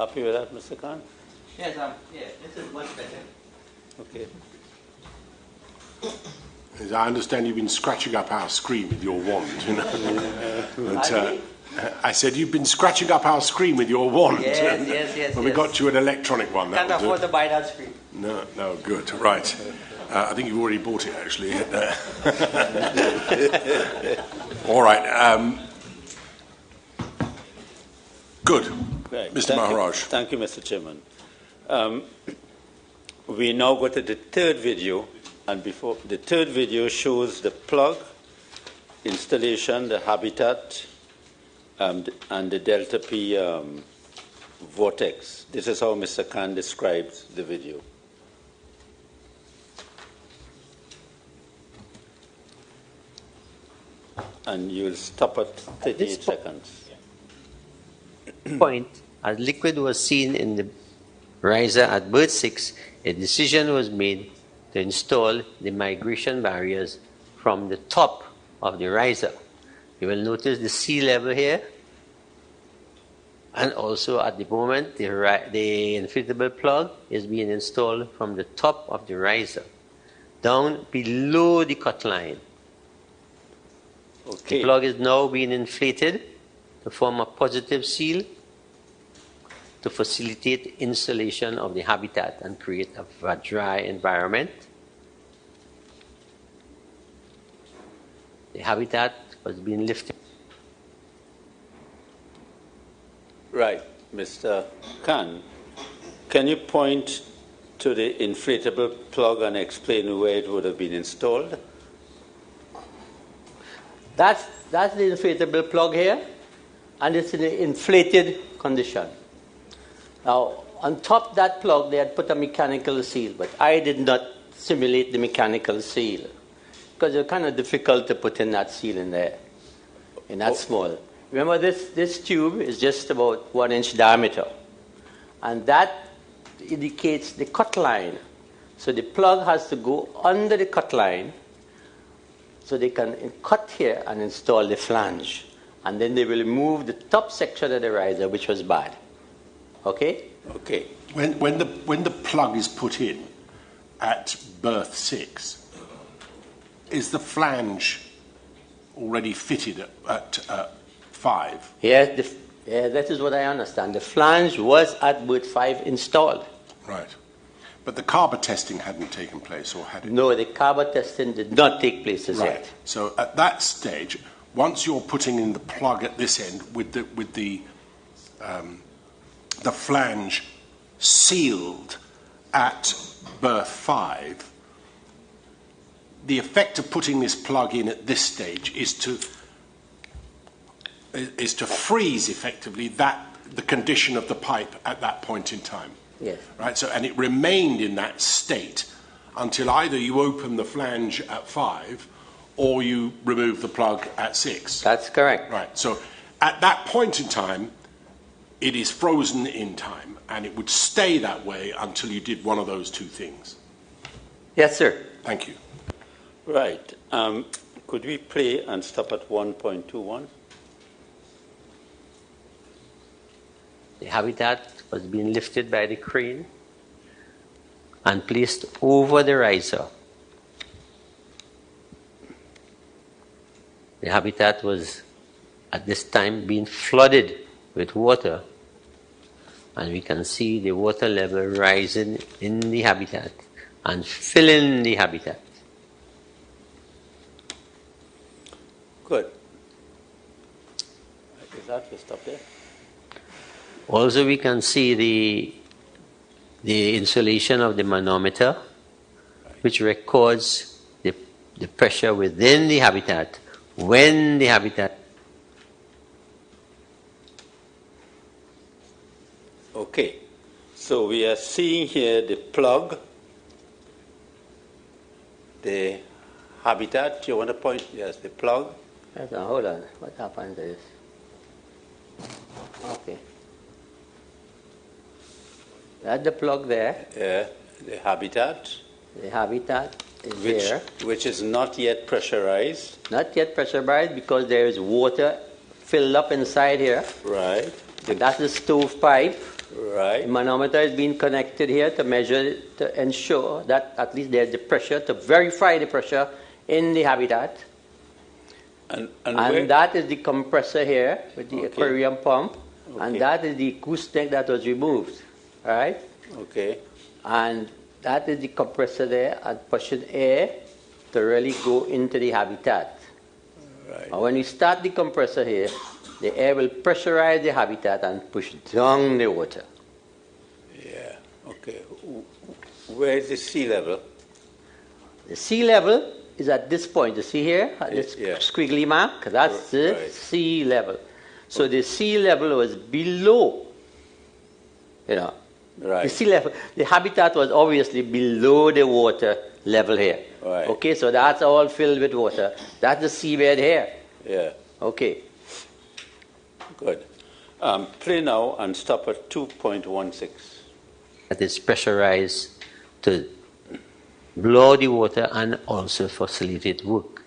happy with that, Mr. Khan? Yes, this is much better. Okay. As I understand you've been scratching up our screen with your wand, you know. But, I said you've been scratching up our screen with your wand. Yes. When we got you an electronic one. Can't afford to buy that screen. No, good. Right. I think you've already bought it, actually. All right. Good. Right. Mr. Maharaj. Thank you, Mr. Chairman. We now go to the third video, and before the third video shows the plug, installation, the habitat, and the Delta P vortex. This is how Mr. Khan describes the video. And you'll stop at 38 seconds. Point, as liquid was seen in the riser at berth 6, a decision was made to install the migration barriers from the top of the riser. You will notice the sea level here, and also at the moment the inflatable plug is being installed from the top of the riser down below the cut line. Okay. The plug is now being inflated to form a positive seal to facilitate installation of the habitat and create a dry environment. The habitat was being lifted. Right. Mr. Khan, can you point to the inflatable plug and explain where it would have been installed? That's the inflatable plug here, and it's in an inflated condition. Now, on top of that plug, they had put a mechanical seal, but I did not simulate the mechanical seal because it's kind of difficult to put in that seal in there, in that small. Remember, this tube is just about 1 inch diameter, and that indicates the cut line. So the plug has to go under the cut line so they can cut here and install the flange. And then they will remove the top section of the riser, which was bad. Okay? Okay. When the plug is put in at berth 6, is the flange already fitted at 5? Yes, that is what I understand. The flange was at berth 5 installed. Right. But the carber testing hadn't taken place, or had it? No, the carber testing did not take place as Right. yet. So at that stage, once you're putting in the plug at this end with the flange sealed at berth 5, the effect of putting this plug in at this stage is to freeze effectively the condition of the pipe at that point in time. Yes. Right. So, and it remained in that state until either you open the flange at 5 or you remove the plug at 6. That's correct. Right. So, at that point in time, it is frozen in time, and it would stay that way until you did one of those two things. Yes, sir. Thank you. Right. Could we play and stop at 1.21? The habitat was being lifted by the crane and placed over the riser. The habitat was at this time being flooded with water, and we can see the water level rising in the habitat and filling the habitat. Good. Is that we stop there? Also, we can see the insulation of the manometer, which records the pressure within the habitat when the habitat. Okay. So we are seeing here the plug, the habitat. You want to point? Yes, the plug. Hold on. What happened to this? Okay. That's the plug there. The habitat. The habitat is there. Which is not yet pressurized. Not yet pressurized because there is water filled up inside here. Right. And that's the stove pipe. Right. The manometer is being connected here to measure, to ensure that at least there's the pressure, to verify the pressure in the habitat. And that is the compressor here with the Okay. aquarium pump. Okay. And that is the gooseneck that was removed. All right? Okay. And that is the compressor there and pushing air to really go into the habitat. Right. And when you start the compressor here, the air will pressurize the habitat and push down the water. Yeah. Okay. Where is the sea level? The sea level is at this point. You see here, at this Yeah. squiggly mark? That's the Right. sea level. So the sea level was below, you know. Right. The sea level, the habitat was obviously below the water level here. Right. Okay, so that's all filled with water. That's the seabed here. Yeah. Okay. Good. Play now and stop at 2.16. That is pressurized to blow the water and also facilitate work.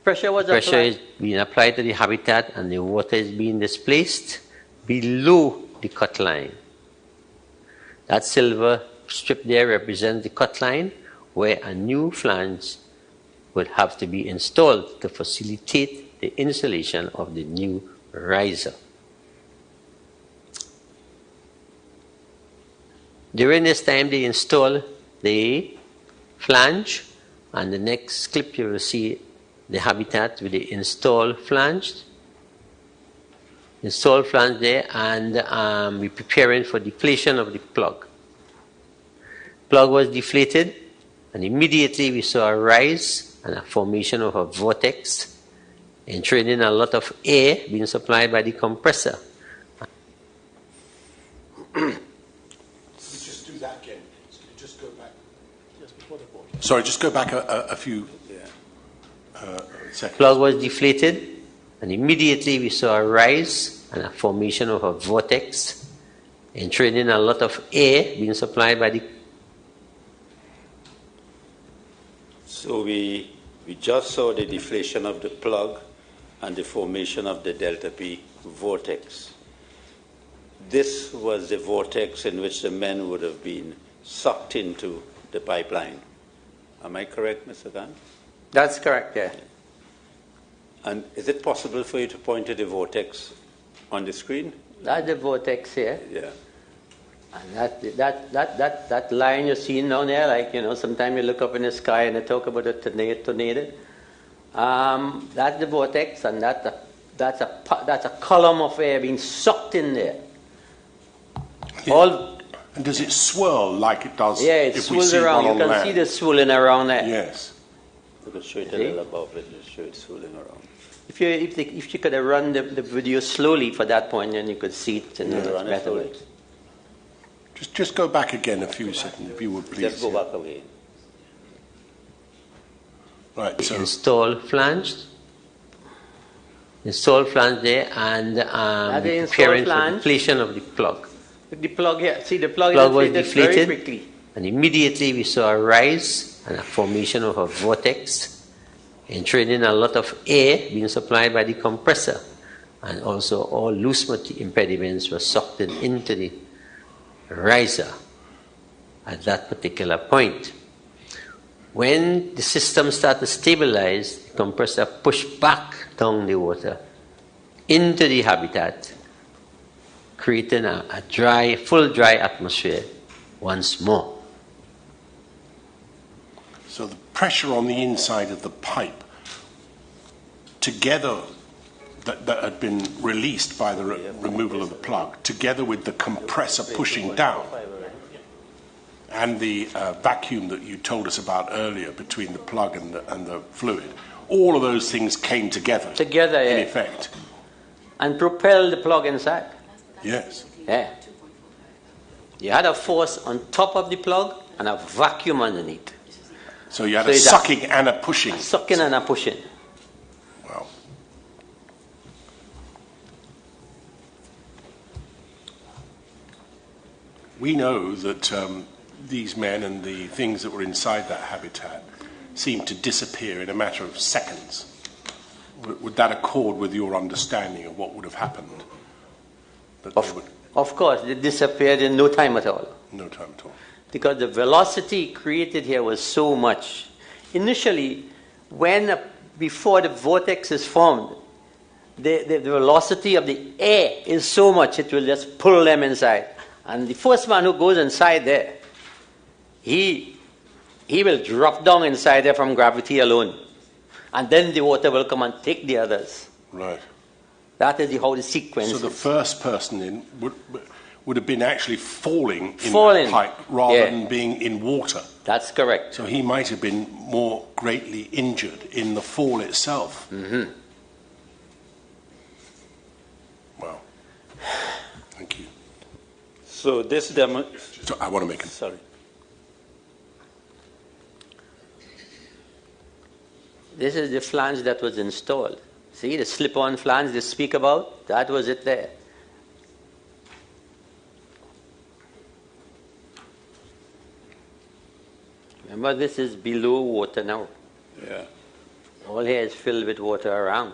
Pressure was Pressure applied. is being applied to the habitat and the water is being displaced below the cut line. That silver strip there represents the cut line where a new flange would have to be installed to facilitate the installation of the new riser. During this time they install the flange, and the next clip you will see the habitat with the installed flange there, and we're preparing for deflation of the plug. Plug was deflated, and immediately we saw a rise and a formation of a vortex, ensuring a lot of air being supplied by the compressor. Just do that again. Just go back. Sorry, just go back a few seconds. Plug was deflated, and immediately we saw a rise and a formation of a vortex, ensuring a lot of air being supplied by the. So we just saw the deflation of the plug and the formation of the delta P vortex. This was the vortex in which the men would have been sucked into the pipeline. Am I correct, Mr. Khan? That's correct, yeah. And is it possible for you to point to the vortex on the screen? That's the vortex here. Yeah. And that line you're seeing down there, like, you know, sometimes you look up in the sky and they talk about a tornado. That's the vortex, and that's a column of air being sucked in there. Yeah. And does it swirl like it does It if we swirls see around. one You on can land? see the swirling around there. Yes. You could show it a little above it, just show it swirling around. If you could have run the video slowly for that point, then you could see it in a Run it better way. slowly. Just go back again a few seconds, if you would, please. Just go back away. Right, so Install flange there, and the preparing install for flange. deflation of the plug. The plug here, see the plug Was is inflated very deflated, quickly. and immediately we saw a rise and a formation of a vortex, ensuring a lot of air being supplied by the compressor, and also all loose impediments were sucked into the riser at that particular point. When the system started to stabilize, the compressor pushed back down the water into the habitat, creating a full dry atmosphere once more. So the pressure on the inside of the pipe, together that had been released by the removal of the plug, together with the compressor pushing down, and the vacuum that you told us about earlier between the plug and the fluid, all of those things came together. Together, in yeah. effect. And propel the plug inside. Yes. Yeah. You had a force on top of the plug and a vacuum underneath. So you had So a it's a- sucking and a pushing. A sucking and a pushing. Wow. We know that these men and the things that were inside that habitat seemed to disappear in a matter of seconds. Would that accord with your understanding of what would have happened? That they would- Of course, it disappeared in no time at all. No time at all. Because the velocity created here was so much. Initially, before the vortex is formed, the velocity of the air is so much it will just pull them inside. And the first man who goes inside there, he will drop down inside there from gravity alone. And then the water will come and take the others. Right. That is how the sequence So the is. first person in would have been actually falling in Falling. the pipe rather Yeah. than being in water. That's correct. So he might have been more greatly injured in the fall itself. Mm-hmm. Wow. Thank you. So this So I want to make sorry. This is the flange that was installed. See the slip-on flange they speak about? That was it there. Remember, this is below water now. Yeah. All here is filled with water around.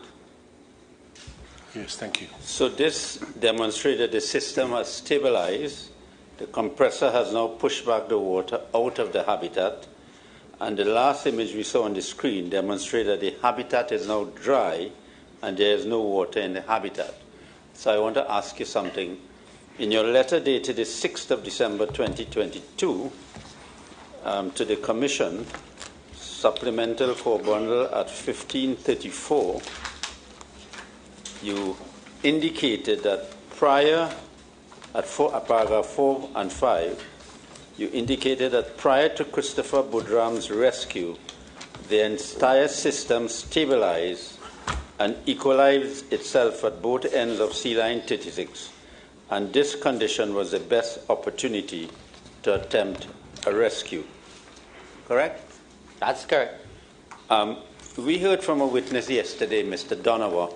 Yes, thank you. So this demonstrated the system has stabilized. The compressor has now pushed back the water out of the habitat. And the last image we saw on the screen demonstrated the habitat is now dry and there is no water in the habitat. So I want to ask you something. In your letter dated the 6th of December 2022 to the Commission, supplemental core bundle at 1534, you indicated that at paragraph 4 and 5, you indicated that prior to Christopher Budram's rescue, the entire system stabilized and equalized itself at both ends of sea line 36, and this condition was the best opportunity to attempt a rescue. Correct? That's correct. We heard from a witness yesterday, Mr. Donovan,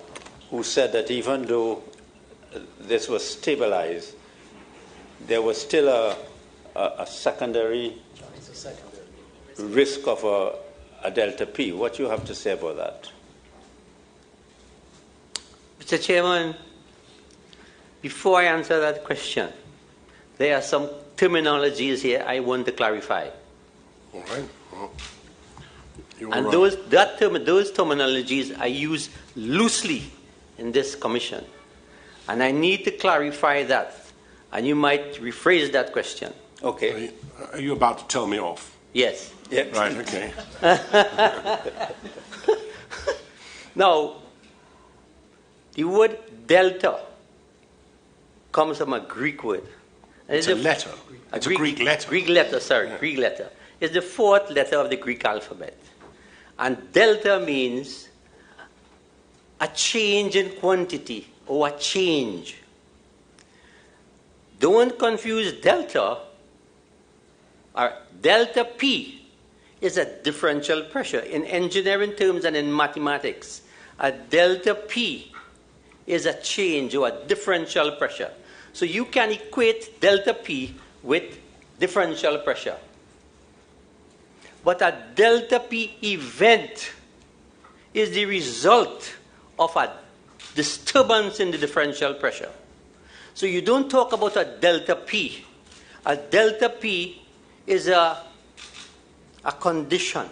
who said that even though this was stabilized, there was still a secondary risk of a delta P. What do you have to say about that? Mr. Chairman, before I answer that question, there are some terminologies here I want to clarify. All right. Well, you're And right. those terminologies are used loosely in this commission. And I need to clarify that. And you might rephrase that question. Okay. Are you about to tell me off? Yes. Yeah. Right, okay. Now, the word delta comes from a Greek word. And It's a letter. It's a Greek letter. Greek letter, sorry, Greek letter. It's the fourth letter of the Greek alphabet. And delta means a change in quantity or a change. Don't confuse delta. Delta P is a differential pressure. In engineering terms and in mathematics, a delta P is a change or a differential pressure. So you can equate delta P with differential pressure. But a delta P event is the result of a disturbance in the differential pressure. So you don't talk about a delta P. A delta P is a condition.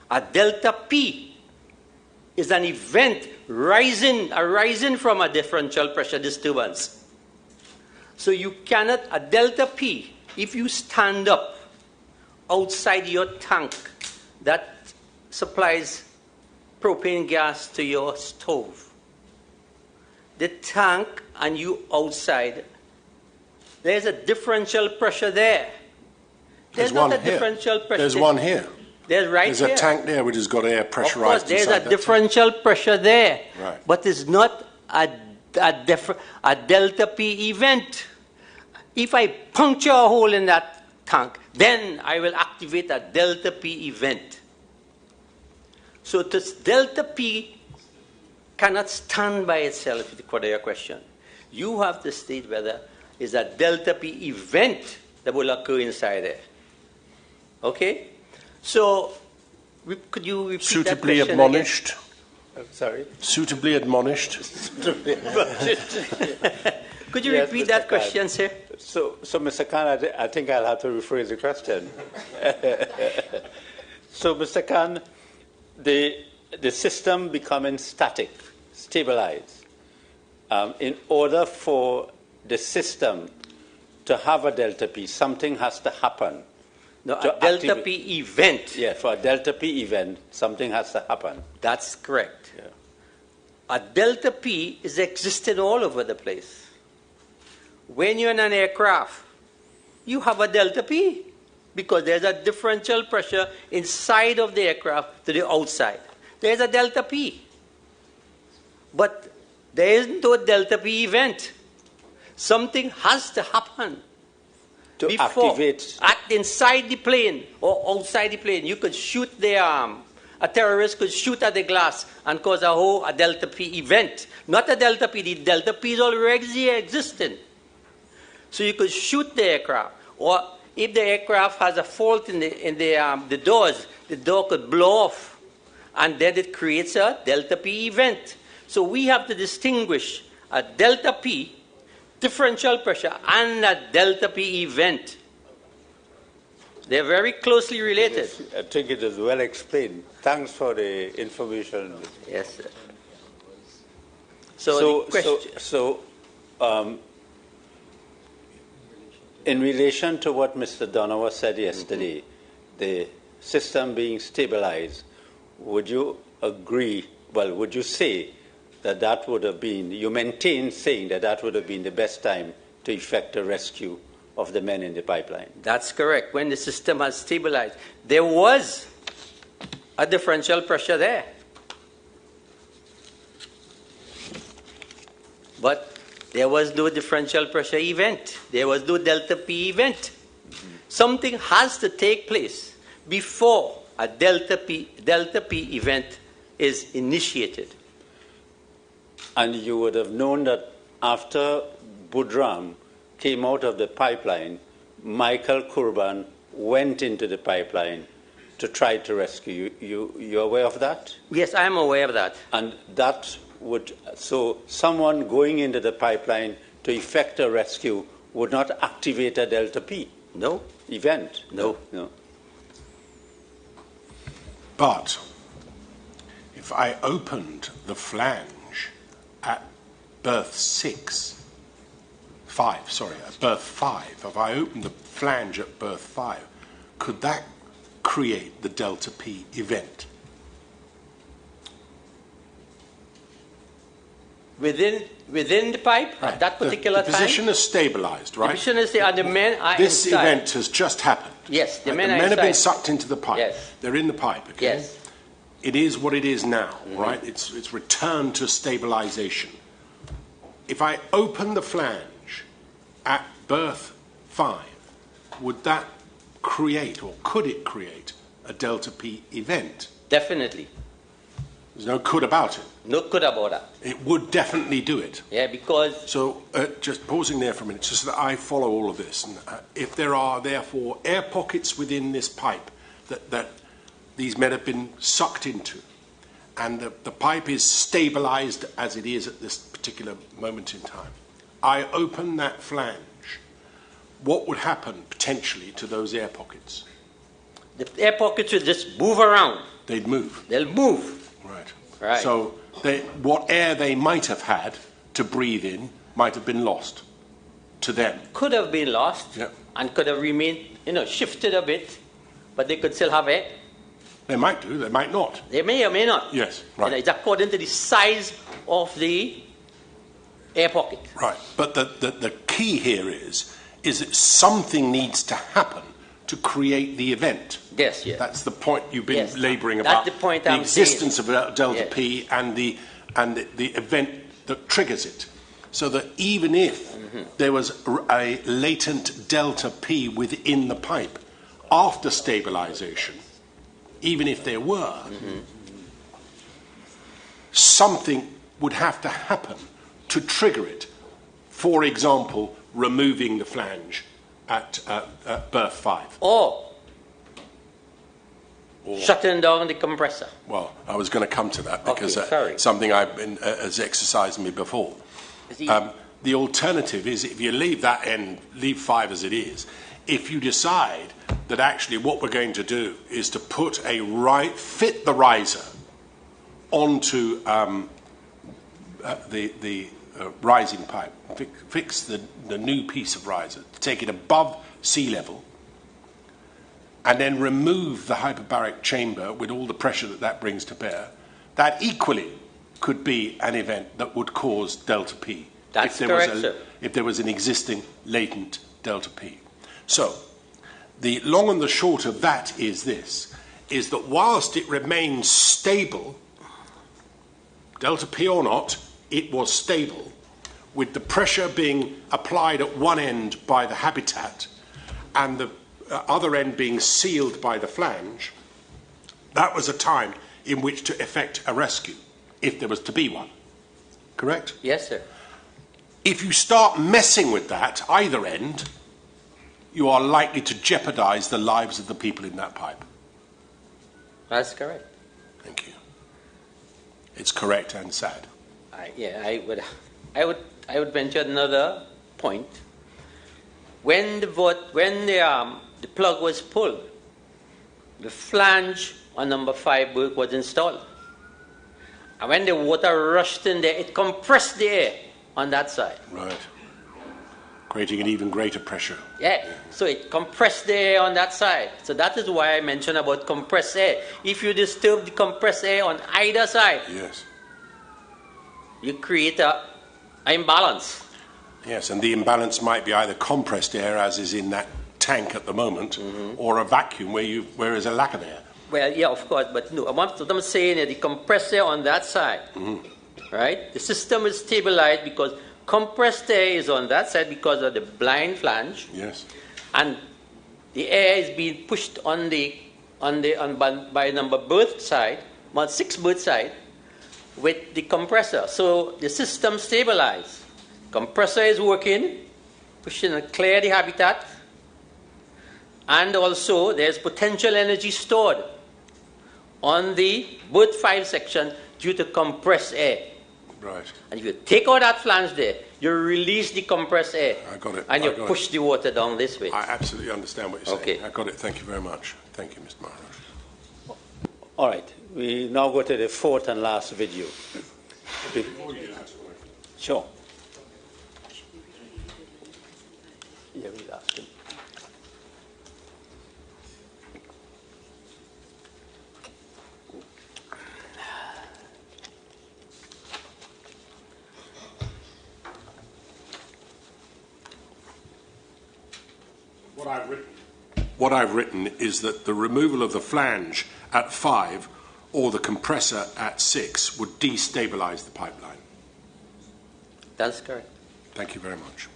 A delta P is an event arising from a differential pressure disturbance. So you cannot, a delta P, if you stand up outside your tank that supplies propane gas to your stove, the tank and you outside, there's a differential pressure there. There's not a differential pressure. There's one here. There's right There's here. a tank there which has got air pressurized. Of course, there's inside a that differential pressure there. Right. But it's not a delta P event. If I puncture a hole in that tank, then I will activate a delta P event. So this delta P cannot stand by itself, for your question. You have to state whether it's a delta P event that will occur inside there. Okay? So, could you repeat Suitably that question admonished. Sorry? Suitably admonished. Could you Yes, repeat Mr. that Khan. question, sir? So Mr. Khan, I think I'll have to rephrase the question. So, Mr. Khan, the system becoming static, stabilized, in order for the system to have a delta P, something has to happen. No, a delta P event. Yeah, for a delta P event, something has to happen. That's correct. Yeah. A delta P is existing all over the place. When you're in an aircraft, you have a delta P because there's a differential pressure inside of the aircraft to the outside. There's a delta P. But there isn't a delta P event. Something has to happen. To Before, activate. act inside the plane or outside the plane. You could shoot their arm. A terrorist could shoot at the glass and cause a delta P event. Not a delta P. The delta P is already existing. So you could shoot the aircraft. Or if the aircraft has a fault in the doors, the door could blow off. And then it creates a delta P event. So we have to distinguish a delta P, differential pressure, and a delta P event. They're very closely related. Yes, I think it is well explained. Thanks for the information. Yes, sir. So in relation to what Mr. Donovan said yesterday, the system being stabilized, would you agree, would you say that would have been, you maintain saying that would have been the best time to effect a rescue of the men in the pipeline? That's correct. When the system has stabilized, there was a differential pressure there. But there was no differential pressure event. There was no delta P event. Something has to take place before a delta P event is initiated. And you would have known that after Budram came out of the pipeline, Michael Kurban went into the pipeline to try to rescue you. You're aware of that? Yes, I am aware of that. And that would, so someone going into the pipeline to effect a rescue would not activate a delta P No. event? No. But if I opened the flange at berth 5, if I opened the flange at berth 5, could that create the delta P event? Within the pipe at that particular the time. position is stabilized, right? The position is and the men are This inside. event has just happened. Yes, the Right? men The are men have been inside. sucked into the pipe. Yes. They're in the pipe. Okay? Yes. It is what it is now, right? It's returned to stabilization. If I open the flange at berth 5, would that create, or could it create, a delta P event? Definitely. There's no could about it. No good about that. It would definitely do it. Yeah, because So, just pausing there for a minute, just so that I follow all of this. And, if there are, therefore, air pockets within this pipe that these men have been sucked into, and the pipe is stabilized as it is at this particular moment in time, I open that flange, what would happen potentially to those air pockets? the air pockets will just move around. They'd move. They'll move. Right. Right. So what air they might have had to breathe in might have been lost to them. Could have been lost Yeah. and could have remained, shifted a bit, but they could still have air. They might do, they might not. They may or may not. Yes, right. It's according to the size of the air pocket. Right. But the key here is that something needs to happen to create the event. Yes, yes. That's the point you've been Yes. labouring That's about. the point the I'm existence of delta Yes. P and the event that triggers it. So that even if there was a latent delta P within the pipe after stabilization, even if there were, something would have to happen to trigger it. For example, removing the flange at berth 5. Or shutting down the compressor. Well, I was going to come to that because Okay, sorry. something I've been has exercised me before. See, the alternative is, if you leave that end, leave 5 as it is, if you decide that actually what we're going to do is to put fit the riser onto the rising pipe, fix the new piece of riser, take it above sea level, and then remove the hyperbaric chamber with all the pressure that brings to bear, that equally could be an event that would cause delta P. That's correct, sir. If there was an existing latent delta P. So, the long and the short of that is this, is that whilst it remains stable, delta P or not, it was stable, with the pressure being applied at one end by the habitat and the other end being sealed by the flange. That was a time in which to effect a rescue, if there was to be one. Correct? Yes, sir. If you start messing with that, either end, you are likely to jeopardize the lives of the people in that pipe. That's correct. Thank you. It's correct and sad. I would venture another point. When the plug was pulled, the flange on number 5 berth was installed. And when the water rushed in there, it compressed the air on that side. Right. Creating an even greater pressure. Yeah, so it compressed the air on that side. So that is why I mentioned about compressed air. If you disturb the compressed air on either side, yes, you create an imbalance. Yes, and the imbalance might be either compressed air, as is in that tank at the moment, or a vacuum where there is a lack of air. Well, yeah, of course, but no, what I'm saying is the compressed air on that side, right? The system is stabilized because compressed air is on that side because of the blind flange. Yes. And the air is being pushed by number berth side, 6 berth side, with the compressor. So the system stabilized. Compressor is working, pushing and clear the habitat, and also there's potential energy stored on the berth 5 section due to compressed air. Right. And if you take out that flange there, you release the compressed air. I got it. And you push the water down this way. I absolutely understand what you're saying. Okay. I got it. Thank you very much. Thank you, Mr. Maharaj. All right. We now go to the 4th and last video. Sure. Yeah, we'll ask him. What I've written is that the removal of the flange at 5 or the compressor at 6 would destabilize the pipeline. That's correct. Thank you very much.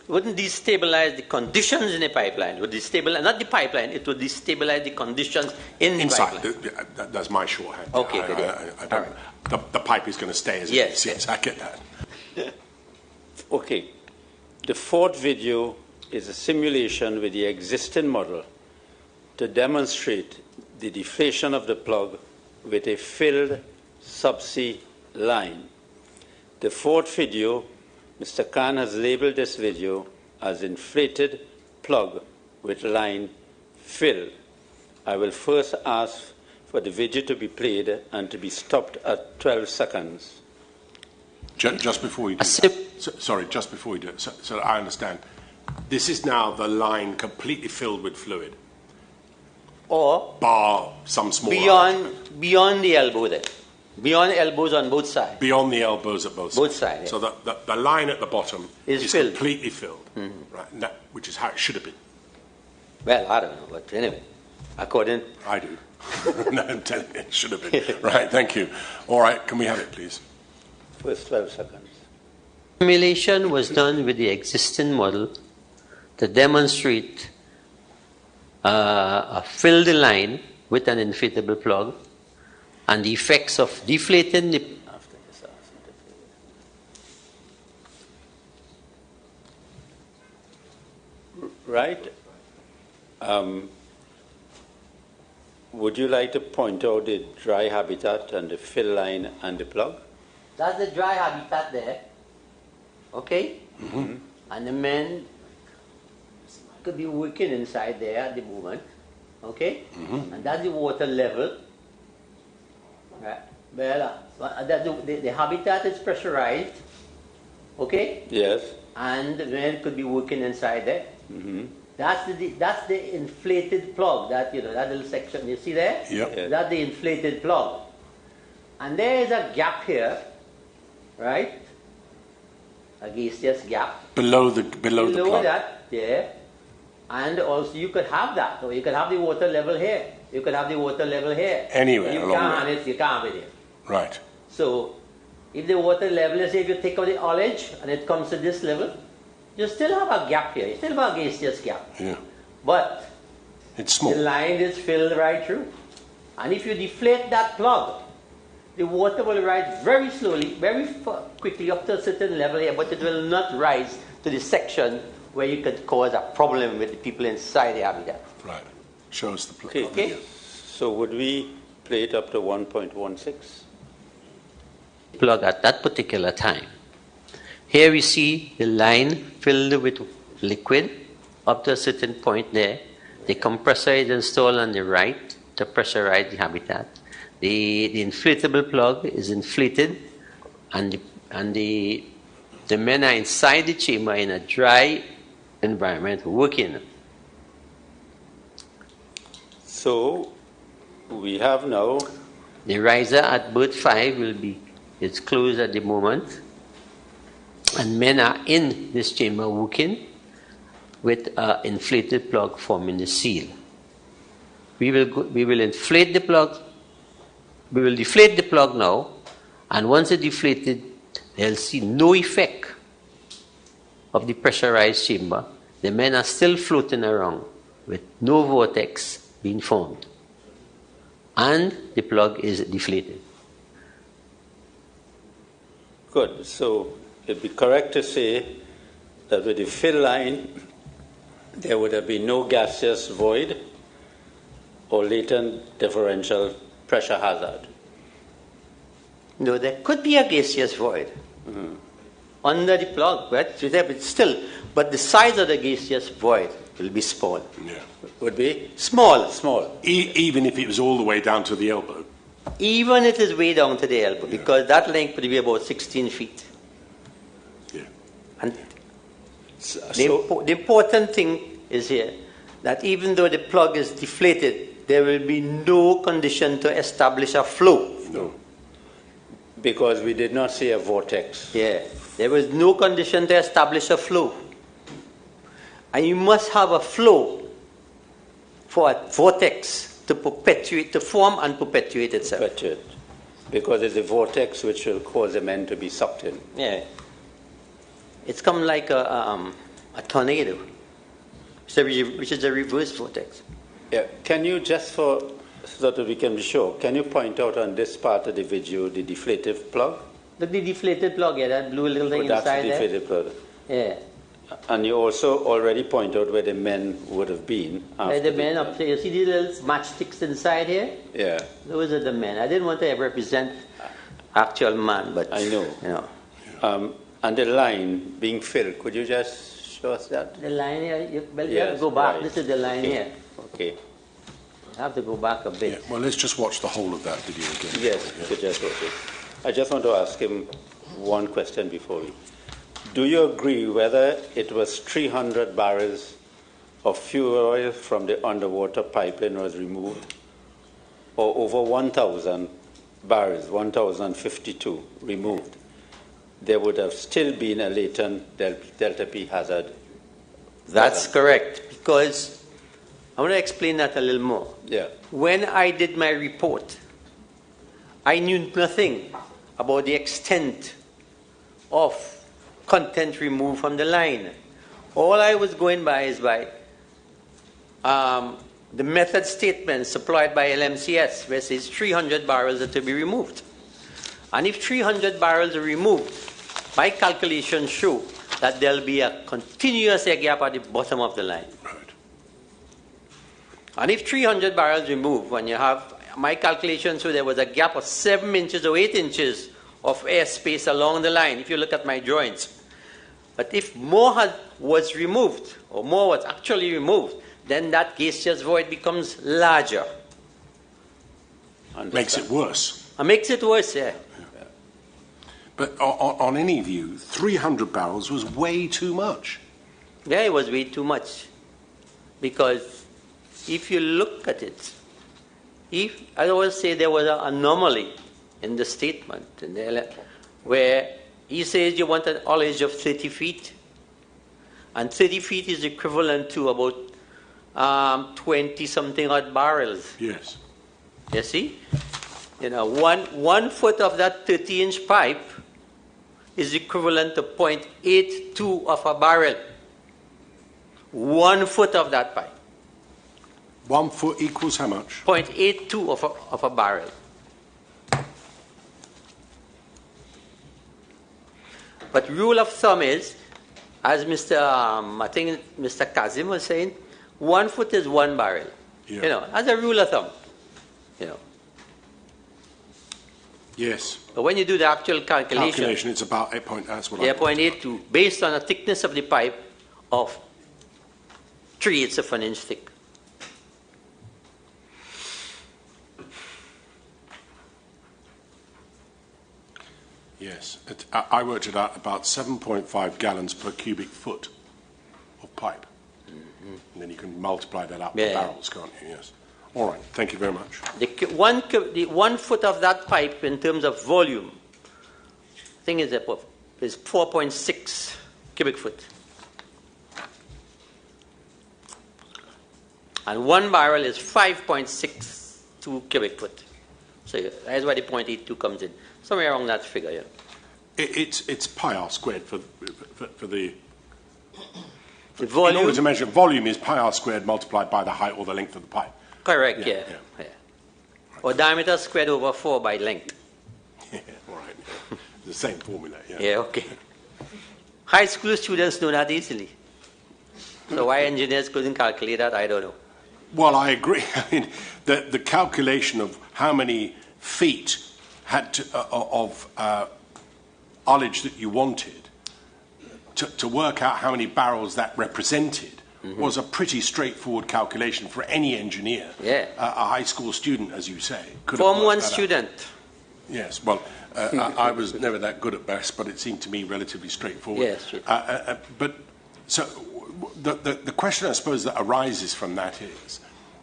Wouldn't destabilize the conditions in the pipeline? Would destabilize, not the pipeline, it would destabilize the conditions in the pipeline. That's my shorthand. Okay, good. I don't, the pipe is going to stay as it is. Yes, I get that. Okay. The 4th video is a simulation with the existing model to demonstrate the deflation of the plug with a filled subsea line. The 4th video, Mr. Khan has labeled this video as inflated plug with line filled. I will first ask for the video to be played and to be stopped at 12 seconds. Just before you do that, sorry, just before you do it, so I understand. This is now the line completely filled with fluid. Or bar some small beyond the elbow there. Beyond elbows on both sides. Beyond the elbows at both sides. Both sides. Yes. So the line at the bottom is filled. completely filled, right? And which is how it should have been. Well, I don't know, but anyway, according. I do. No, I'm telling you, it should have been. Right. Thank you. All right. Can we have it, please? First 12 seconds. Simulation was done with the existing model to demonstrate a filled line with an inflatable plug and the effects of deflating the right. Would you like to point out the dry habitat and the fill line and the plug? That's the dry habitat there. Okay? Mm-hmm. And the men could be working inside there at the moment. Okay? Mm-hmm. And that's the water level. Right? Well, the habitat is pressurized. Okay? Yes. And the men could be working inside there. Mm-hmm. That's the inflated plug. That that little section you see there. Yep. Yeah. That's the inflated plug. And there is a gap here, right? A gaseous gap Below the plug. that, yeah. And also you could have that, or you could have the water level here. You could have the water level here. Anywhere You along can't there. have it. You can't have it here. Right. So, if the water level is, if you take out the ullage and it comes to this level, you still have a gap here. You still have a gaseous gap. Yeah. But It's small. the line is filled right through. And if you deflate that plug, the water will rise very slowly, very quickly up to a certain level here, but it will not rise to the section where you could cause a problem with the people inside the habitat. Right. Show us the plug. Okay. So would we play it up to 1.16? Plug at that particular time. Here we see the line filled with liquid up to a certain point there. The compressor is installed on the right to pressurize the habitat. The inflatable plug is inflated, and the men are inside the chamber in a dry environment working. So we have now, The riser at berth 5 it's closed at the moment, and men are in this chamber working with an inflated plug forming the seal. We will inflate the plug. We will deflate the plug now, and once it's deflated, they'll see no effect of the pressurized chamber. The men are still floating around with no vortex being formed, and the plug is deflated. good, so it'd be correct to say that with the fill line, there would have been no gaseous void or latent differential pressure hazard. No, there could be a gaseous void under the plug, but the size of the gaseous void will be small. Yeah. Would be Small. small. Even if it was all the way down to the elbow. Even it is way down to the elbow, because that length would be about 16 feet. Yeah. And So, the important thing is here that even though the plug is deflated, there will be no condition to establish a flow. No. because we did not see a vortex. Yeah, there was no condition to establish a flow. And you must have a flow for a vortex to form and perpetuate itself. Perpetuate. Because it's a vortex which will cause the men to be sucked in. Yeah. It's come like a tornado, which is a reverse vortex. Yeah. Can you just so that we can be sure, can you point out on this part of the video the deflative plug? Look, the deflated plug, yeah, that blue little thing That's the inside there. deflated plug. Yeah. And you also already point out where the men would have been. Like the men up there, you see these little matchsticks inside here? Yeah, Those are the men. I didn't want to represent actual man, but I know. You know. And the line being filled, could you just show us that? The line here, you have to Yes, go back. right. This is the line Okay. here. Okay. You have to go back a bit. Yeah. Well, let's just watch the whole of that video again. Yes, you just wrote it. I just want to ask him one question before we. Do you agree whether it was 300 barrels of fuel oil from the underwater pipeline was removed, or over 1,000 barrels, 1,052 removed? There would have still been a latent delta P hazard. That's correct, because I want to explain that a little more. Yeah. When I did my report, I knew nothing about the extent of content removed from the line. All I was going by is by the method statement supplied by LMCS, where it says 300 barrels are to be removed. And if 300 barrels are removed, my calculations show that there'll be a continuous air gap at the bottom of the line. Right. And if 300 barrels removed, when you have, my calculations show there was a gap of 7 inches or 8 inches of airspace along the line, if you look at my drawings. But if more was removed, or more was actually removed, then that gaseous void becomes larger. Makes it worse. It makes it worse, yeah. But on any view, 300 barrels was way too much. Yeah, it was way too much. Because if you look at it, I always say there was an anomaly in the statement where he says you want an ullage of 30 feet, and 30 feet is equivalent to about 20-something odd barrels. Yes. You see? You know, one foot of that 30-inch pipe is equivalent to 0.82 of a barrel. 1 foot of that pipe. 1 foot equals how much? 0.82 of a barrel. But rule of thumb is, as I think Mr. Kazim was saying, 1 foot is 1 barrel. Yeah. You know, as a rule of thumb. You know. Yes. But when you do the actual calculation, It's about 8 point. That's what yeah, I. 0.82, based on the thickness of the pipe of 3/8 of an inch thick. Yes. I worked it out about 7.5 gallons per cubic foot of pipe. Mm-hmm. And then you can multiply that up by barrels, can't you? Yes. All right. Thank you very much. The 1 foot of that pipe in terms of volume, I think is 4.6 cubic foot. And 1 barrel is 5.62 cubic foot. So that's why the 0.82 comes in. Somewhere around that figure, yeah. It's pi r squared for the volume. In order to measure volume is pi r squared multiplied by the height or the length of the pipe. Correct, yeah. Or diameter squared over 4 by length. Yeah, all right. The same formula, yeah. Yeah, okay. High school students know that easily. So why engineers couldn't calculate that, I don't know. Well, I agree. I mean, the calculation of how many feet had to, of ullage that you wanted to work out how many barrels that represented was a pretty straightforward calculation for any engineer. Yeah. A high school student, as you say. Form 1 student. Yes, well, I was never that good at best, but it seemed to me relatively straightforward. Yes, sure. But so the question I suppose that arises from that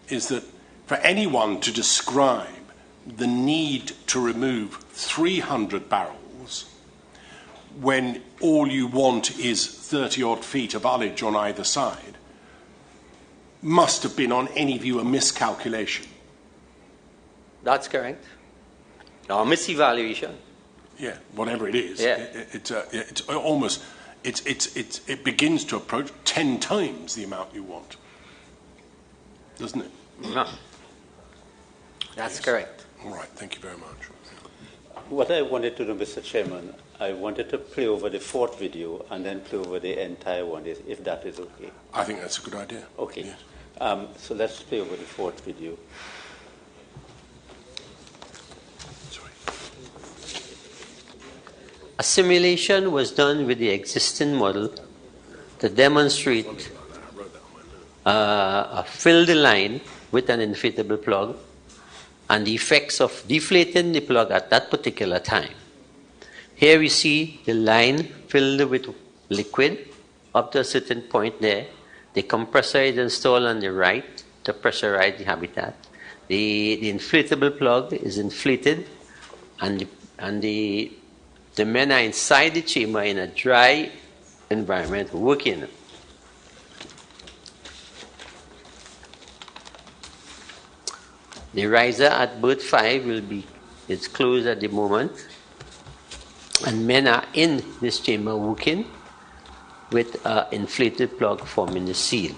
is that for anyone to describe the need to remove 300 barrels when all you want is 30-odd feet of ullage on either side must have been, on any view, a miscalculation. That's correct. Or misevaluation. Yeah, whatever it is. Yeah. It's almost, it begins to approach 10 times the amount you want. Doesn't it? No. That's correct. All right, thank you very much. What I wanted to do, Mr. Chairman, I wanted to play over the fourth video and then play over the entire one, if that is okay. I think that's a good idea. Okay. Yes. So let's play over the fourth video. Sorry. A simulation was done with the existing model to demonstrate a filled line with an inflatable plug and the effects of deflating the plug at that particular time. Here we see the line filled with liquid up to a certain point there. The compressor is installed on the right to pressurize the habitat. The inflatable plug is inflated, and the men are inside the chamber in a dry environment working. The riser at berth 5 it's closed at the moment, and men are in this chamber working with an inflated plug forming the seal.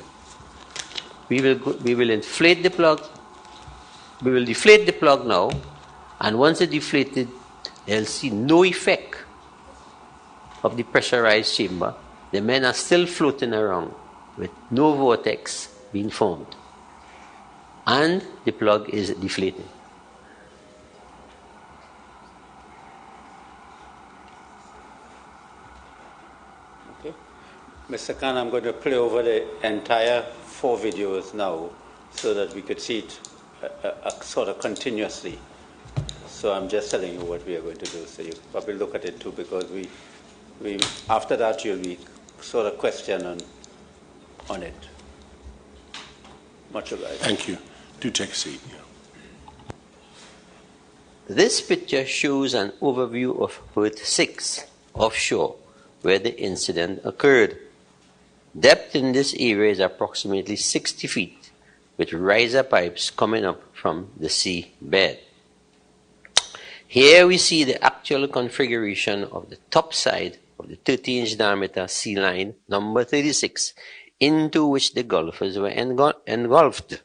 We will inflate the plug. We will deflate the plug now, and once it's deflated, they'll see no effect of the pressurized chamber. The men are still floating around with no vortex being formed, and the plug is deflated. Okay. Mr. Khan, I'm going to play over the entire 4 videos now so that we could see it sort of continuously. So I'm just telling you what we are going to do. So you probably look at it too, because we after that you'll be sort of question on it. Much obliged. Thank you. Do take a seat. Yeah. This picture shows an overview of berth 6 offshore, where the incident occurred. Depth in this area is approximately 60 feet, with riser pipes coming up from the sea bed. Here we see the actual configuration of the top side of the 30-inch diameter sea line number 36, into which the golfers were engulfed.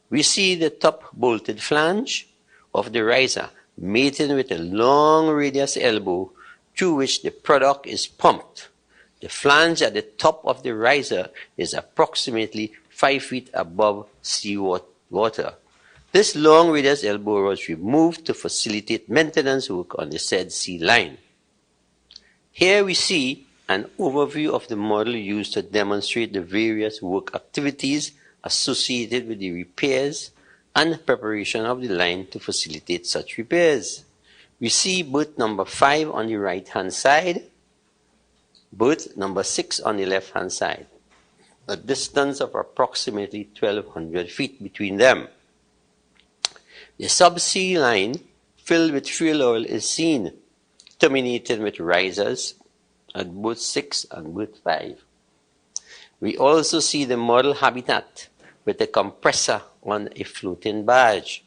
We see the top bolted flange of the riser mating with a long radius elbow through which the product is pumped. The flange at the top of the riser is approximately 5 feet above sea water. This long radius elbow was removed to facilitate maintenance work on the said sea line. Here we see an overview of the model used to demonstrate the various work activities associated with the repairs and preparation of the line to facilitate such repairs. We see berth number 5 on the right-hand side, berth number 6 on the left-hand side, a distance of approximately 1,200 feet between them. The subsea line filled with fuel oil is seen, terminating with risers at berth 6 and berth 5. We also see the model habitat with a compressor on a floating barge.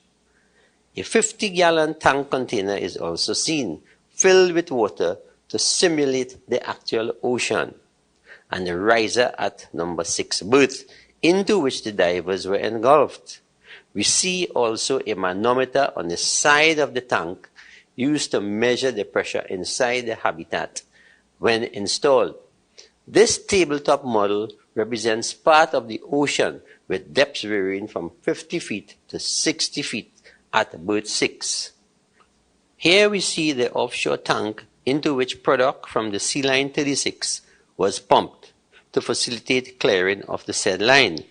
A 50-gallon tank container is also seen, filled with water to simulate the actual ocean, and a riser at number 6 berth, into which the divers were engulfed. We see also a manometer on the side of the tank used to measure the pressure inside the habitat when installed. This tabletop model represents part of the ocean with depths varying from 50 feet to 60 feet at berth 6. Here we see the offshore tank into which product from the sea line 36 was pumped to facilitate clearing of the said line.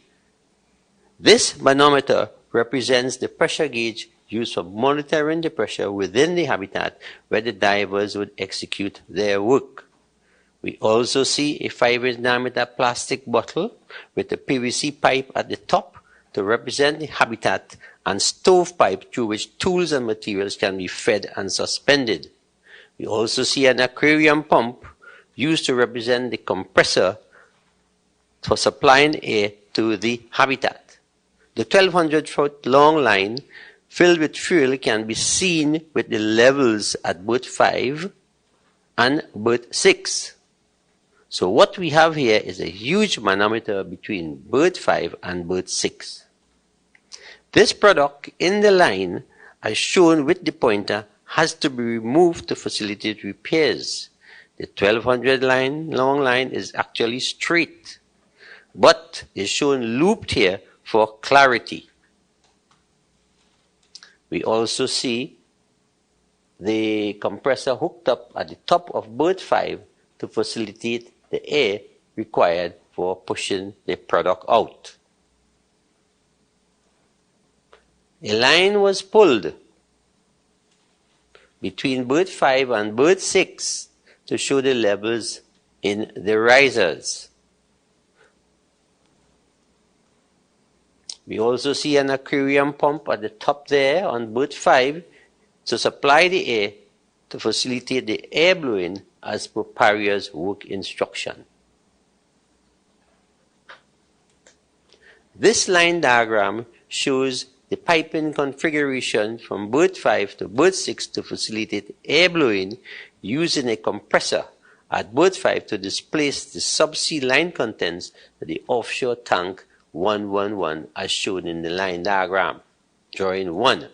This manometer represents the pressure gauge used for monitoring the pressure within the habitat where the divers would execute their work. We also see a 5-inch diameter plastic bottle with a PVC pipe at the top to represent the habitat, and stovepipe through which tools and materials can be fed and suspended. We also see an aquarium pump used to represent the compressor for supplying air to the habitat. The 1,200-foot long line filled with fuel can be seen with the levels at berth 5 and berth 6. So what we have here is a huge manometer between berth 5 and berth 6. This product in the line, as shown with the pointer, has to be removed to facilitate repairs. The 1,200 long line is actually straight, but is shown looped here for clarity. We also see the compressor hooked up at the top of berth 5 to facilitate the air required for pushing the product out. A line was pulled between berth 5 and berth 6 to show the levels in the risers. We also see an aquarium pump at the top there on berth 5 to supply the air to facilitate the air blowing as per Paria's work instruction. This line diagram shows the piping configuration from berth 5 to berth 6 to facilitate air blowing using a compressor at berth 5 to displace the subsea line contents to the offshore tank 111 as shown in the line diagram, drawing 1.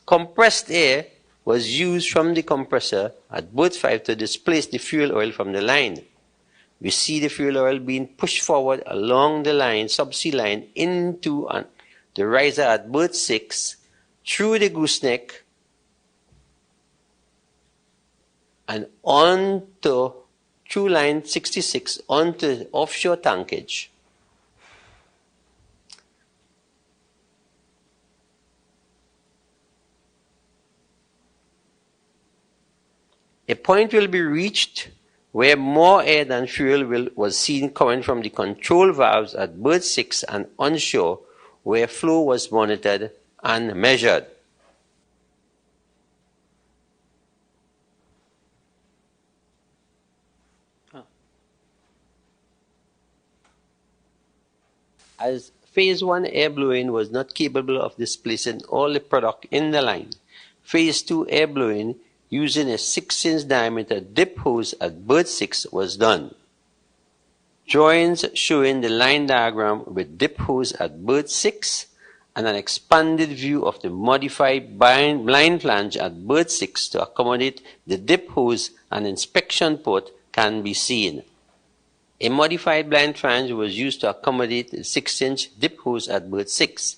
Compressed air was used from the compressor at berth 5 to displace the fuel oil from the line. We see the fuel oil being pushed forward along the line, subsea line, into the riser at berth 6, through the gooseneck, and onto through line 66 onto the offshore tankage. A point will be reached where more air than fuel was seen coming from the control valves at berth 6 and onshore, where flow was monitored and measured. As Phase 1 air blowing was not capable of displacing all the product in the line, Phase 2 air blowing using a 6-inch diameter dip hose at berth 6 was done. Drawings showing the line diagram with dip hose at berth 6 and an expanded view of the modified blind flange at berth 6 to accommodate the dip hose and inspection port can be seen. A modified blind flange was used to accommodate the 6-inch dip hose at berth 6.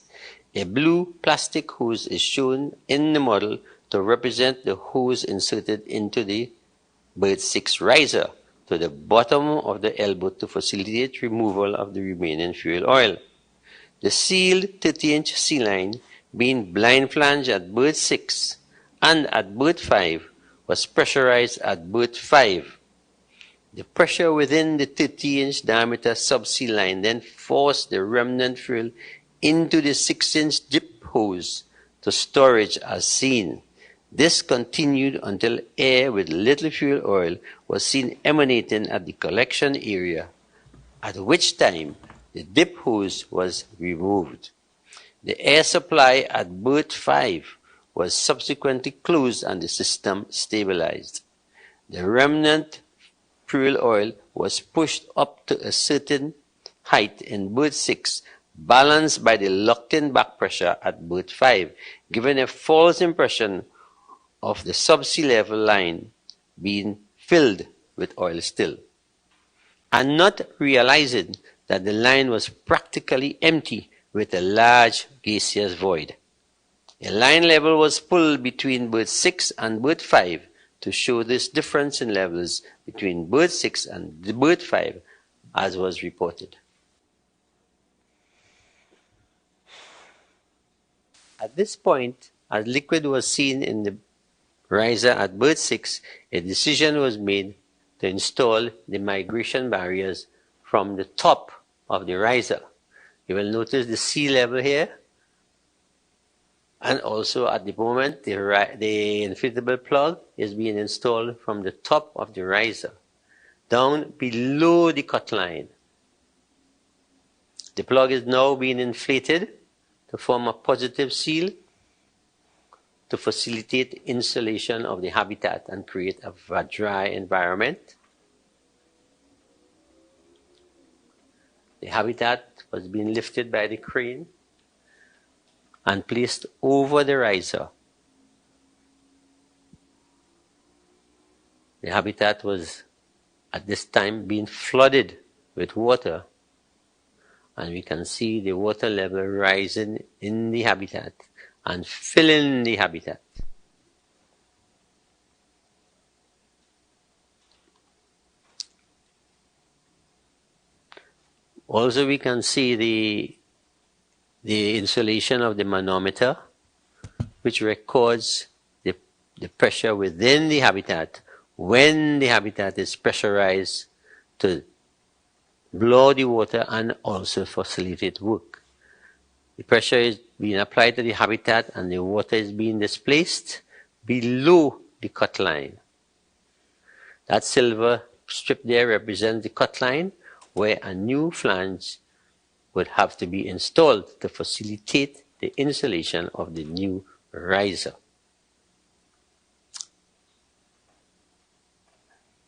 A blue plastic hose is shown in the model to represent the hose inserted into the berth 6 riser to the bottom of the elbow to facilitate removal of the remaining fuel oil. The sealed 30-inch sea line, being blind flange at berth 6 and at berth 5, was pressurized at berth 5. The pressure within the 30-inch diameter subsea line then forced the remnant fuel into the 6-inch dip hose to storage as seen. This continued until air with little fuel oil was seen emanating at the collection area, at which time the dip hose was removed. The air supply at berth 5 was subsequently closed and the system stabilized. The remnant fuel oil was pushed up to a certain height in berth 6, balanced by the locked-in back pressure at berth 5, giving a false impression of the subsea level line being filled with oil still, and not realizing that the line was practically empty with a large gaseous void. A line level was pulled between berth 6 and berth 5 to show this difference in levels between berth 6 and berth 5 as was reported. At this point, as liquid was seen in the riser at berth 6, a decision was made to install the migration barriers from the top of the riser. You will notice the sea level here, and also at the moment the inflatable plug is being installed from the top of the riser down below the cut line. The plug is now being inflated to form a positive seal to facilitate insulation of the habitat and create a dry environment. The habitat was being lifted by the crane and placed over the riser. The habitat was at this time being flooded with water, and we can see the water level rising in the habitat and filling the habitat. Also, we can see the insulation of the manometer, which records the pressure within the habitat when the habitat is pressurized to blow the water and also facilitate work. The pressure is being applied to the habitat and the water is being displaced below the cut line. That silver strip there represents the cut line, where a new flange would have to be installed to facilitate the insulation of the new riser.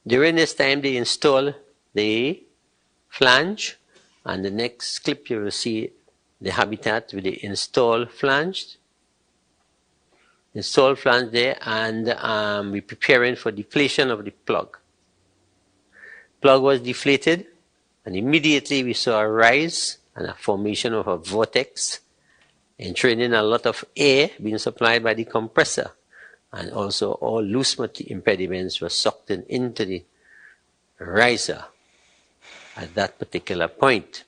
During this time, they install the flange, and the next clip you will see the habitat with the installed flange there, and we're preparing for deflation of the plug. Plug was deflated, and immediately we saw a rise and a formation of a vortex, entraining a lot of air being supplied by the compressor, and also all loose impediments were sucked into the riser at that particular point.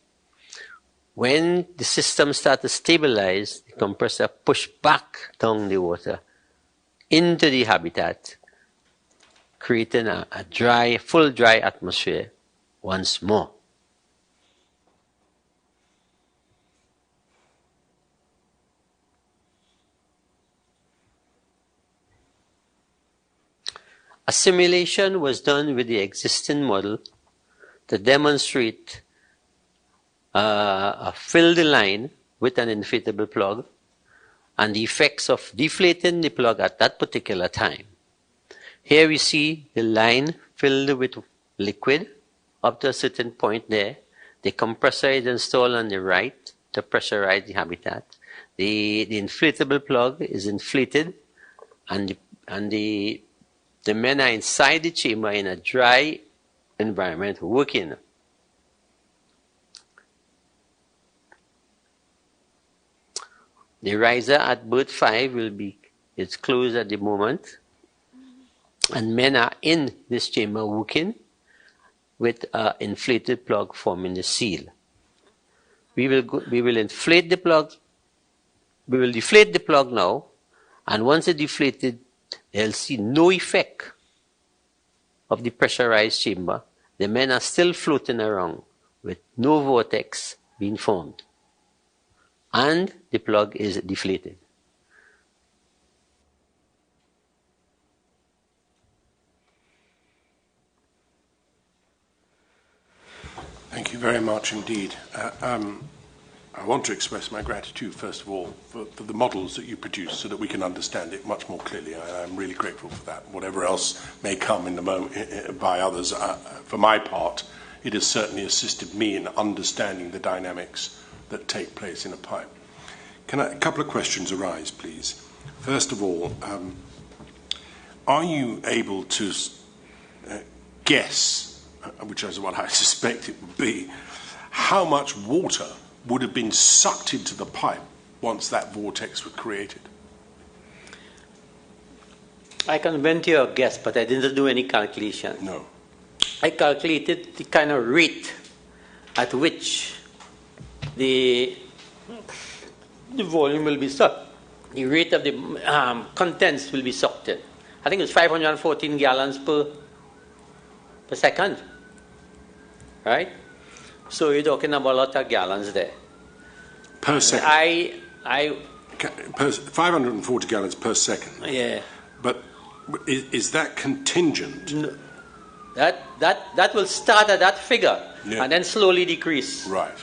When the system starts to stabilize, the compressor pushes back down the water into the habitat, creating a dry, full dry atmosphere once more. A simulation was done with the existing model to demonstrate fill the line with an inflatable plug and the effects of deflating the plug at that particular time. Here we see the line filled with liquid up to a certain point there. The compressor is installed on the right to pressurize the habitat. The inflatable plug is inflated and the men are inside the chamber in a dry environment working. The riser at berth 5 it's closed at the moment, and men are in this chamber working with an inflated plug forming the seal. We will inflate the plug. We will deflate the plug now, and once it's deflated, they'll see no effect of the pressurized chamber. The men are still floating around with no vortex being formed. And the plug is deflated. Thank you very much indeed. I want to express my gratitude, first of all, for the models that you produce so that we can understand it much more clearly. I'm really grateful for that. Whatever else may come in the moment by others, for my part, it has certainly assisted me in understanding the dynamics that take place in a pipe. A couple of questions arise, please. First of all, are you able to guess, which is what I suspect it would be, how much water would have been sucked into the pipe once that vortex was created? I can venture a guess, but I didn't do any calculation. No. I calculated the kind of rate at which the volume will be sucked. The rate of the contents will be sucked in. I think it's 514 gallons per second. Right? So you're talking about a lot of gallons there. Per second? 540 gallons per second? Yeah. But is that contingent? No. That will start at that figure, yeah, and then slowly decrease. Right.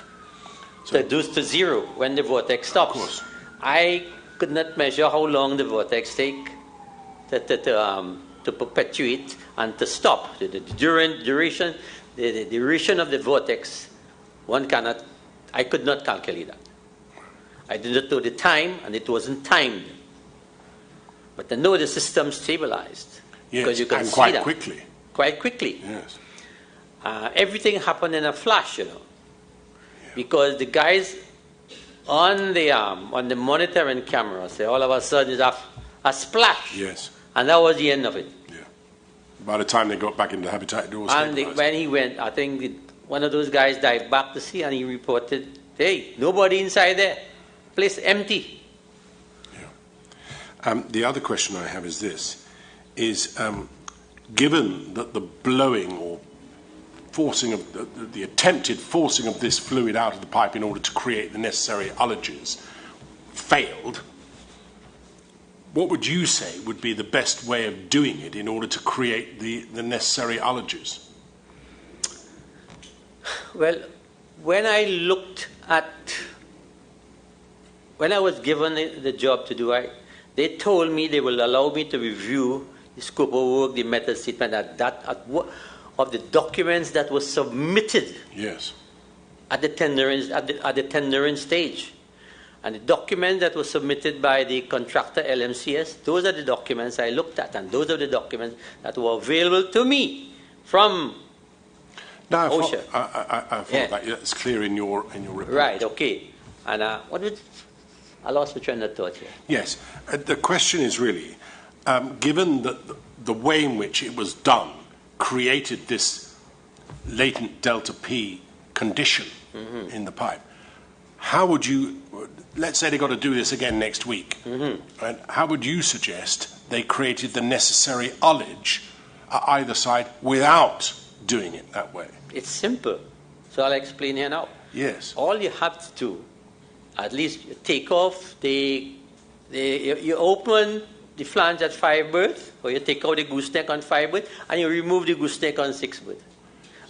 So reduce to zero when the vortex stops. Of course. I could not measure how long the vortex take to perpetuate and to stop. The duration of the vortex, I could not calculate that. I did not know the time, and it wasn't timed. But I know the system stabilized. Yes, because you can and see quite that. quickly. Quite quickly. Yes. Everything happened in a flash, Yeah. Because the guys on the monitoring camera say all of a sudden it's a splash. Yes. And that was the end of it. Yeah. By the time they got back into the habitat, it was stabilized. When he went, I think one of those guys dived back to sea, and he reported, hey, nobody inside there. Place empty. Yeah. The other question I have is this, given that the blowing or forcing of the attempted forcing of this fluid out of the pipe in order to create the necessary ullages failed, what would you say would be the best way of doing it in order to create the necessary ullages? Well, when I was given the job to do, they told me they will allow me to review the scope of work, the method statement of the documents that were submitted. Yes. At the tendering stage. And the documents that were submitted by the contractor LMCS, those are the documents I looked at, and those are the documents that were available to me from OSHA. I thought that it's clear in your report. Right, okay. And I lost my train of thought here. Yes. The question is really, given that the way in which it was done created this latent delta P condition in the pipe, how would you, let's say they got to do this again next week, right? How would you suggest they created the necessary ullage at either side without doing it that way? It's simple. So I'll explain here now. Yes. All you have to do, at least you take off you open the flange at 5 berth, or you take out the gooseneck on 5 berth, and you remove the gooseneck on 6 berth.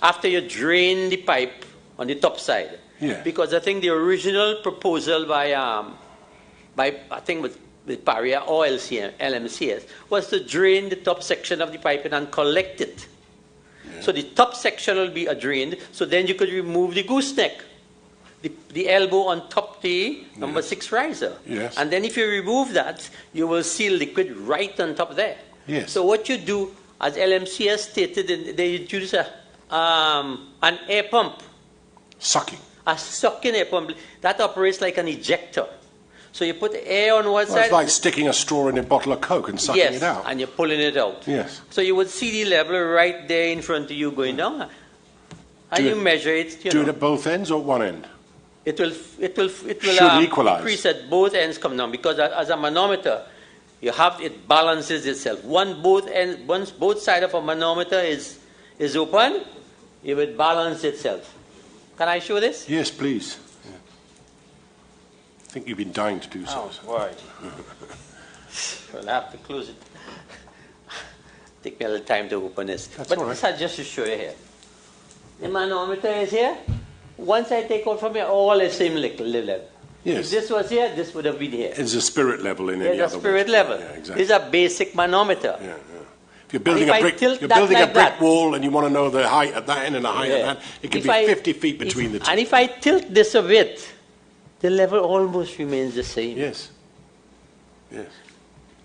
After you drain the pipe on the top side. Yeah. Because I think the original proposal by I think with Paria or LMCS was to drain the top section of the piping and collect it. Yeah. So the top section will be drained, so then you could remove the gooseneck, the elbow on top the number 6 riser. Yes. And then if you remove that, you will see liquid right on top there. Yes. So what you do, as LMCS stated, they use an air pump. Sucking. A sucking air pump that operates like an ejector. So you put air on one side. It's like sticking a straw in a bottle of Coke and sucking it out. And you're pulling it out. Yes. So you would see the level right there in front of you going down. And you measure it. Do it at both ends or one end? It will Should equalize. increase at both ends come down, because as a manometer, it balances itself. Once both sides of a manometer is open, it will balance itself. Can I show this? Yes, please. Yeah. I think you've been dying to do so. Oh, right. Well, I have to close it. Take me a little time to open this. That's but all right. This is just to show you here. The manometer is here. Once I take out from here, all is same level. Yes. If this was here, this would have been here. It's a spirit level in any There's other a spirit way. level. Yeah, exactly. This is a basic manometer. Yeah. If you're building And a if I brick, tilt you're that building like a brick that- wall, and you want to know the height at that end and the height at Yeah. that. It could If be I- 50 feet between the two. And if I tilt this a bit, the level almost remains the same. Yes. Yes.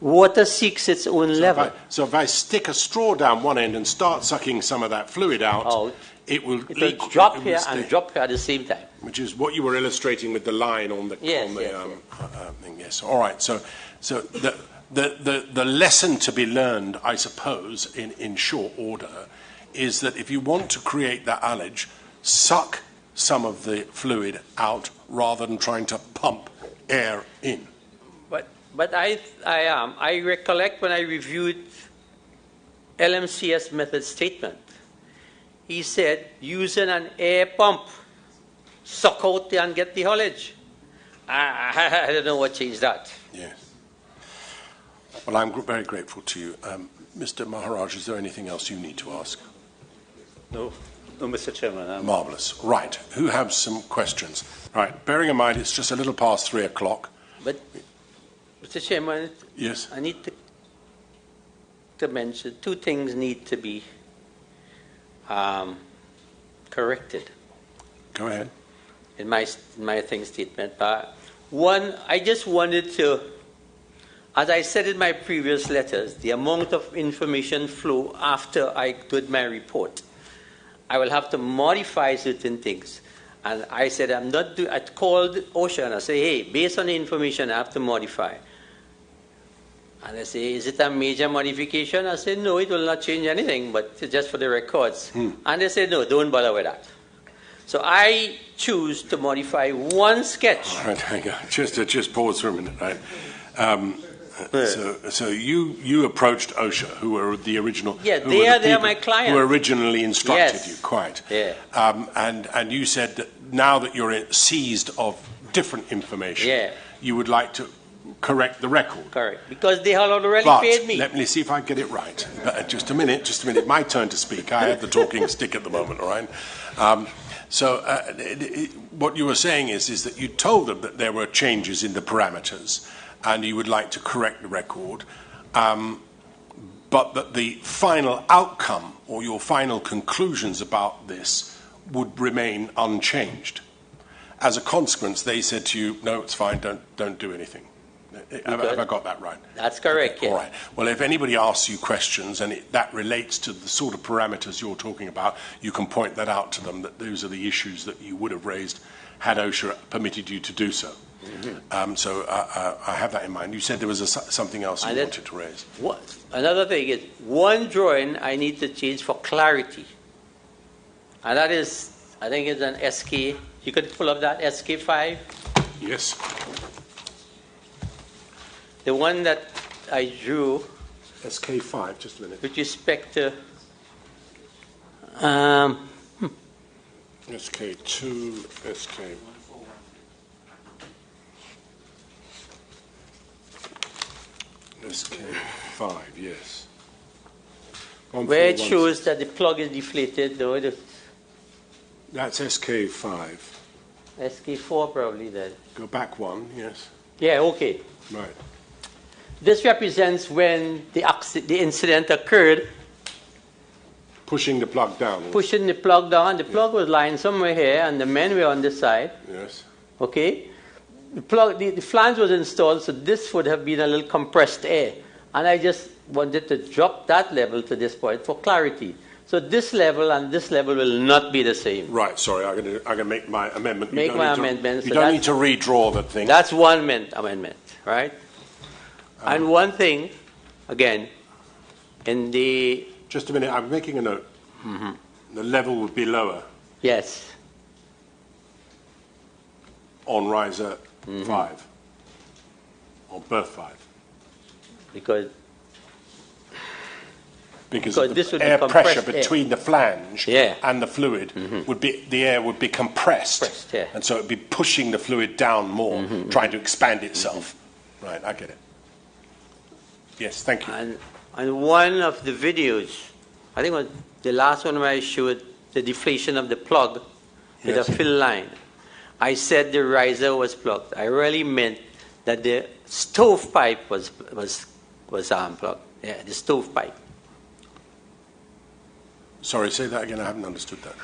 Water seeks its own level. So if I stick a straw down one end and start sucking some of that fluid out, it will It leak. will drop it will here stay. and drop here at the same time. Which is what you were illustrating with the line on the Yes, thing. Yes. All right. So the lesson to be learned, I suppose, in short order, is that if you want to create that ullage, suck some of the fluid out rather than trying to pump air in. But I recollect when I reviewed LMCS method statement, he said using an air pump, suck out and get the haulage. I don't know what changed that. Yes. Well, I'm very grateful to you. Mr. Maharaj, is there anything else you need to ask? No, Mr. Chairman. Marvellous. Right. Who have some questions? Right. Bearing in mind it's just a little past 3 o'clock. But, Mr. Chairman, Yes. I need to mention 2 things need to be corrected Go ahead. in my thing statement. One, I just wanted to, as I said in my previous letters, the amount of information flow after I did my report, I will have to modify certain things. And I said, I called OSHA and I say, hey, based on the information, I have to modify. And they say, is it a major modification? I said, no, it will not change anything, but it's just for the records. And they said, no, don't bother with that. So I choose to modify one sketch. All right, hang on. Just pause for a minute, right? So you approached OSHA, who were the original. Yeah, they are my client. Who originally instructed Yes. you, quite. Yeah. And you said that now that you're seized of different information, Yeah. you would like to correct the record. Correct. Because they had already But paid me. let me see if I get it right. Just a minute. My turn to speak. I have the talking stick at the moment, all right? What you were saying is that you told them that there were changes in the parameters and you would like to correct the record, but that the final outcome or your final conclusions about this would remain unchanged. As a consequence, they said to you, no, it's fine, don't do anything. Have I got that right? That's correct, Okay, yes. all right. Well, if anybody asks you questions and that relates to the sort of parameters you're talking about, you can point that out to them, that those are the issues that you would have raised had OSHA permitted you to do so. So I have that in mind. You said there was something else you wanted to raise. Another thing is, one drawing I need to change for clarity. And that is, I think it's an SK. You could pull up that SK5. Yes. The one that I drew SK5, just a minute. with respect to SK2, SK. SK5, yes. where it shows that the plug is deflated, though. That's SK5. SK4 probably then. Go back one, yes. Yeah, okay. Right. This represents when the incident occurred. Pushing the plug down. Pushing the plug down. The plug was lying somewhere here, and the men were on this side. Yes. Okay? The flange was installed, so this would have been a little compressed air. And I just wanted to drop that level to this point for clarity. So this level and this level will not be the same. Right, sorry, I'm going to make my amendment. Make my amendment. You don't need to redraw the thing. That's one amendment, right? And one thing, again, in the... Just a minute, I'm making a note. Mm-hmm. The level would be lower Yes. on riser 5, on berth 5. Because Because this the would be air pressure compressed air. between the flange Yeah. and the fluid would be, the air would be compressed. Compressed, yeah. And so it would be pushing the fluid down more, trying to expand itself. Right, I get it. Yes, thank you. And one of the videos, I think it was the last one where I showed the deflation of the plug with Yes. a fill line, I said the riser was plugged. I really meant that the stovepipe was unplugged. Yeah, the stovepipe. Sorry, say that again. I haven't understood that.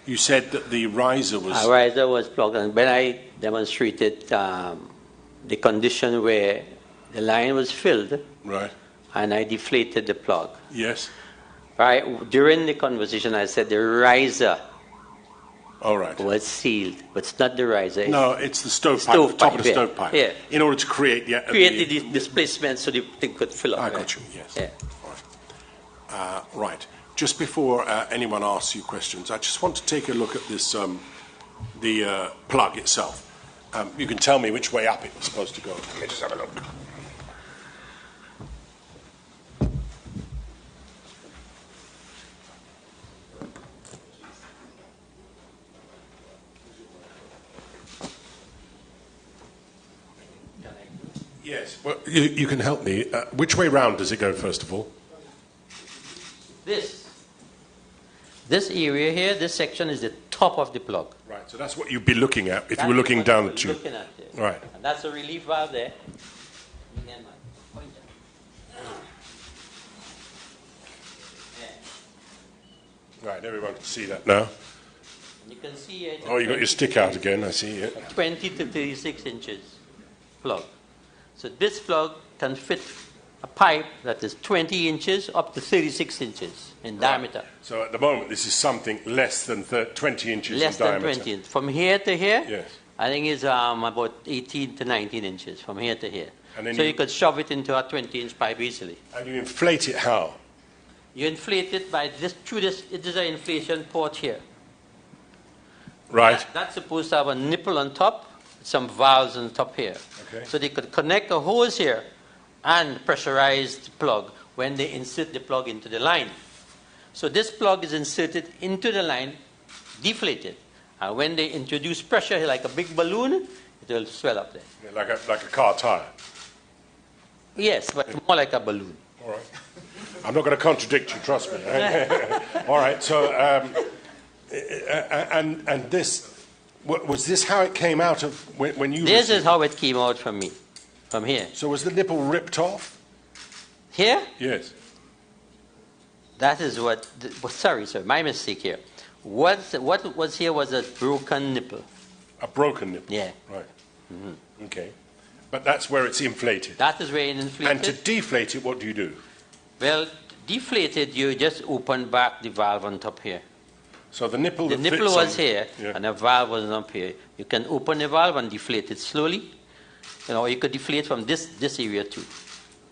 You said that the riser was... A riser was plugged, and when I demonstrated the condition where the line was filled, Right. and I deflated the plug. Yes. Right during the conversation, I said the riser All right. was sealed, but it's not the riser. No, it's the stovepipe, the top of the yeah. stovepipe. Yeah. In order to create the... Create the displacement so the thing could fill up. I right? got you, yes. Yeah. All right. Right. Just before anyone asks you questions, I just want to take a look at this, the plug itself. You can tell me which way up it was supposed to go. Let me just have a look. Yes, well, you can help me. Which way round does it go, first of all? This area here, this section is the top of the plug. Right, so that's what you'd be looking at if you were looking down the tube. Looking at there. Right. And that's a relief valve there. Right, everyone can see that now. You can see it. Oh, you got your stick out again, I see it. 20 to 36 inches plug. So this plug can fit a pipe that is 20 inches up to 36 inches in diameter. So at the moment, this is something less than 20 inches Less in than diameter. 20 inches. From here to here, Yes. I think it's about 18 to 19 inches from here to here. And then So you- you could shove it into a 20-inch pipe easily. And you inflate it how? You inflate it by this, through this, it is an inflation port here. Right. That's supposed to have a nipple on top, some valves on top here. Okay. So they could connect a hose here and pressurize the plug when they insert the plug into the line. So this plug is inserted into the line, deflated. And when they introduce pressure like a big balloon, it will swell up there. Yeah, like a car tire. Yes, but more like a balloon. All right. I'm not going to contradict you, trust me. All right, so, and this, was this how it came out of when you... This is how it came out from me, from here. So was the nipple ripped off? Here, Yes. that is what, sorry, my mistake here. What was here was a broken nipple. A broken nipple? Yeah. Right. Okay. But that's where it's inflated. That is where it inflated. And to deflate it, what do you do? Well, deflated, you just open back the valve on top here. So the nipple The that nipple fits was on- here, Yeah. and the valve was up here. You can open the valve and deflate it slowly. You could deflate from this area too.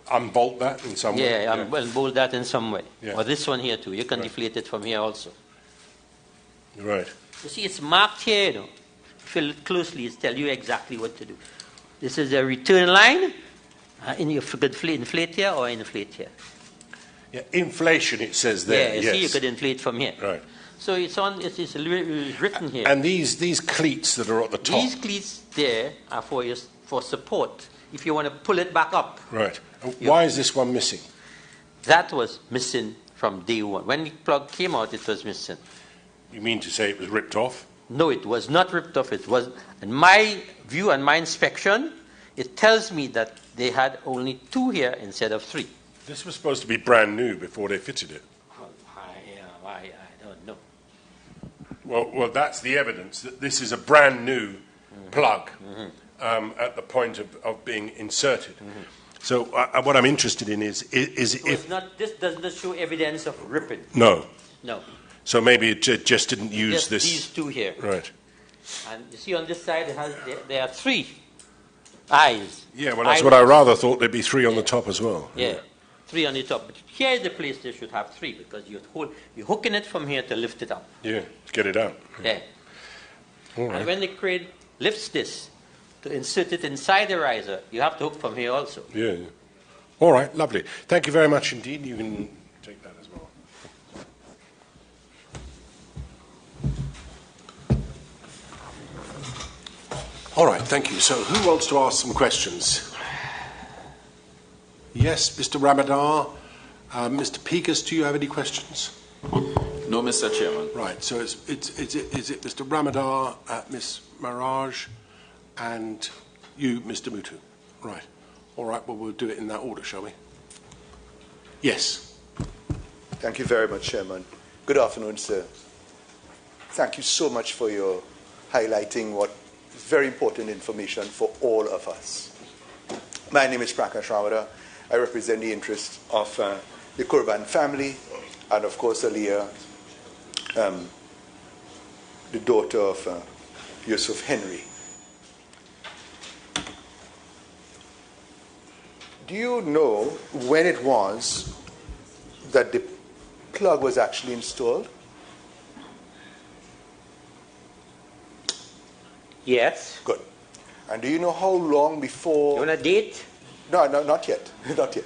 Unbolt that in some way? Yeah, and bolt that in some way. Yeah. Or this one here too. You can Right. deflate it from here also. Right. You see, it's marked here, you know. If you look closely, it tells you exactly what to do. This is a return line. You could inflate here or inflate here. Yeah, inflation, it says there. Yeah, you see, you could inflate from here. Right. So it's written here. And these cleats that are at the top. These cleats there are for support. If you want to pull it back up. Right. Why is this one missing? That was missing from day one. When the plug came out, it was missing. You mean to say it was ripped off? No, it was not ripped off. It was, in my view and my inspection, it tells me that they had only 2 here instead of 3. This was supposed to be brand new before they fitted it. Well, I don't know. Well, that's the evidence that this is a brand new plug at the point of being inserted. So what I'm interested in is So if this does not show evidence of ripping. no. No. So maybe it just didn't use Just this. these 2 here. Right. And you see on this side, there are 3 eyes. Yeah, well, that's what I rather thought. There'd be 3 on the top as well. Yeah, 3 on the top. But here is the place they should have 3 because you're hooking it from here to lift it up. Yeah, to get it out. Yeah. All right. And when the crane lifts this to insert it inside the riser, you have to hook from here also. Yeah. All right, lovely. Thank you very much indeed. You can take that as well. All right, thank you. So who wants to ask some questions? Yes, Mr. Ramadan. Mr. Pegas, do you have any questions? No, Mr. Chairman. Right, so is it Mr. Ramadan, Ms. Maraj, and you, Mr. Mutu? Right. All right, well, we'll do it in that order, shall we? Yes. Thank you very much, Chairman. Good afternoon, sir. Thank you so much for your highlighting what is very important information for all of us. My name is Prakash Rawada. I represent the interests of the Kurban family and, of course, Aliyah, the daughter of Yusuf Henry. Do you know when it was that the plug was actually installed? Yes. Good. And do you know how long before... You want a date? No, not yet. Not yet.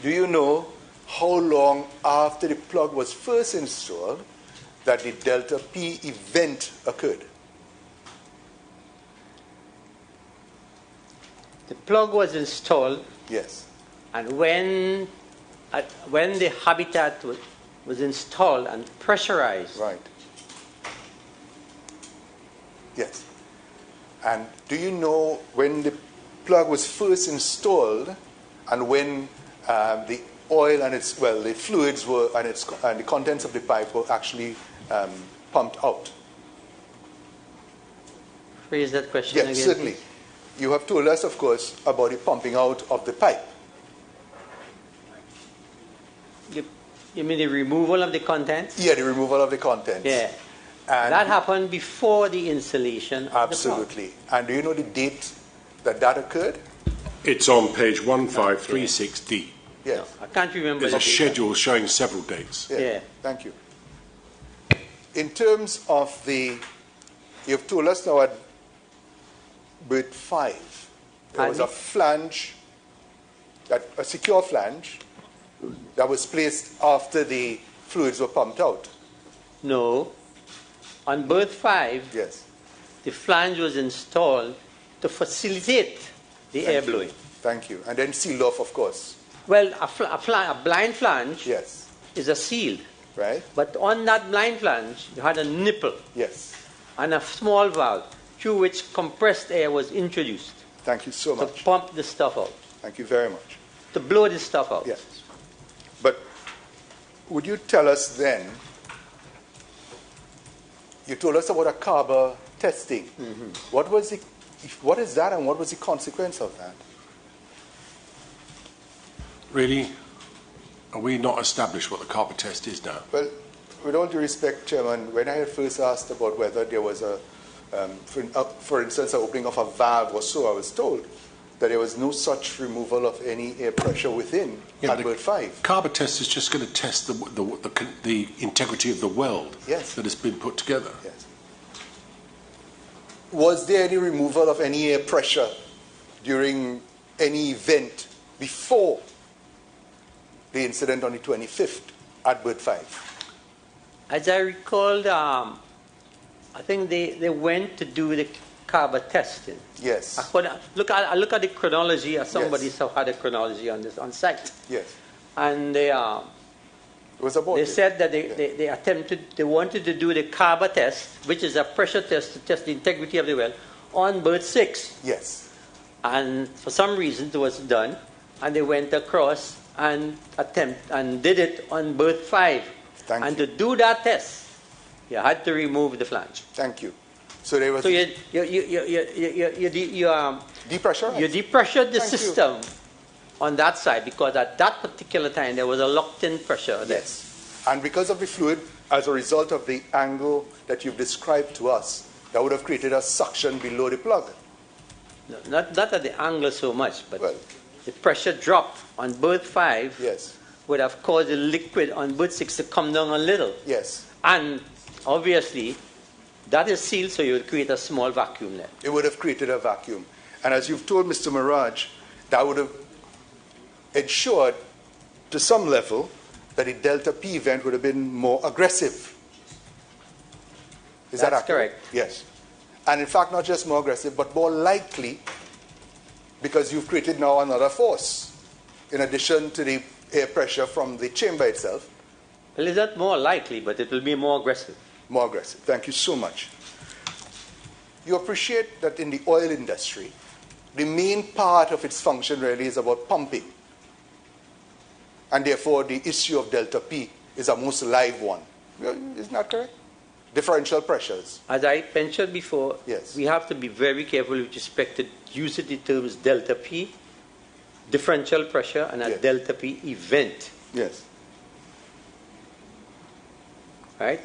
Do you know how long after the plug was first installed that the Delta P event occurred? The plug was installed, Yes. and when the habitat was installed and pressurized, Right. Yes. And do you know when the plug was first installed and when the oil and the fluids were and the contents of the pipe were actually pumped out? Phrase that question Yes, again. certainly. Please. You have told us, of course, about the pumping out of the pipe. You mean the removal of the contents? Yeah, the removal of the contents. Yeah. And That happened before the installation of absolutely. And do you know the date that occurred? It's on page 1536D. Yes. the plug? I can't remember. There's the a date. schedule showing several dates. Yeah. Thank you. In terms of you've told us now at berth 5, there was a flange, a secure flange, that was placed after the fluids were pumped out. No. On berth 5, Yes. the flange was installed to facilitate the air blowing. Thank you. And then sealed off, of course. Well, a blind flange Yes. is a sealed. Right? But on that blind flange, you had a nipple Yes. and a small valve through which compressed air was introduced Thank you so to much. pump the stuff out, Thank you very much. to blow the stuff out. Yes. But would you tell us then, you told us about a CARBA testing. Mm-hmm. What is that and what was the consequence of that? Really? Are we not established what the carpet test is now? Well, with all due respect, Chairman, when I had first asked about whether there was for instance, an opening of a valve or so, I was told that there was no such removal of any air pressure within at berth 5. Carber test is just going to test the integrity of the weld Yes. that has been put together. Yes. Was there any removal of any air pressure during any event before the incident on the 25th at berth 5? As I recall, I think they went to do the Carber testing. Yes. I look at the chronology, as somebody Yes. had a chronology on this on site. Yes. And they It was about they it. said that they wanted to do the Carber test, which is a pressure test to test the integrity of the well, on berth 6. Yes. And for some reason it was done, and they went across and did it on berth 5. Thank and you. to do that test, you had to remove the flange. Thank you. So there was So you depressurized. depressured the Thank you. system on that side, because at that particular time there was a locked-in pressure there. Yes. And because of the fluid, as a result of the angle that you've described to us, that would have created a suction below the plug. No, not at the angle so much, but Well, the pressure drop on berth 5 yes. would have caused the liquid on berth 6 to come down a little. Yes. And obviously, that is sealed, so you would create a small vacuum there. It would have created a vacuum. And as you've told Mr. Mirage, that would have ensured to some level that the delta P event would have been more aggressive. Is that That's accurate? correct. Yes. And in fact, not just more aggressive, but more likely, because you've created now another force, in addition to the air pressure from the chamber itself. Well, it's not more likely, but it will be more aggressive. More aggressive. Thank you so much. You appreciate that in the oil industry, the main part of its function really is about pumping. And therefore, the issue of delta P is a most live one. Isn't that correct? Differential pressures. As I mentioned before, Yes. we have to be very careful with respect to using the terms delta P, differential pressure, and a Yes. delta P event. Yes. Right?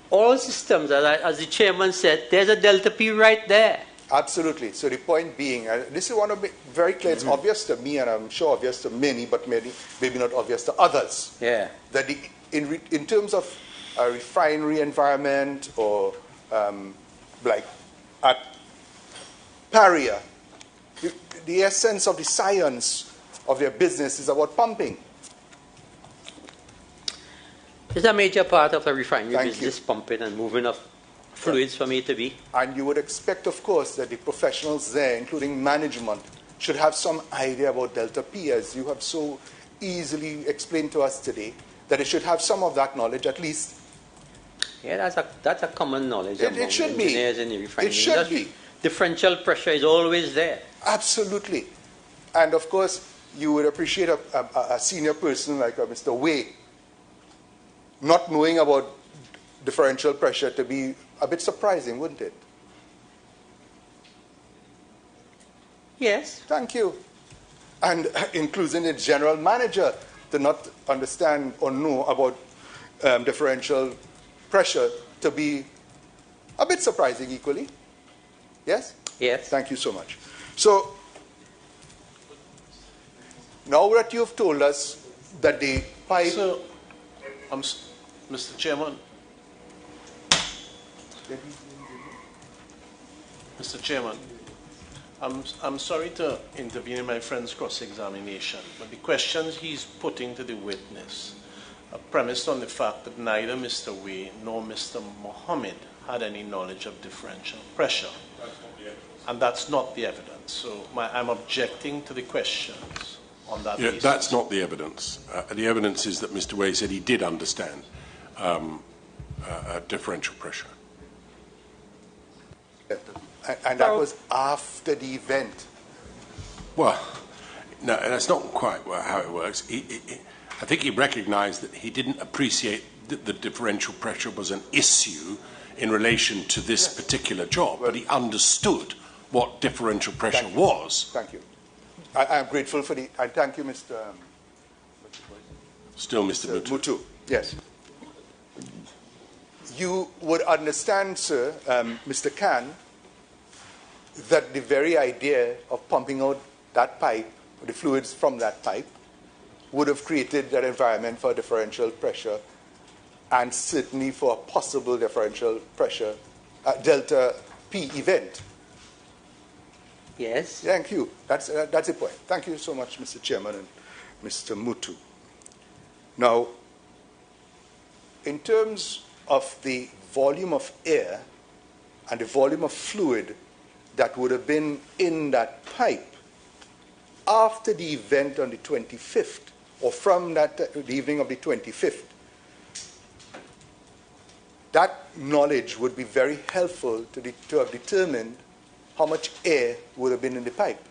All systems, as the chairman said, there's a delta P right there. Absolutely. So the point being, this is one of the very clear, it's obvious to me, and I'm sure obvious to many, but maybe not obvious to others, Yeah. that in terms of a refinery environment or like at Paria, the essence of the science of their business is about pumping. It's a major part of the refinery Thank business, pumping and moving of fluids from A to B. And you would expect, of course, that the professionals there, including management, should have some idea about delta P, as you have so easily explained to us today, that it should have some of that knowledge at least. Yeah, that's a common knowledge It among should be. engineers in the refinery It should industry. be. Differential pressure is always there. Absolutely. And of course, you would appreciate a senior person like Mr. Way not knowing about differential pressure to be a bit surprising, wouldn't it? Yes. Thank you. And including the general manager to not understand or know about differential pressure to be a bit surprising equally. Yes? Yes. Thank you so much. So, now that you have told us that the pipe... So, Mr. Chairman. Mr. Chairman, I'm sorry to intervene in my friend's cross-examination, but the questions he's putting to the witness are premised on the fact that neither Mr. Way nor Mr. Mohammed had any knowledge of differential pressure. And that's not the evidence. So I'm objecting to the questions on that basis. That's not the evidence. The evidence is that Mr. Way said he did understand differential pressure. And that was after the event. Well, no, that's not quite how it works. I think he recognized that he didn't appreciate that the differential pressure was an issue in relation to this particular job, but he understood what differential pressure was. Thank you. I'm grateful for the... And thank you, Mr. Still Mr. Mutu. Mutu. Yes. You would understand, sir, Mr. Khan, that the very idea of pumping out that pipe, the fluids from that pipe, would have created that environment for differential pressure and certainly for a possible differential pressure delta P event. Yes. Thank you. That's a point. Thank you so much, Mr. Chairman and Mr. Mutu. Now, in terms of the volume of air and the volume of fluid that would have been in that pipe after the event on the 25th, or from the evening of the 25th, that knowledge would be very helpful to have determined how much air would have been in the pipe.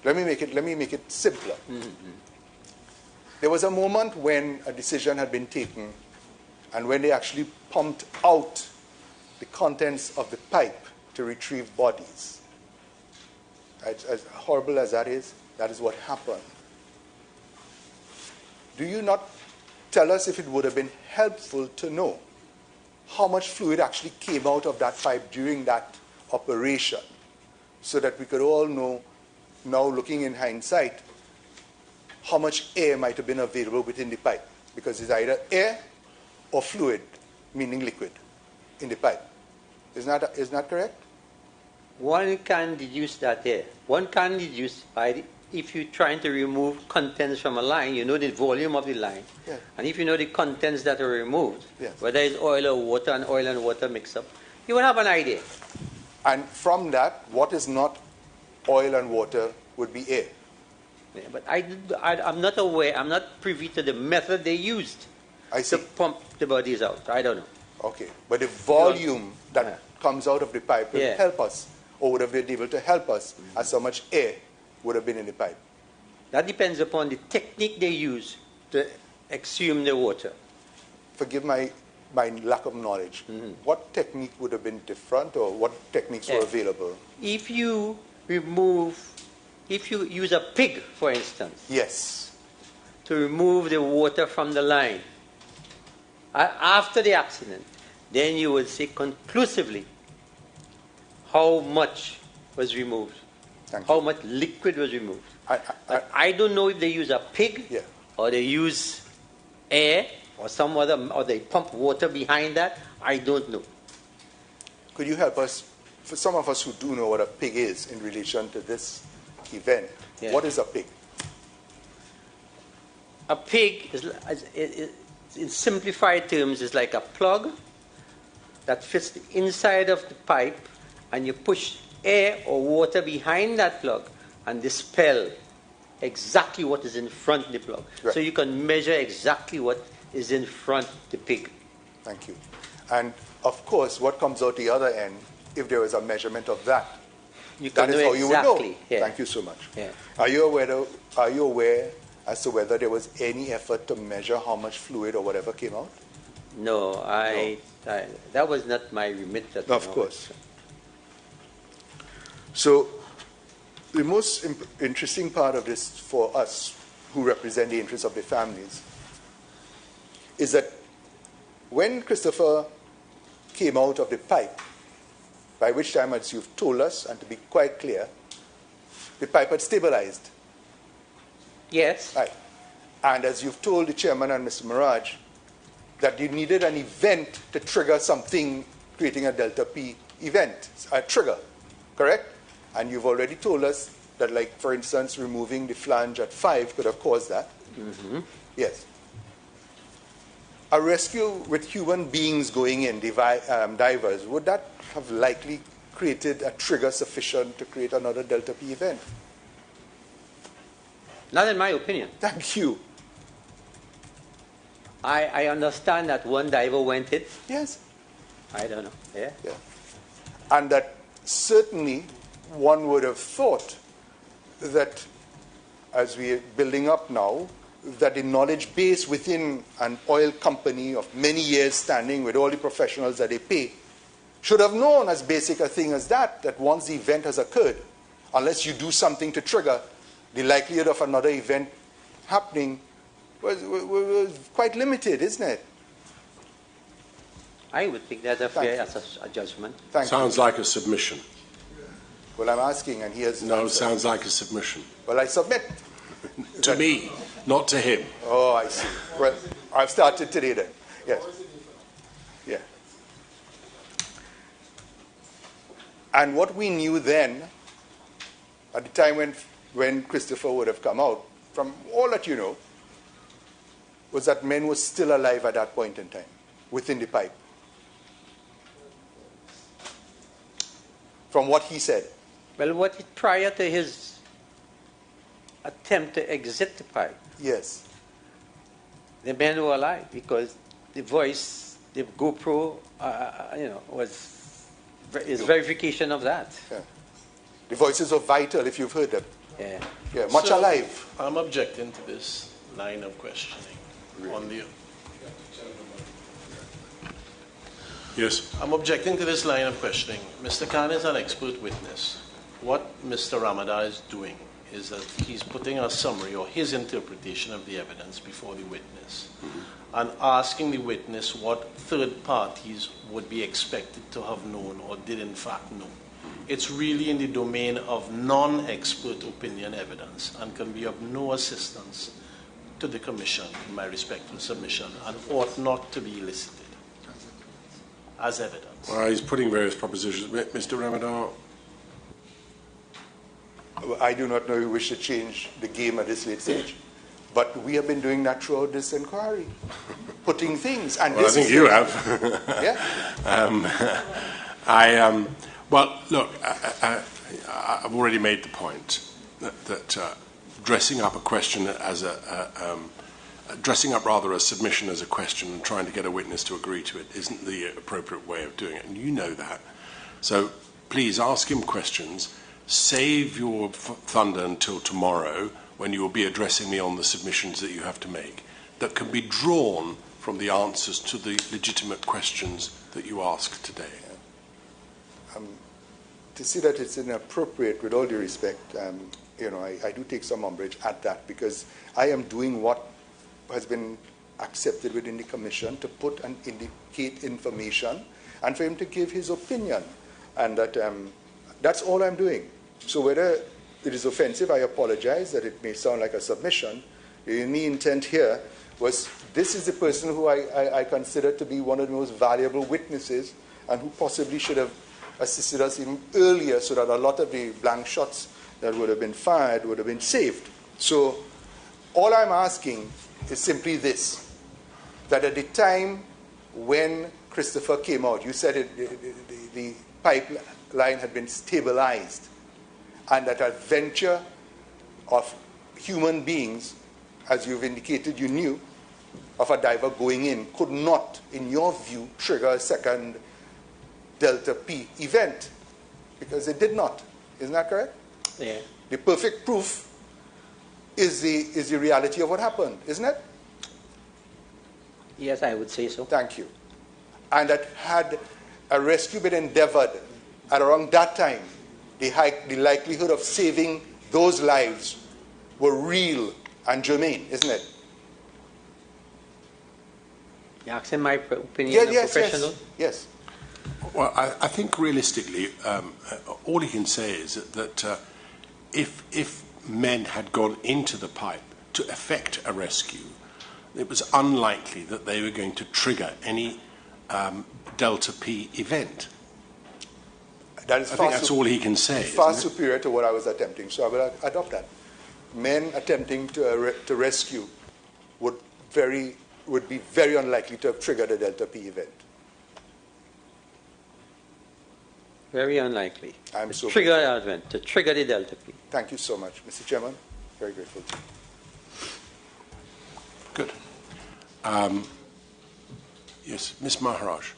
Let me make it simpler. Mm-hmm. There was a moment when a decision had been taken, and when they actually pumped out the contents of the pipe to retrieve bodies. As horrible as that is what happened. Do you not tell us if it would have been helpful to know how much fluid actually came out of that pipe during that operation, so that we could all know, now looking in hindsight, how much air might have been available within the pipe? Because it's either air or fluid, meaning liquid, in the pipe. Isn't that correct? One can deduce that air. One can deduce if you're trying to remove contents from a line, you know the volume of the line. Yeah. And if you know the contents that are removed, yes, whether it's oil or water, and oil and water mix up, you will have an idea. And from that, what is not oil and water would be air. Yeah, but I'm not aware, I'm not privy to the method they used to pump the bodies out. I don't know. Okay, but the volume that comes out of the pipe will help us, or would have been able to help us, as so much air would have been in the pipe. That depends upon the technique they use to exhume the water. Forgive my lack of knowledge. Mm-hmm. What technique would have been different, or what techniques were available? If you use a pig, for instance. Yes. To remove the water from the line, after the accident, then you will see conclusively how much was removed, how much liquid was removed. I don't know if they use a pig, or they use air, or some other, or they pump water behind that. I don't know. Could you help us, for some of us who do know what a pig is in relation to this event, what is a pig? A pig is, in simplified terms, is like a plug that fits the inside of the pipe, and you push air or water behind that plug and dispel exactly what is in front of the plug. Right. So you can measure exactly what is in front of the pig. Thank you. And of course, what comes out the other end, if there is a measurement of that, that is how you would know. Yeah. Thank you so much. Yeah. Are you aware as to whether there was any effort to measure how much fluid or whatever came out? No, that was not my remit. Of course. So the most interesting part of this for us who represent the interests of the families is that when Christopher came out of the pipe, by which time, as you've told us, and to be quite clear, the pipe had stabilized. Yes. Right. And as you've told the chairman and Mr. Mirage, that you needed an event to trigger something, creating a delta P event, a trigger, correct? And you've already told us that, like, for instance, removing the flange at 5 could have caused that. Mm-hmm. Yes. A rescue with human beings going in, divers, would that have likely created a trigger sufficient to create another delta P event? Not in my opinion. Thank you. I understand that one diver went in. Yes. I don't know. Yeah. And that certainly one would have thought that, as we are building up now, that the knowledge base within an oil company of many years standing with all the professionals that they pay should have known as basic a thing as that once the event has occurred, unless you do something to trigger, the likelihood of another event happening was quite limited, isn't it? I would think that's a fair judgment. Sounds like a submission. Well, I'm asking, and he has No, answered. sounds like a submission. Well, I submit. To me, not to him. Oh, I see. Well, I've started today then. Yes. Yeah. And what we knew then, at the time when Christopher would have come out, from all that you know, was that men were still alive at that point in time, within the pipe. From what he said. Well, prior to his attempt to exit the pipe, Yes. the men were alive because the voice, the GoPro, is verification of that. Yeah. The voices are vital if you've heard them. Yeah. Yeah, much So, alive. I'm objecting to this line of questioning on the. Yes. I'm objecting to this line of questioning. Mr. Khan is an expert witness. What Mr. Ramadan is doing is that he's putting a summary or his interpretation of the evidence before the witness and asking the witness what third parties would be expected to have known or did in fact know. It's really in the domain of non-expert opinion evidence and can be of no assistance to the Commission, in my respectful submission, and ought not to be elicited as evidence. Well, he's putting various propositions. Mr. Ramadan? I do not know if we wish to change the game at this late stage. But we have been doing that throughout this inquiry. Putting things. And Well, I this think is you the- have. Yeah. Well, look, I've already made the point that dressing up a question as dressing up rather a submission as a question and trying to get a witness to agree to it isn't the appropriate way of doing it, and you know that. So please ask him questions. Save your thunder until tomorrow, when you will be addressing me on the submissions that you have to make, that can be drawn from the answers to the legitimate questions that you ask today. To see that it's inappropriate, with all due respect, I do take some umbrage at that, because I am doing what has been accepted within the Commission to put and indicate information and for him to give his opinion. And that's all I'm doing. So whether it is offensive, I apologize that it may sound like a submission. The only intent here was, this is the person who I consider to be one of the most valuable witnesses and who possibly should have assisted us even earlier so that a lot of the blank shots that would have been fired would have been saved. So all I'm asking is simply this, that at the time when Christopher came out, you said the pipeline had been stabilized, and that adventure of human beings, as you've indicated you knew, of a diver going in could not, in your view, trigger a second Delta P event, because it did not. Isn't that correct? Yeah. The perfect proof is the reality of what happened, isn't it? Yes, I would say so. Thank you. And that had a rescue been endeavored at around that time, the likelihood of saving those lives were real and germane, isn't it? You're asking my opinion as a professional? Yes. Well, I think realistically, all he can say is that if men had gone into the pipe to effect a rescue, it was unlikely that they were going to trigger any Delta P event. That is I think that's all he can say. far isn't it? superior to what I was attempting, so I will adopt that. Men attempting to rescue would be very unlikely to have triggered a Delta P event. Very unlikely. I'm so Trigger the event, to trigger the Delta P. Thank you so much, Mr. Chairman. Very grateful. Good. Yes, Ms. Maharaj.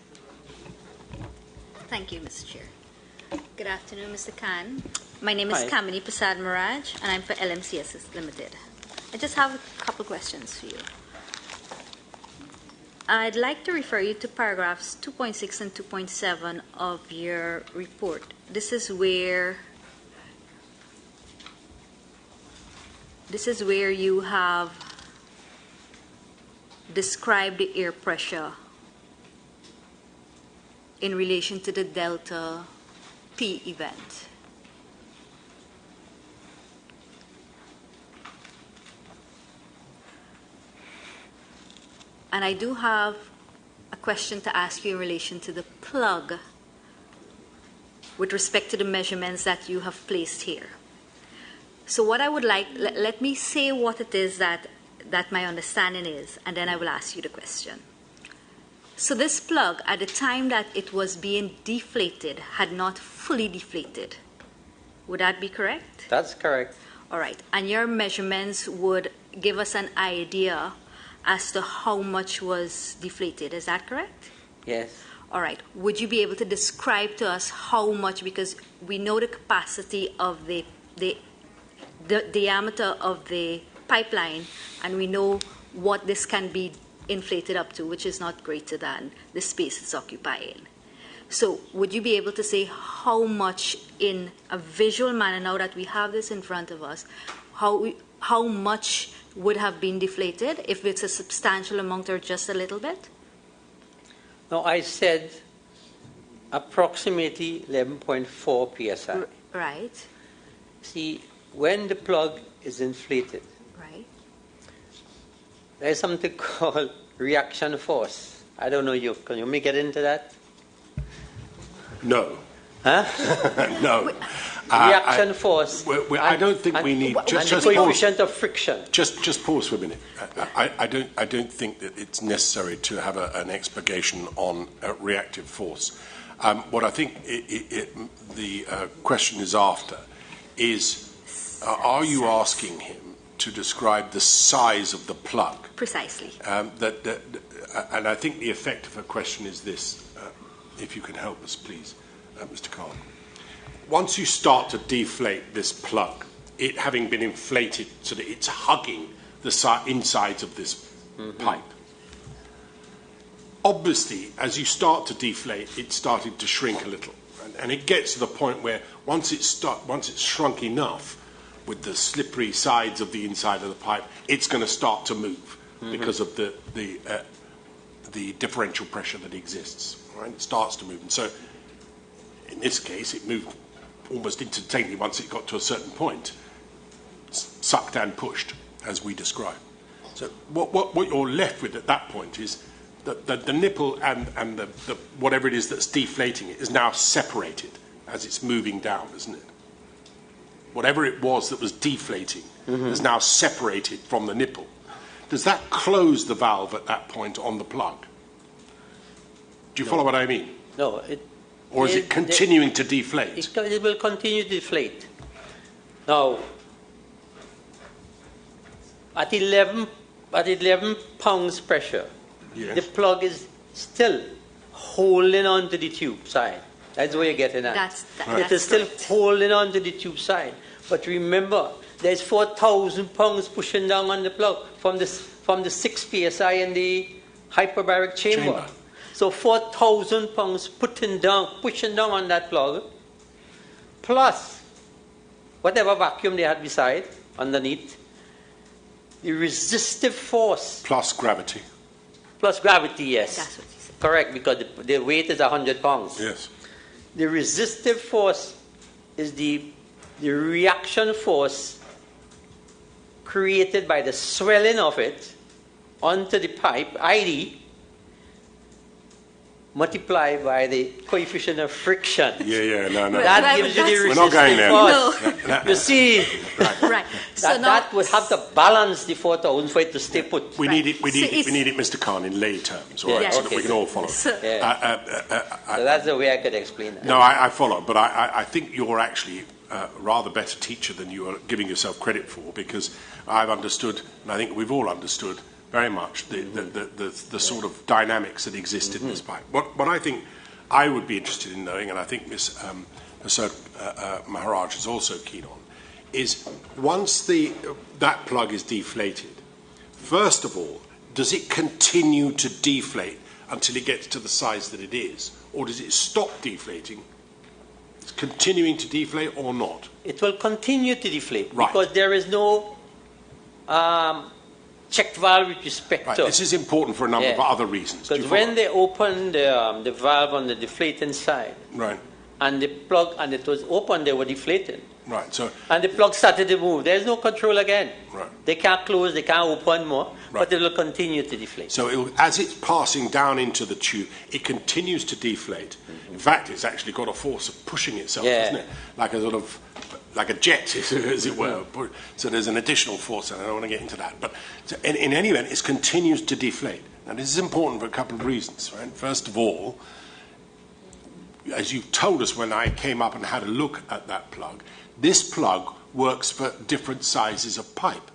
Thank you, Mr. Chair. Good afternoon, Mr. Khan. My name is Hi. Kamini Prasad Maraj, and I'm for LMCS Limited. I just have a couple questions for you. I'd like to refer you to paragraphs 2.6 and 2.7 of your report. This is where you have described the air pressure in relation to the Delta P event. And I do have a question to ask you in relation to the plug with respect to the measurements that you have placed here. So what I would like, let me say what it is that my understanding is, and then I will ask you the question. So this plug, at the time that it was being deflated, had not fully deflated. Would that be correct? That's correct. All right. And your measurements would give us an idea as to how much was deflated. Is that correct? Yes. All right. Would you be able to describe to us how much, because we know the capacity of the diameter of the pipeline, and we know what this can be inflated up to, which is not greater than the space it's occupying. So would you be able to say how much, in a visual manner, now that we have this in front of us, how much would have been deflated, if it's a substantial amount or just a little bit? No, I said approximately 11.4 psi. Right. See, when the plug is inflated, Right. there's something called reaction force. I don't know, can you get into that? No. Huh? No. Reaction force. I don't think we need just the coefficient of friction. Just pause for a minute. I don't think that it's necessary to have an explanation on reactive force. What I think the question is after is, are you asking him to describe the size of the plug? Precisely. And I think the effect of her question is this. If you can help us, please, Mr. Khan. Once you start to deflate this plug, it having been inflated so that it's hugging the insides of this pipe. Obviously, as you start to deflate, it's starting to shrink a little. And it gets to the point where once it's shrunk enough with the slippery sides of the inside of the pipe, it's going to start to move because of the differential pressure that exists. Right? It starts to move. And so, in this case, it moved almost instantaneously once it got to a certain point, sucked and pushed, as we described. So what you're left with at that point is that the nipple and the whatever it is that's deflating it is now separated as it's moving down, isn't it? Whatever it was that was deflating is now separated from the nipple. Does that close the valve at that point on the plug? Do you follow what I mean? No. Or is it continuing to deflate? It will continue to deflate. Now, at 11 pounds pressure, Yes. the plug is still holding on to the tube side. That's where you're getting at. It is still holding on to the tube side. But remember, there's 4,000 pounds pushing down on the plug from the 6 psi in the hyperbaric chamber. So 4,000 pounds pushing down on that plug, plus whatever vacuum they had beside, underneath, the resistive force. Plus gravity. Plus gravity, yes. That's what he said. Correct, because the weight is 100 pounds. Yes. The resistive force is the reaction force created by the swelling of it onto the pipe, ID, multiplied by the coefficient of friction. No. That gives you the resistive We're not going there. force. No. You see, Right. So that would have to balance the 4,000 for it to stay put. We need it, So it's- Mr. Khan, in lay terms, all right, Yeah. so that we Okay. can all follow. So- So that's the way I could explain that. No, I follow, but I think you're actually a rather better teacher than you are giving yourself credit for, because I've understood, and I think we've all understood very much the sort of dynamics that exist in this pipe. What I think I would be interested in knowing, and I think Ms. Maharaj is also keen on, is once that plug is deflated, first of all, does it continue to deflate until it gets to the size that it is? Or does it stop deflating? It's continuing to deflate or not? It will continue to deflate Right. because there is no check valve with respect Right. to. This is important for a number of Yeah. other reasons. Do you Because follow? when they opened the valve on the deflating side, Right. and the plug and it was open, they were deflated. Right. So And the plug started to move. There's no control again. Right. They can't close, they can't open more, Right. but it will continue to deflate. So as it's passing down into the tube, it continues to deflate. In fact, it's actually got a force of pushing itself, Yeah. isn't it? Like a sort of, like a jet, as it were. So there's an additional force, and I don't want to get into that. But so in any event, it continues to deflate. Now, this is important for a couple of reasons, right? First of all, as you told us when I came up and had a look at that plug, this plug works for different sizes of pipe.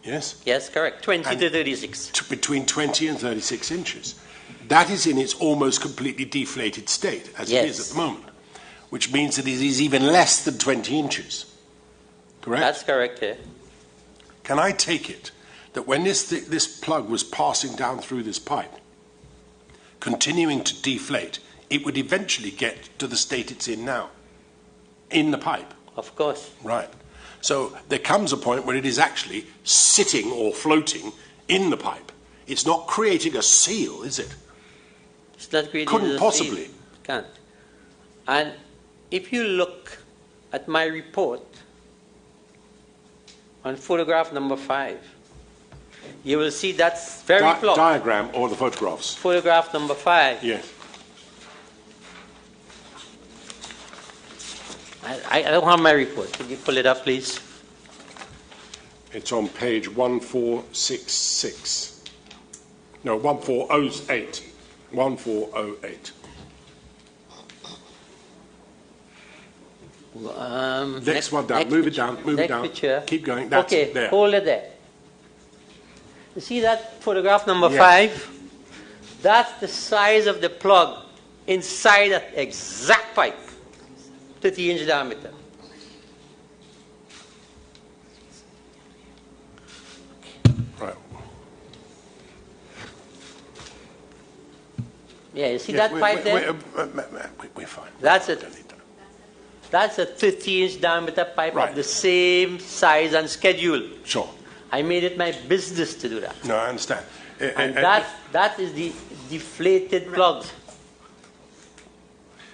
Yes? Yes, correct. 20 And to 36. Between 20 and 36 inches. That is in its almost completely deflated state, as it is Yes. at the moment, which means that it is even less than 20 inches. Correct? That's correct, yeah. Can I take it that when this plug was passing down through this pipe, continuing to deflate, it would eventually get to the state it's in now, in the pipe? Of course. Right. So there comes a point where it is actually sitting or floating in the pipe. It's not creating a seal, is it? It's not creating Couldn't the possibly. seal. Can't. And if you look at my report on photograph number 5, you will see that's very plug. Diagram or the photographs? Photograph number 5. Yes. I don't have my report. Could you pull it up, please? It's on page 1466. No, 1408. 1408. Next one down. Move it down. Move it down. Picture. Keep going. That's okay, it there. hold it there. You see that photograph number Yes. 5? That's the size of the plug inside that exact pipe. 30-inch diameter. Right. Yeah, you see Yeah, that pipe there? We're fine. That's We it. don't need that. That's a 30-inch diameter pipe Right. of the same size and schedule. Sure. I made it my business to do that. No, I understand. And that is the deflated plug,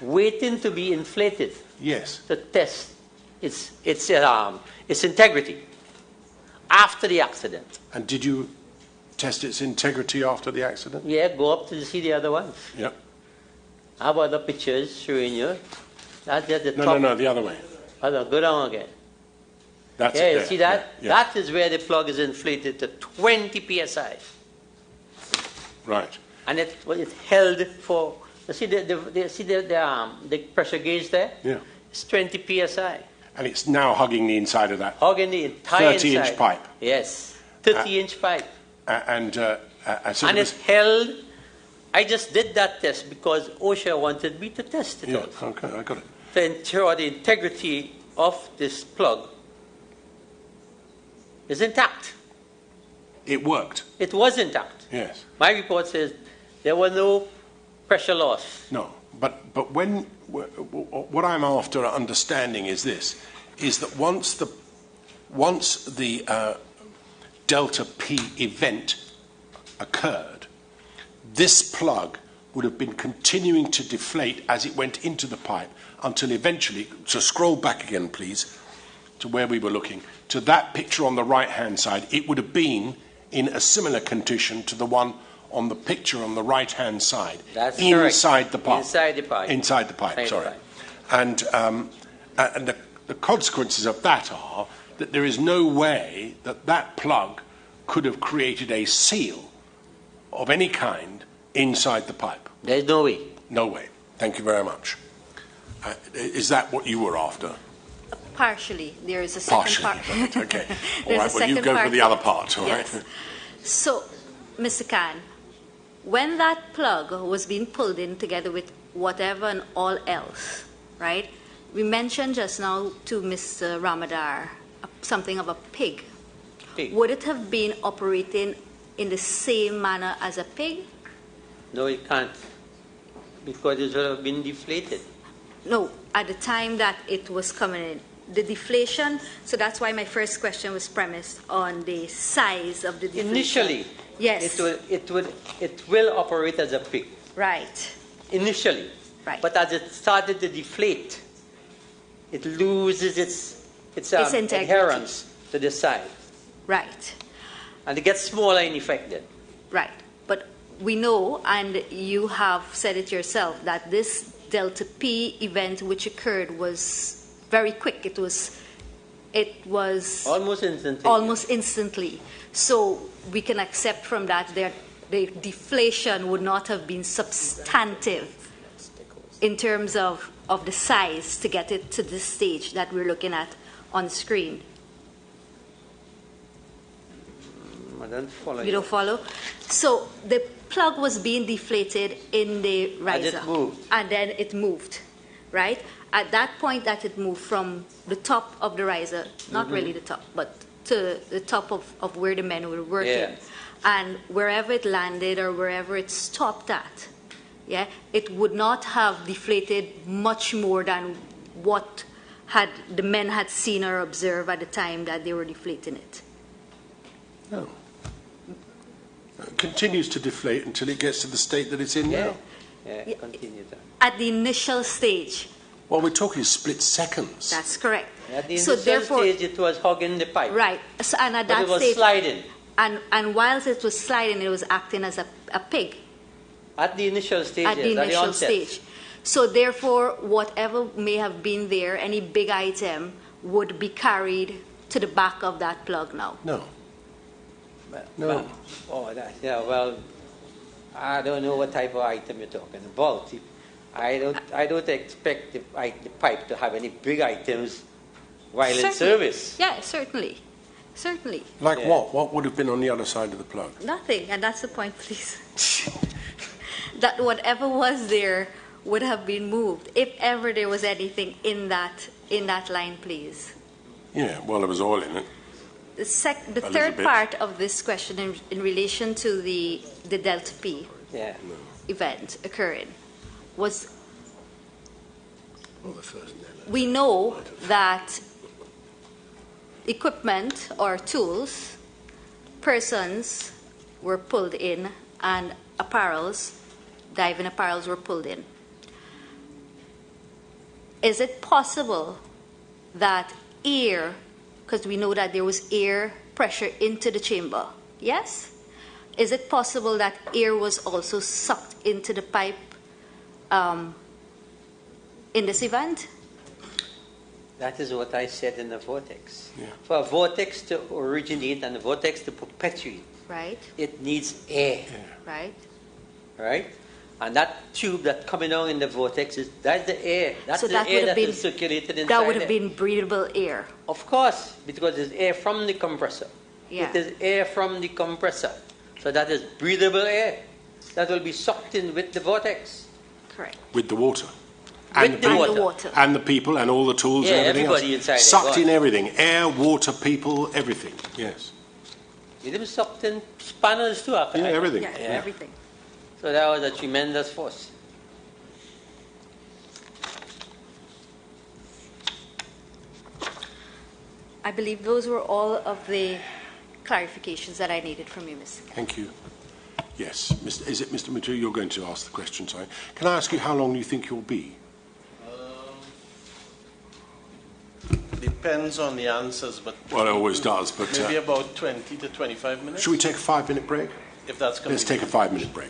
waiting to be inflated Yes. to test its integrity after the accident. And did you test its integrity after the accident? Yeah, go up to see the other ones. Yep. I have other pictures showing you. That's at the No, top. no, the other way. Go down again. That's Yeah, it you there. see that? Yeah. That is where the plug is inflated to 20 psi. Right. And it held for, you see the pressure gauge there? Yeah. It's 20 psi. And it's now hugging the inside of that. Hugging the entire 30-inch inside. pipe. Yes, 30-inch pipe. So And it it's held. I just did that test because OSHA wanted me to test it yeah, also, okay, I got it. to ensure the integrity of this plug is intact. It worked. It was intact. Yes. My report says there was no pressure loss. No, but when what I'm after understanding is this: is that once the delta P event occurred, this plug would have been continuing to deflate as it went into the pipe until eventually. So scroll back again, please, to where we were looking, to that picture on the right-hand side. It would have been in a similar condition to the one on the picture on the right-hand side. That's inside correct. the pipe. Inside the pipe. Inside the pipe, Inside the sorry. pipe. And the consequences of that are that there is no way that that plug could have created a seal of any kind inside the pipe. There's no way. No way. Thank you very much. Is that what you were after? Partially. There is a second Partially, part. right, okay. All There's right, a well, you second go for part the to other it. part, all Yes. right? So, Mr. Khan, when that plug was being pulled in together with whatever and all else, right? We mentioned just now to Mr. Ramadar something of a pig. Pig. Would it have been operating in the same manner as a pig? No, it can't. Because it would have been deflated. No, at the time that it was coming in. The deflation, so that's why my first question was premised on the size of the deflation. Initially, Yes. it will operate as a pig. Right. Initially. Right. But as it started to deflate, it loses its integrity. adherence to the side. Right. And it gets smaller and affected. Right. But we know, and you have said it yourself, that this Delta P event which occurred was very quick. It was Almost instantly. Almost instantly. So we can accept from that the deflation would not have been substantive in terms of the size to get it to this stage that we're looking at on screen. I don't follow You don't follow? So the plug was being deflated in the riser. And it moved. And then it moved, right? At that point that it moved from the top of the riser, not really the top, but to the top of where the men were working. Yeah. And wherever it landed or wherever it stopped at, yeah, it would not have deflated much more than what the men had seen or observed at the time that they were deflating it. No. It continues to deflate until it gets to the state that it's in now. Yeah, continue that. At the initial stage. Well, we're talking split seconds. That's correct. At the So initial therefore, stage, it was hugging the pipe. right. So, and at But that it was stage, sliding. and whilst it was sliding, it was acting as a pig At the initial stage, at the yes, initial onset. stage. So therefore, whatever may have been there, any big item would be carried to the back of that plug now. No. No. Yeah, well, I don't know what type of item you're talking about. I don't expect the pipe to have any big items while in service. Yeah, certainly. Certainly. Like Yeah. what? What would have been on the other side of the plug? Nothing, and that's the point, please. That whatever was there would have been moved, if ever there was anything in that line, please. Yeah, well, there was oil in it. The little third bit. part of this question in relation to the Delta P Yeah. event occurring was Well, the first never. we know that equipment or tools, persons were pulled in, and diving apparels were pulled in. Is it possible that air, because we know that there was air pressure into the chamber, yes? Is it possible that air was also sucked into the pipe in this event? That is what I said in the vortex. Yeah. For a vortex to originate and a vortex to perpetuate, Right, it needs air, right. right? And that tube that's coming out in the vortex, that's the air. That's So the that would air have that been- is circulated inside That would have there. been breathable air. Of course, because it's air from the compressor. Yeah. It is air from the compressor. So that is breathable air. That will be sucked in with the vortex. Correct. With the water. With the people. water. And the water. And the people and all the tools Yeah, and everything everybody else. inside there, Sucked go in on. everything. Air, water, people, everything. Yes. It was sucked in spanners too. Yeah, everything. Yeah, Yeah. everything. So that was a tremendous force. I believe those were all of the clarifications that I needed from you, Mr. Thank you. Yes. Is it Mr. Matu? You're going to ask the question, sorry. Can I ask you how long you think you'll be? Depends on the answers, but Well, it always does, but maybe about 20 to 25 minutes, should we take a 5-minute break? if that's Let's take a convenient. 5-minute break.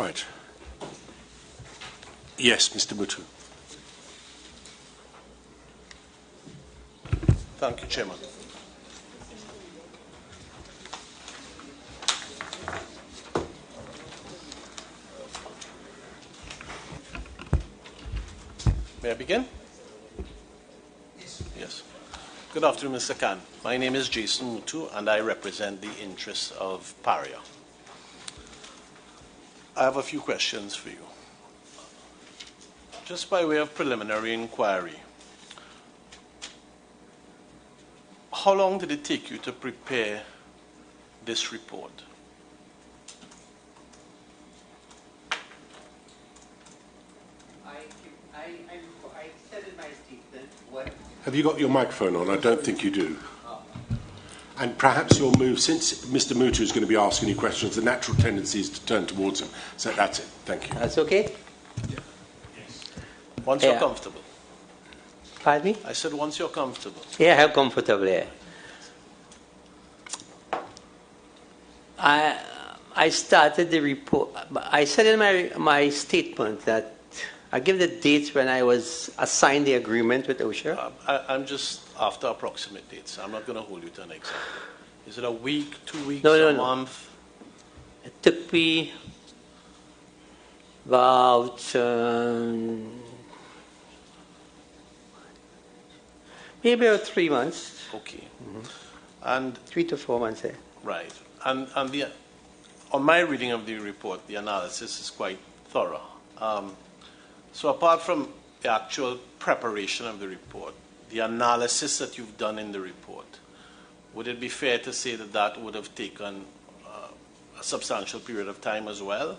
Right. Yes, Mr. Mutu. Thank you, Chairman. May I begin? Yes. Good afternoon, Mr. Khan. My name is Jason Mutu, and I represent the interests of Paria. I have a few questions for you. Just by way of preliminary inquiry, how long did it take you to prepare this report? I said in my statement what. Have you got your microphone on? I don't think you do. And perhaps you'll move, since Mr. Mutu is going to be asking you questions, the natural tendency is to turn towards him. So that's it. Thank you. That's okay? Once you're comfortable. Pardon me? I said once you're comfortable. Yeah, I'm comfortable here. I started the report. I said in my statement that I give the dates when I was assigned the agreement with OSHA. I'm just after approximate dates. I'm not going to hold you to an exact. Is it a week, 2 weeks, No. month? It took me about maybe about 3 months. Okay. And 3 to 4 months. Yeah. right. And on my reading of the report, the analysis is quite thorough. So apart from the actual preparation of the report, the analysis that you've done in the report, would it be fair to say that that would have taken a substantial period of time as well?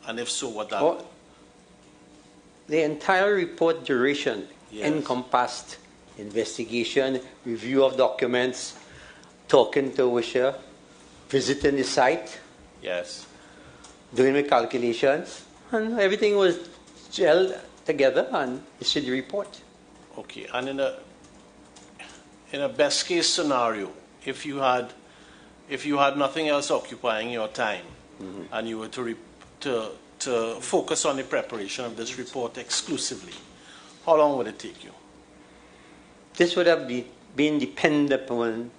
And if so, what that? The entire report duration Yes. encompassed investigation, review of documents, talking to OSHA, visiting the site, Yes. doing my calculations, and everything was gelled together and issued the report. Okay. And in a best case scenario, if you had nothing else occupying your time, and you were to focus on the preparation of this report exclusively, how long would it take you? This would have been dependent upon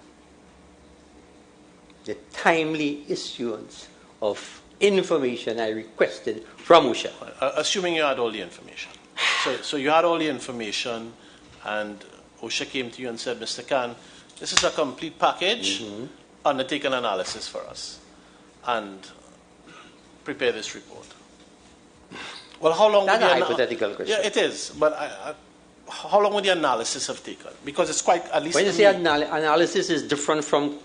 the timely issuance of information I requested from OSHA. Assuming you had all the information. So you had all the information, and OSHA came to you and said, Mr. Khan, this is a complete package, undertake an analysis for us, and prepare this report. Well, how long That's would a the hypothetical question. Yeah, it is. But how long would the analysis have taken? Because it's quite, at least When you to say me- analysis is different from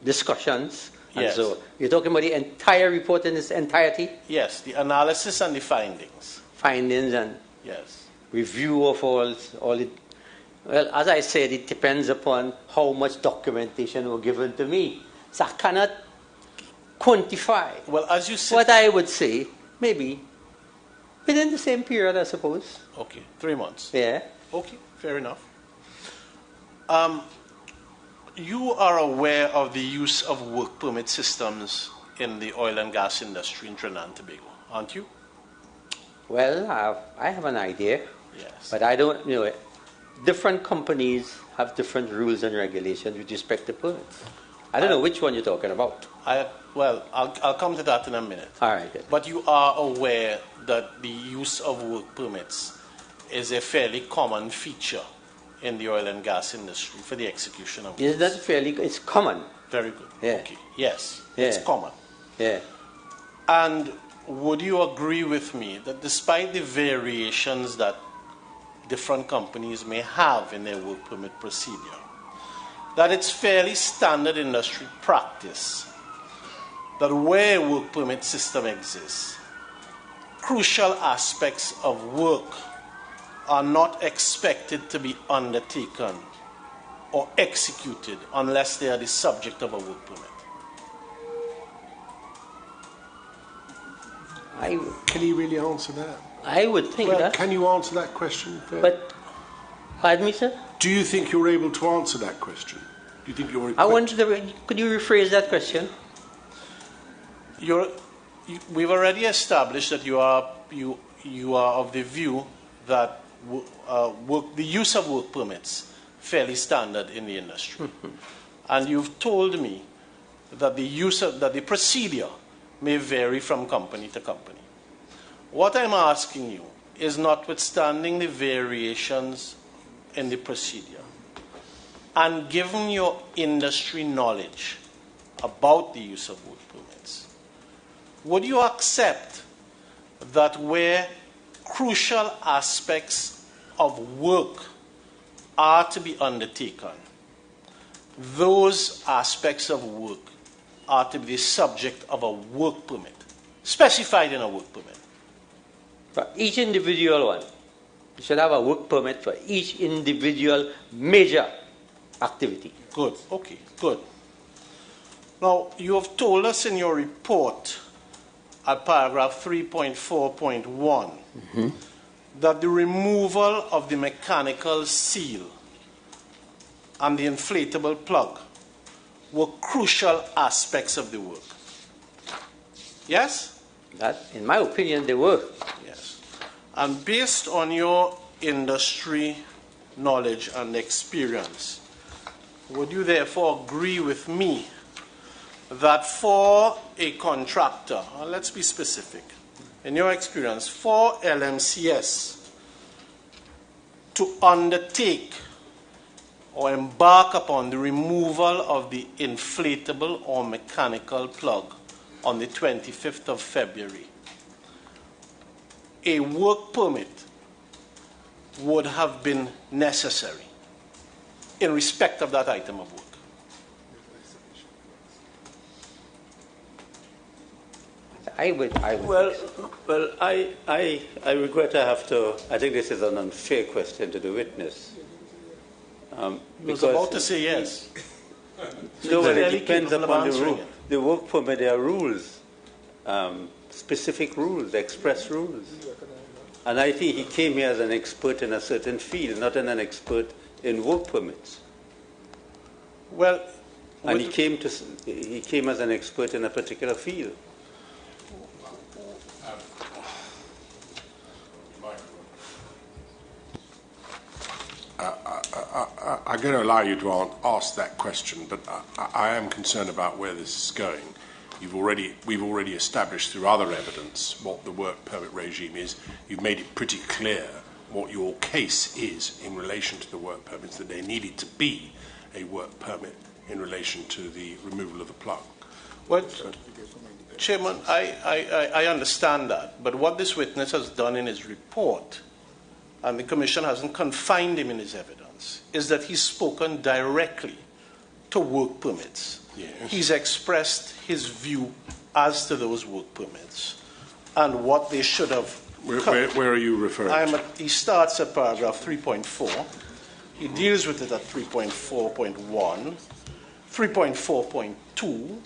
discussions, and Yes. so you're talking about the entire report in its entirety, Yes, the analysis and the findings. findings and Yes. review of all it. Well, as I said, it depends upon how much documentation were given to me. So I cannot quantify. Well, as you said... What I would say, maybe within the same period, I suppose. Okay, 3 months. Yeah. Okay, fair enough. You are aware of the use of work permit systems in the oil and gas industry in Trinidad and Tobago, aren't you? Well, I have an idea, Yes. but I don't know. Different companies have different rules and regulations with respect to permits. I don't know which one you're talking about. I'll come to that in a minute. All right. Good. But you are aware that the use of work permits is a fairly common feature in the oil and gas industry for the execution of Is that fairly? It's common. Very good. Yeah. Okay. Yes, Yeah. it's common. Yeah. And would you agree with me that despite the variations that different companies may have in their work permit procedure, that it's fairly standard industry practice that where a work permit system exists, crucial aspects of work are not expected to be undertaken or executed unless they are the subject of a work permit? Can you really answer that? I would think Well, that. can you answer that question? But, pardon me, sir? Do you think you're able to answer that question? Do you think you're I want to. Could you rephrase that question? we've already established that you are of the view that the use of work permits fairly standard in the industry, and you've told me that the procedure may vary from company to company. What I'm asking you is, notwithstanding the variations in the procedure, and given your industry knowledge about the use of work permits, would you accept that where crucial aspects of work are to be undertaken, those aspects of work are to be the subject of a work permit, specified in a work permit? For each individual one, you should have a work permit for each individual major activity. Good. Okay, good. Now, you have told us in your report at paragraph 3.4.1 that the removal of the mechanical seal and the inflatable plug were crucial aspects of the work. Yes? That, in my opinion, they were. Yes. And based on your industry knowledge and experience, would you therefore agree with me that for a contractor, let's be specific, in your experience, for LMCS to undertake or embark upon the removal of the inflatable or mechanical plug on the 25th of February, a work permit would have been necessary in respect of that item of work? I would. Well, I regret I have to. I think this is an unfair question to the witness. I was about to say yes. No, well, it depends upon the rule. The work permit, there are rules, specific rules, express rules. And I think he came here as an expert in a certain field, not an expert in work permits. Well, and he came as an expert in a particular field. I'm going to allow you to ask that question, but I am concerned about where this is going. We've already established through other evidence what the work permit regime is. You've made it pretty clear what your case is in relation to the work permits, that there needed to be a work permit in relation to the removal of the plug. Well, Chairman, I understand that, but what this witness has done in his report, and the Commission hasn't confined him in his evidence, is that he's spoken directly to work permits. Yes. He's expressed his view as to those work permits and what they should have. Where are you referring to? He starts at paragraph 3.4. He deals with it at 3.4.1, 3.4.2.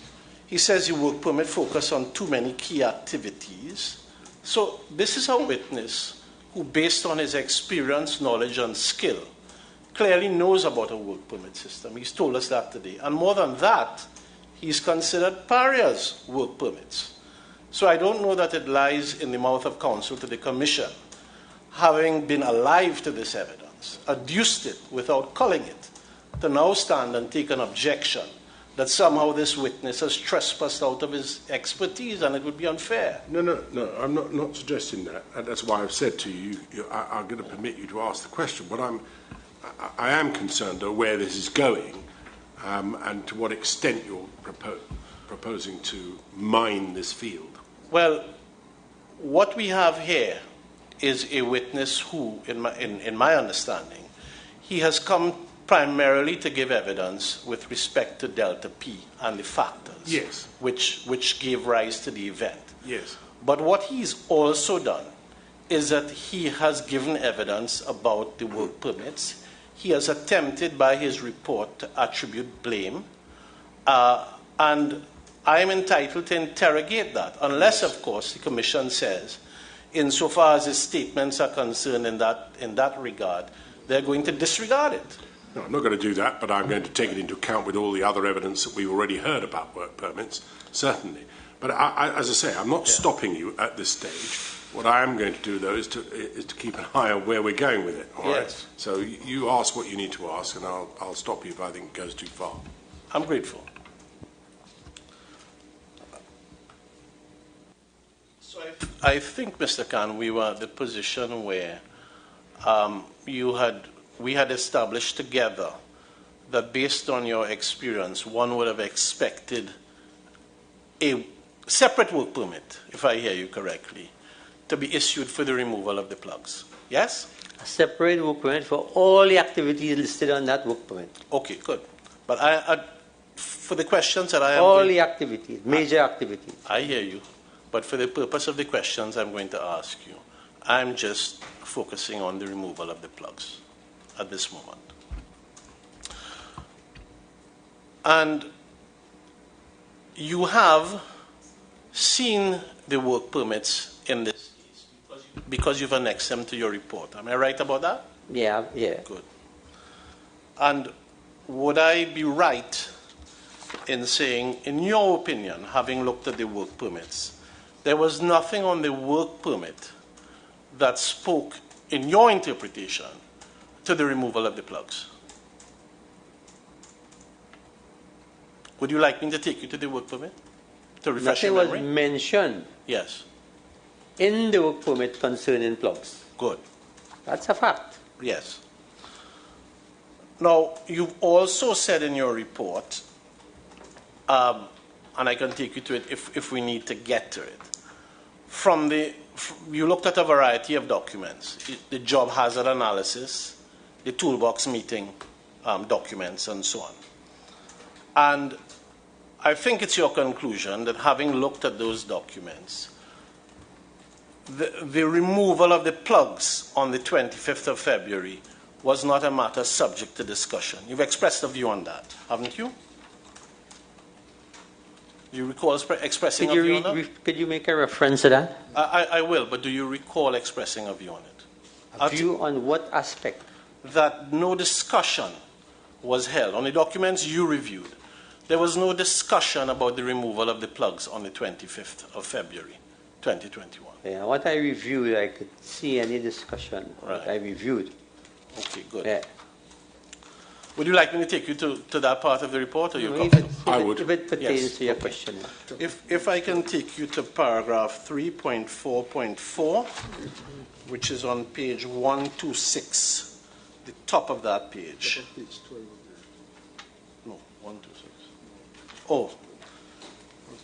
He says the work permit focus on too many key activities. So this is a witness who, based on his experience, knowledge, and skill, clearly knows about a work permit system. He's told us that today. And more than that, he's considered Paria's work permits. So I don't know that it lies in the mouth of counsel to the Commission, having been alive to this evidence, adduced it without culling it, to now stand and take an objection that somehow this witness has trespassed out of his expertise and it would be unfair. No, I'm not suggesting that. And that's why I've said to you, I'm going to permit you to ask the question. But I am concerned of where this is going and to what extent you're proposing to mine this field. Well, what we have here is a witness who, in my understanding, he has come primarily to give evidence with respect to delta P and the factors, yes, which gave rise to the event. Yes. But what he's also done is that he has given evidence about the work permits. He has attempted by his report to attribute blame, and I'm entitled to interrogate that, unless, of course, the Commission says, insofar as his statements are concerned in that regard, they're going to disregard it. No, I'm not going to do that, but I'm going to take it into account with all the other evidence that we've already heard about work permits, certainly. But as I say, I'm not stopping you at this stage. What I am going to do, though, is to keep an eye on where we're going with it. All right? Yes. So you ask what you need to ask, and I'll stop you if I think it goes too far. I'm grateful. So I think, Mr. Khan, we were at the position where we had established together that based on your experience, one would have expected a separate work permit, if I hear you correctly, to be issued for the removal of the plugs. Yes? A separate work permit for all the activities listed on that work permit. Okay, good. But for the questions that I am... All the activities, major activities. I hear you. But for the purpose of the questions I'm going to ask you, I'm just focusing on the removal of the plugs at this moment. And you have seen the work permits in this case because you've annexed them to your report. Am I right about that? Yeah, yeah. Good. And would I be right in saying, in your opinion, having looked at the work permits, there was nothing on the work permit that spoke, in your interpretation, to the removal of the plugs? Would you like me to take you to the work permit? To refresh Nothing your was memory? mentioned Yes. in the work permit concerning plugs. Good. That's a fact. Yes. Now, you've also said in your report, and I can take you to it if we need to get to it, you looked at a variety of documents, the job hazard analysis, the toolbox meeting documents, and so on. And I think it's your conclusion that having looked at those documents, the removal of the plugs on the 25th of February was not a matter subject to discussion. You've expressed a view on that, haven't you? Do you recall expressing a view on that? Could you make a reference to that? I will, but do you recall expressing a view on it? A view on what aspect? That no discussion was held on the documents you reviewed. There was no discussion about the removal of the plugs on the 25th of February, 2021. Yeah, what I reviewed, I could see any discussion. Right. What I reviewed. Okay, good. Yeah. Would you like me to take you to that part of the report, or you If comfortable? I would. If it pertains Yes, to your okay. question. If I can take you to paragraph 3.4.4, which is on page 126, the top of that page. No, 126. Oh,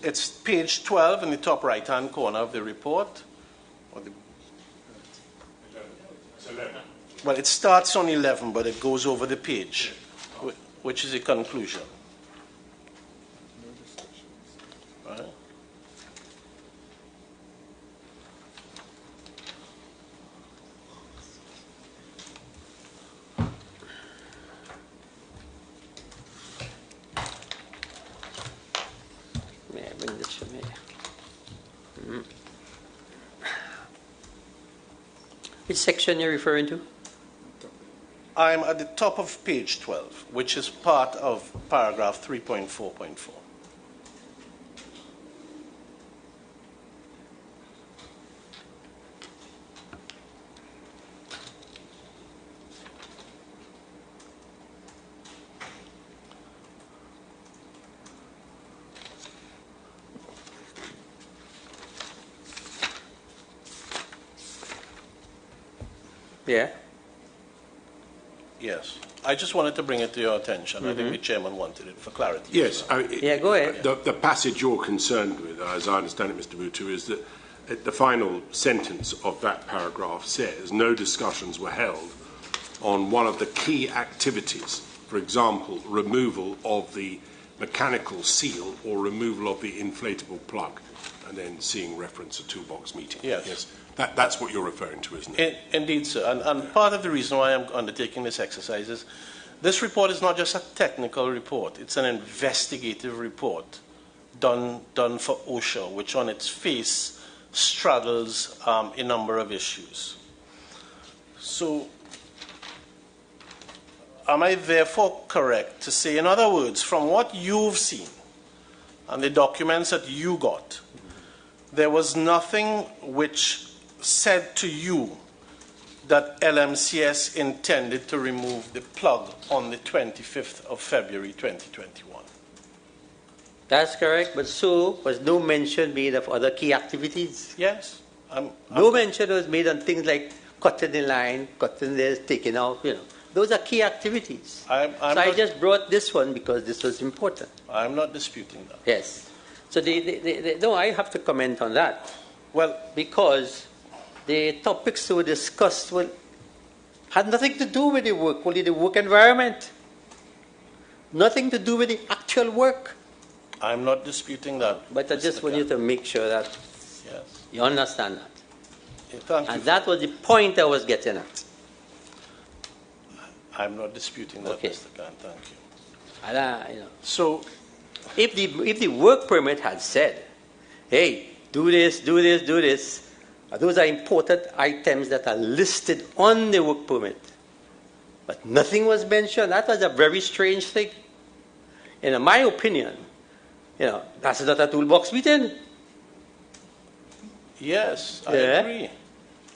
it's page 12 in the top right-hand corner of the report. Well, it starts on 11, but it goes over the page, which is a conclusion. Right? May I bring this from here? Which section you're referring to? I'm at the top of page 12, which is part of paragraph 3.4.4. Yeah. Yes. I just wanted to bring it to your attention. I think the chairman wanted it for clarity. Yes. Yeah, go ahead. The passage you're concerned with, as I understand it, Mr. Bhuttu, is that the final sentence of that paragraph says no discussions were held on one of the key activities, for example, removal of the mechanical seal or removal of the inflatable plug, and then seeing reference to toolbox meeting. Yes. That's what you're referring to, isn't it? Indeed, sir. And part of the reason why I'm undertaking this exercise is this report is not just a technical report. It's an investigative report done for OSHA, which on its face straddles a number of issues. So am I therefore correct to say, in other words, from what you've seen and the documents that you got, there was nothing which said to you that LMCS intended to remove the plug on the 25th of February 2021. That's correct, but so was no mention made of other key activities. Yes. No mention was made on things like cutting the line, cutting this, taking out, Those are key activities. I just brought this one because this was important. I'm not disputing that. Yes. So no, I have to comment on that. Well, because the topics that were discussed had nothing to do with the work, only the work environment. Nothing to do with the actual work. I'm not disputing that. But I just want you to make sure that you understand that. And that was the point I was getting at. I'm not disputing that, Okay. Mr. Khan. Thank you. And, So, if the work permit had said, hey, do this, do this, do this, those are important items that are listed on the work permit. But nothing was mentioned. That was a very strange thing. And in my opinion, that's not a toolbox meeting. yes, I Yeah. agree.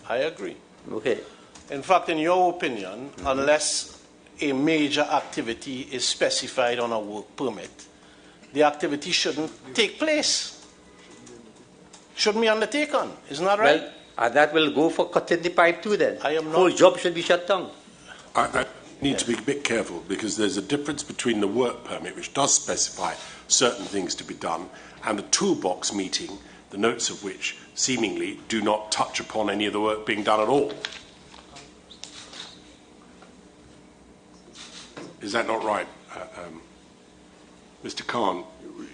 I agree. Okay. In fact, in your opinion, unless a major activity is specified on a work permit, the activity shouldn't take place. Shouldn't be undertaken. Isn't that right? Well, that will go for cutting the pipe too then. I am not- Whole job should be shut down. I need to be a bit careful because there's a difference between the work permit, which does specify certain things to be done, and the toolbox meeting, the notes of which seemingly do not touch upon any of the work being done at all. Is that not right, Mr. Khan?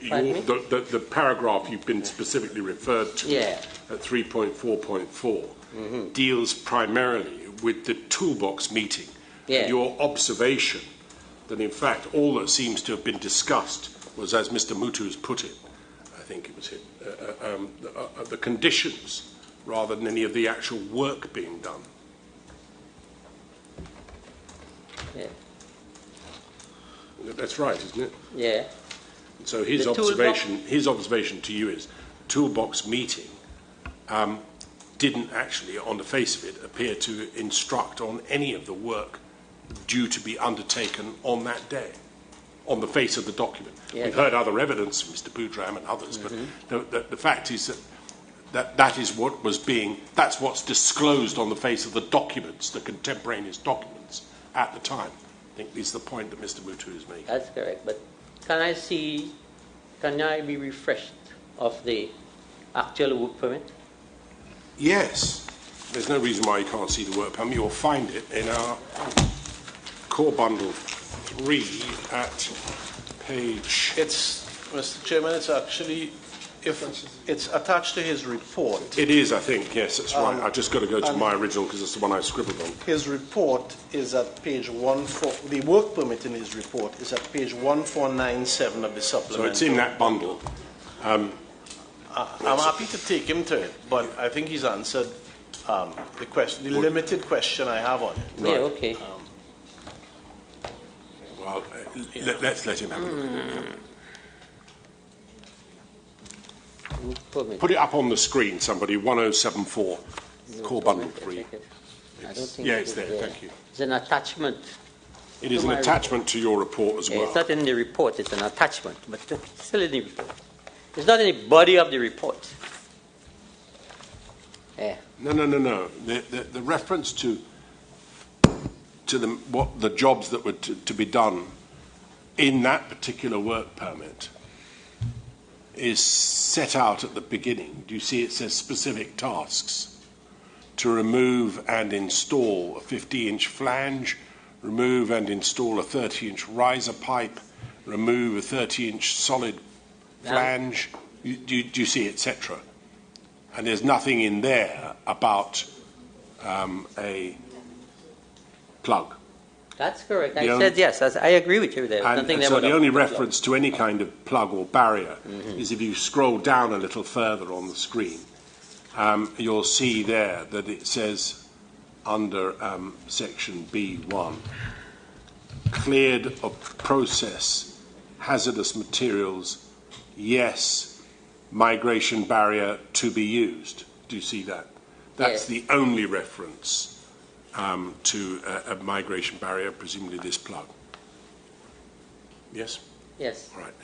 The paragraph you've been specifically referred to at 3.4.4 deals primarily with the toolbox meeting. Yeah. And your observation that, in fact, all that seems to have been discussed was, as Mr. Mutu has put it, I think it was the conditions rather than any of the actual work being done. Yeah. That's right, isn't it? Yeah. So his observation to you is, toolbox meeting didn't actually, on the face of it, appear to instruct on any of the work due to be undertaken on that day, on the face of the document. Yeah. We've heard other evidence from Mr. Boudram and others, but the fact is that is what was that's what's disclosed on the face of the documents, the contemporaneous documents at the time. I think is the point that Mr. Mutu is making. That's correct. But can I be refreshed of the actual work permit? Yes. There's no reason why you can't see the work permit. You'll find it in our core bundle 3 at page... Mr. Chairman, it's actually, if it's attached to his report. It is, I think, yes, that's right. I've just got to go to my original because it's the one I scribbled on. His report is at page 14, the work permit in his report is at page 1497 of the supplement. So it's in that bundle. I'm happy to take him to it, but I think he's answered the question, the limited question I have on it. Right. Yeah, okay. Well, let's let him have a look. Put it up on the screen, somebody, 1074, core bundle 3. I don't think It's there, thank you. It's an attachment. It is an attachment to your report as well. It's not in the report, it's an attachment, but it's still in the report. It's not in the body of the report. Yeah. No. The reference to the jobs that were to be done in that particular work permit is set out at the beginning. Do you see it says specific tasks? To remove and install a 50-inch flange, remove and install a 30-inch riser pipe, remove a 30-inch solid flange, do you see, etc.? And there's nothing in there about a plug. That's correct. I said yes. I agree with you there. And so the only reference to any kind of plug or barrier is if you scroll down a little further on the screen, you'll see there that it says under section B1, cleared of process hazardous materials yes, migration barrier to be used. Do you see that? That's Yes. the only reference to a migration barrier, presumably this plug. Yes? Yes. All right.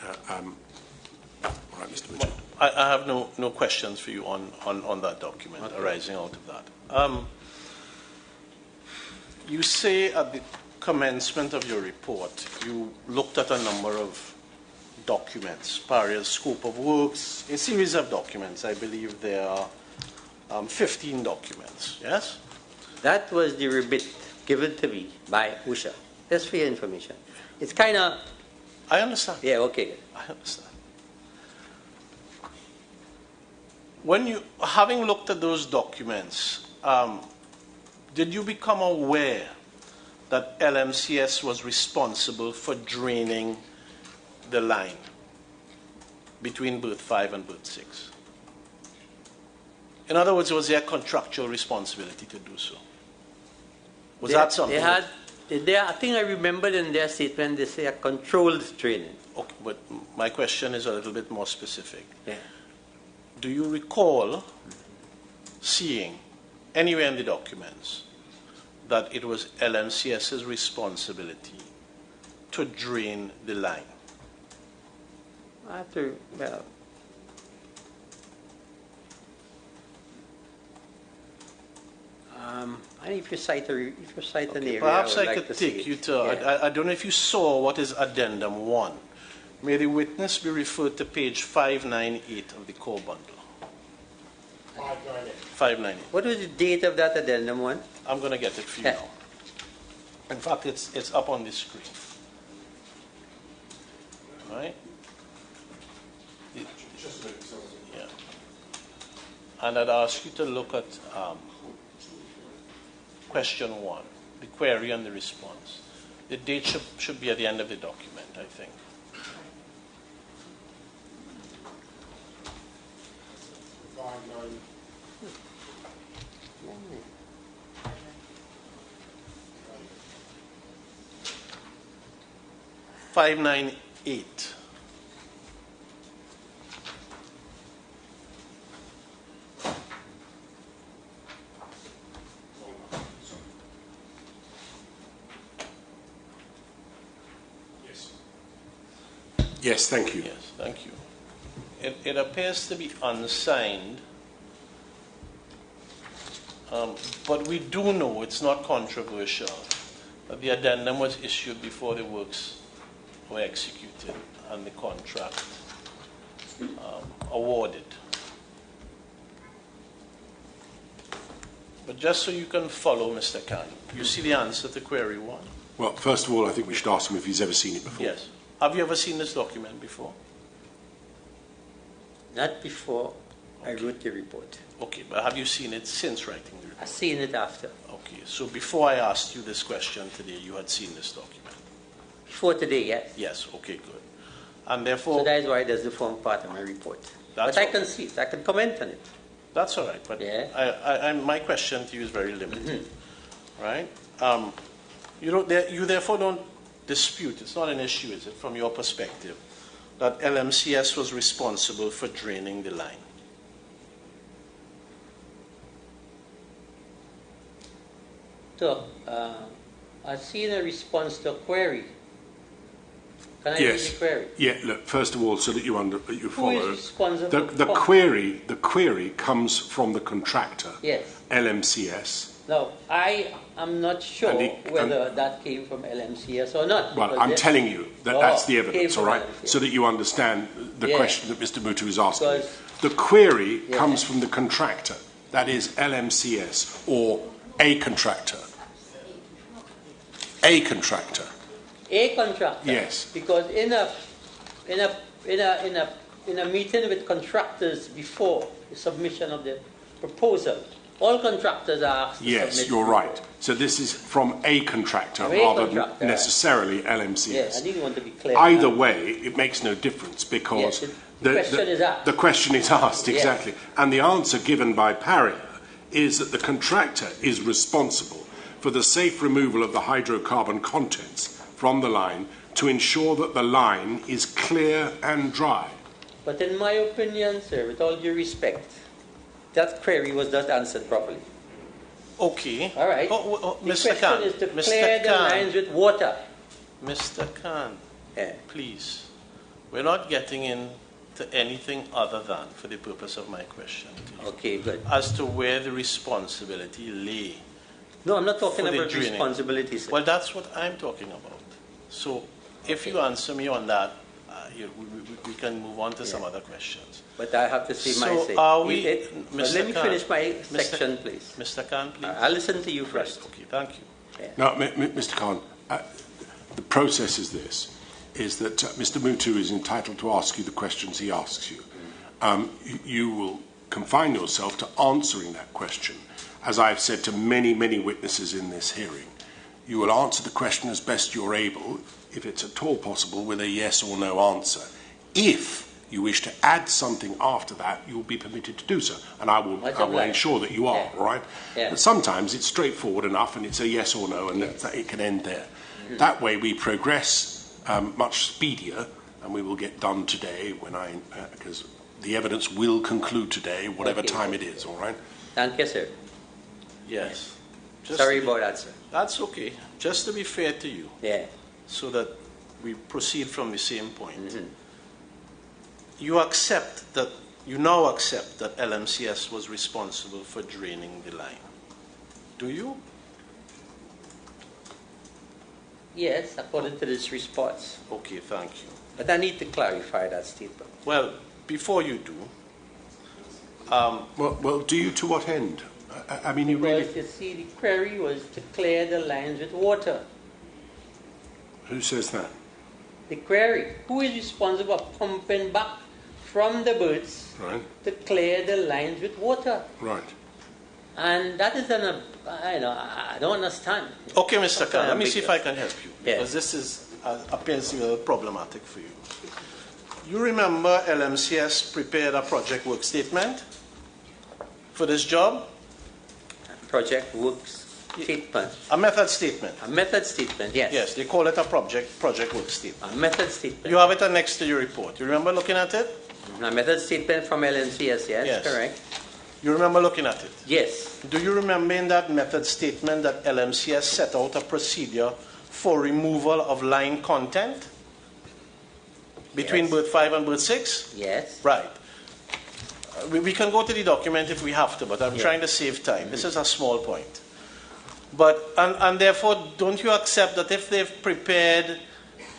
All right, Mr. Mitchell. I have no questions for you on that document arising out of that. You say at the commencement of your report, you looked at a number of documents, Paria's scope of works, a series of documents. I believe there are 15 documents, yes? That was the rebate given to me by Usha. Just for your information. It's kind of... I understand. Yeah, okay. I understand. When you, having looked at those documents, did you become aware that LMCS was responsible for draining the line between berth 5 and berth 6? In other words, was there a contractual responsibility to do so? Was that something? I think I remembered in their statement they say a controlled training. Okay, but my question is a little bit more specific. Yeah. Do you recall seeing anywhere in the documents that it was LMCS's responsibility to drain the line? Well, if you cite an area, Perhaps I like could take you to, Yeah. I don't know if you saw what is Addendum 1. May the witness be referred to page 598 of the core bundle. 598. What was the date of that addendum one? I'm going to get it for you Yeah. now. In fact, it's up on the screen. All right? Yeah. And I'd ask you to look at question 1, the query and the response. The date should be at the end of the document, I think. .598. Yes, thank you. Yes, thank you. It appears to be unsigned, but we do know it's not controversial that the addendum was issued before the works were executed and the contract awarded. But just so you can follow, Mr. Khan, you see the answer to query 1? Well, first of all, I think we should ask him if he's ever seen it before. Yes. Have you ever seen this document before? Not before I wrote the report. Okay, but have you seen it since writing the report? I've seen it after. Okay, so before I asked you this question today, you had seen this document? Before today, yes. Yes, okay, good. And therefore... So that is why it doesn't form part of my report. That's But I all. can see it. I can comment on it. That's all right, but Yeah. my question to you is very limited, right? You therefore don't dispute, it's not an issue, is it, from your perspective, that LMCS was responsible for draining the line? So, I've seen a response to a query. Can I read Yes. the query? Yeah, look, first of all, so that you Who follow. is responsible The for query comes from the contractor, Yes. LMCS. Now, I am not sure And whether that came from LMCS or not. Well, because I'm they- telling you that Oh, that's the came evidence, from all right? LMCS. So that you understand the Yeah. question that Mr. Mutu is asking. Because- The query Yeah. comes from the contractor, that is LMCS, or a contractor. A contractor. A contractor. Yes. Because in a meeting with contractors before the submission of the proposal, all contractors are asked to Yes, submit you're the right. report. So this is from a contractor From a rather contractor. than necessarily Yeah, I LMCS. didn't want to be clear. Either way, it makes no difference because Yes, the question is asked. The question is asked, Yes. exactly. And the answer given by Paria is that the contractor is responsible for the safe removal of the hydrocarbon contents from the line to ensure that the line is clear and dry. But in my opinion, sir, with all due respect, that query was not answered properly. Okay. All right. The Mr. question Khan. is to Mr. clear the Khan. lines with water. Mr. Khan, Yeah. please. We're not getting into anything other than, for the purpose of my question to you, Okay, good. as to where the responsibility lay. No, I'm not talking For the about draining. responsibility, sir. Well, that's what I'm talking about. So if you answer me on that, we can move on to some other questions. But I have to say my So say. are we, But let me Khan, finish my Mr. section, please. Mr. Khan, please. I'll listen to you first. Okay, thank you. Now, Mr. Khan, the process is this, is that Mr. Mutu is entitled to ask you the questions he asks you. You will confine yourself to answering that question. As I've said to many, many witnesses in this hearing, you will answer the question as best you're able, if it's at all possible, with a yes or no answer. If you wish to add something after that, you'll be permitted to do so. And I will ensure that you are, Yeah. all right? Yeah. But sometimes it's straightforward enough and it's a yes or no and it can end there. That way we progress much speedier and we will get done today because the evidence will conclude today, whatever time it is, all right? Thank you, sir. Yes. Sorry about that, sir. That's okay. Just to be fair to you, Yeah. so that we proceed from the same point. Mm-hmm. You now accept that LMCS was responsible for draining the line. Do you? Yes, according to this report. Okay, thank you. But I need to clarify that statement. Well, before you do, Well, do you to what end? I mean, you Because really... you see, the query was to clear the lines with water. Who says that? The query, who is responsible for pumping back from the birds Right, to clear the lines with water? right. And that is I don't understand. okay, Mr. Khan, let me see ambiguous. if I can help you. Yeah. Because this appears to be a little problematic for you. You remember LMCS prepared a project work statement for this job? Project works statement. A method statement. A method statement, yes. Yes, they call it a project work statement. A method statement. You have it next to your report. You remember looking at it? A method statement from LMCS, yes, Yes. correct. You remember looking at it? Yes. Do you remember in that method statement that LMCS set out a procedure for removal of line content between Yes. bird 5 and bird 6? Yes. Right. We can go to the document if we have to, but I'm trying to save time. This is a small point. But, and therefore, don't you accept that if they've prepared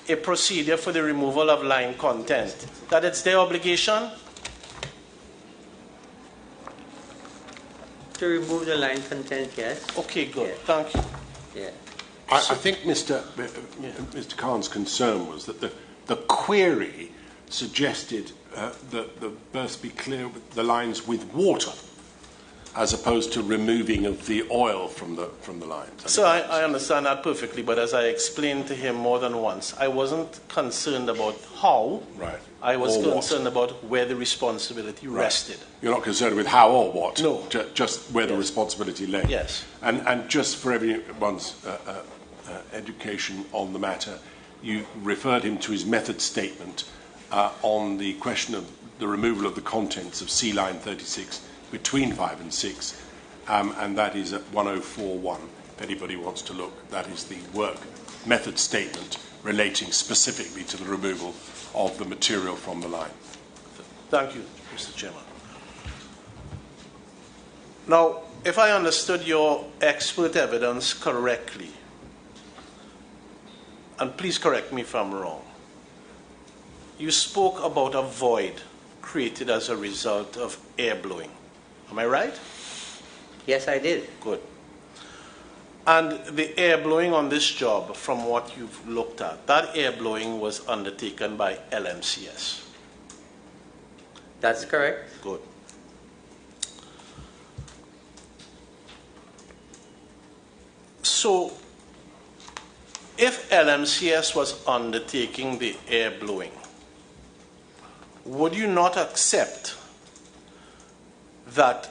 a procedure for the removal of line content, that it's their obligation? To remove the line content, yes. Okay, good. Yeah. Thank you. Yeah. I think Mr. Khan's concern was that the query suggested that the berths be clear with the lines with water, as opposed to removing of the oil from the lines. So I understand that perfectly, but as I explained to him more than once, I wasn't concerned about how. Right. I was Or what. concerned about where the responsibility rested. You're not concerned with how or what? No. Just where the Yes. responsibility lay? Yes. And just for everyone's education on the matter, you referred him to his method statement on the question of the removal of the contents of C line 36 between 5 and 6, and that is at 1041. If anybody wants to look, that is the work method statement relating specifically to the removal of the material from the line. Thank you, Mr. Chairman. Now, if I understood your expert evidence correctly, and please correct me if I'm wrong, you spoke about a void created as a result of air blowing. Am I right? Yes, I did. Good. And the air blowing on this job, from what you've looked at, that air blowing was undertaken by LMCS. That's correct. Good. So, if LMCS was undertaking the air blowing, would you not accept that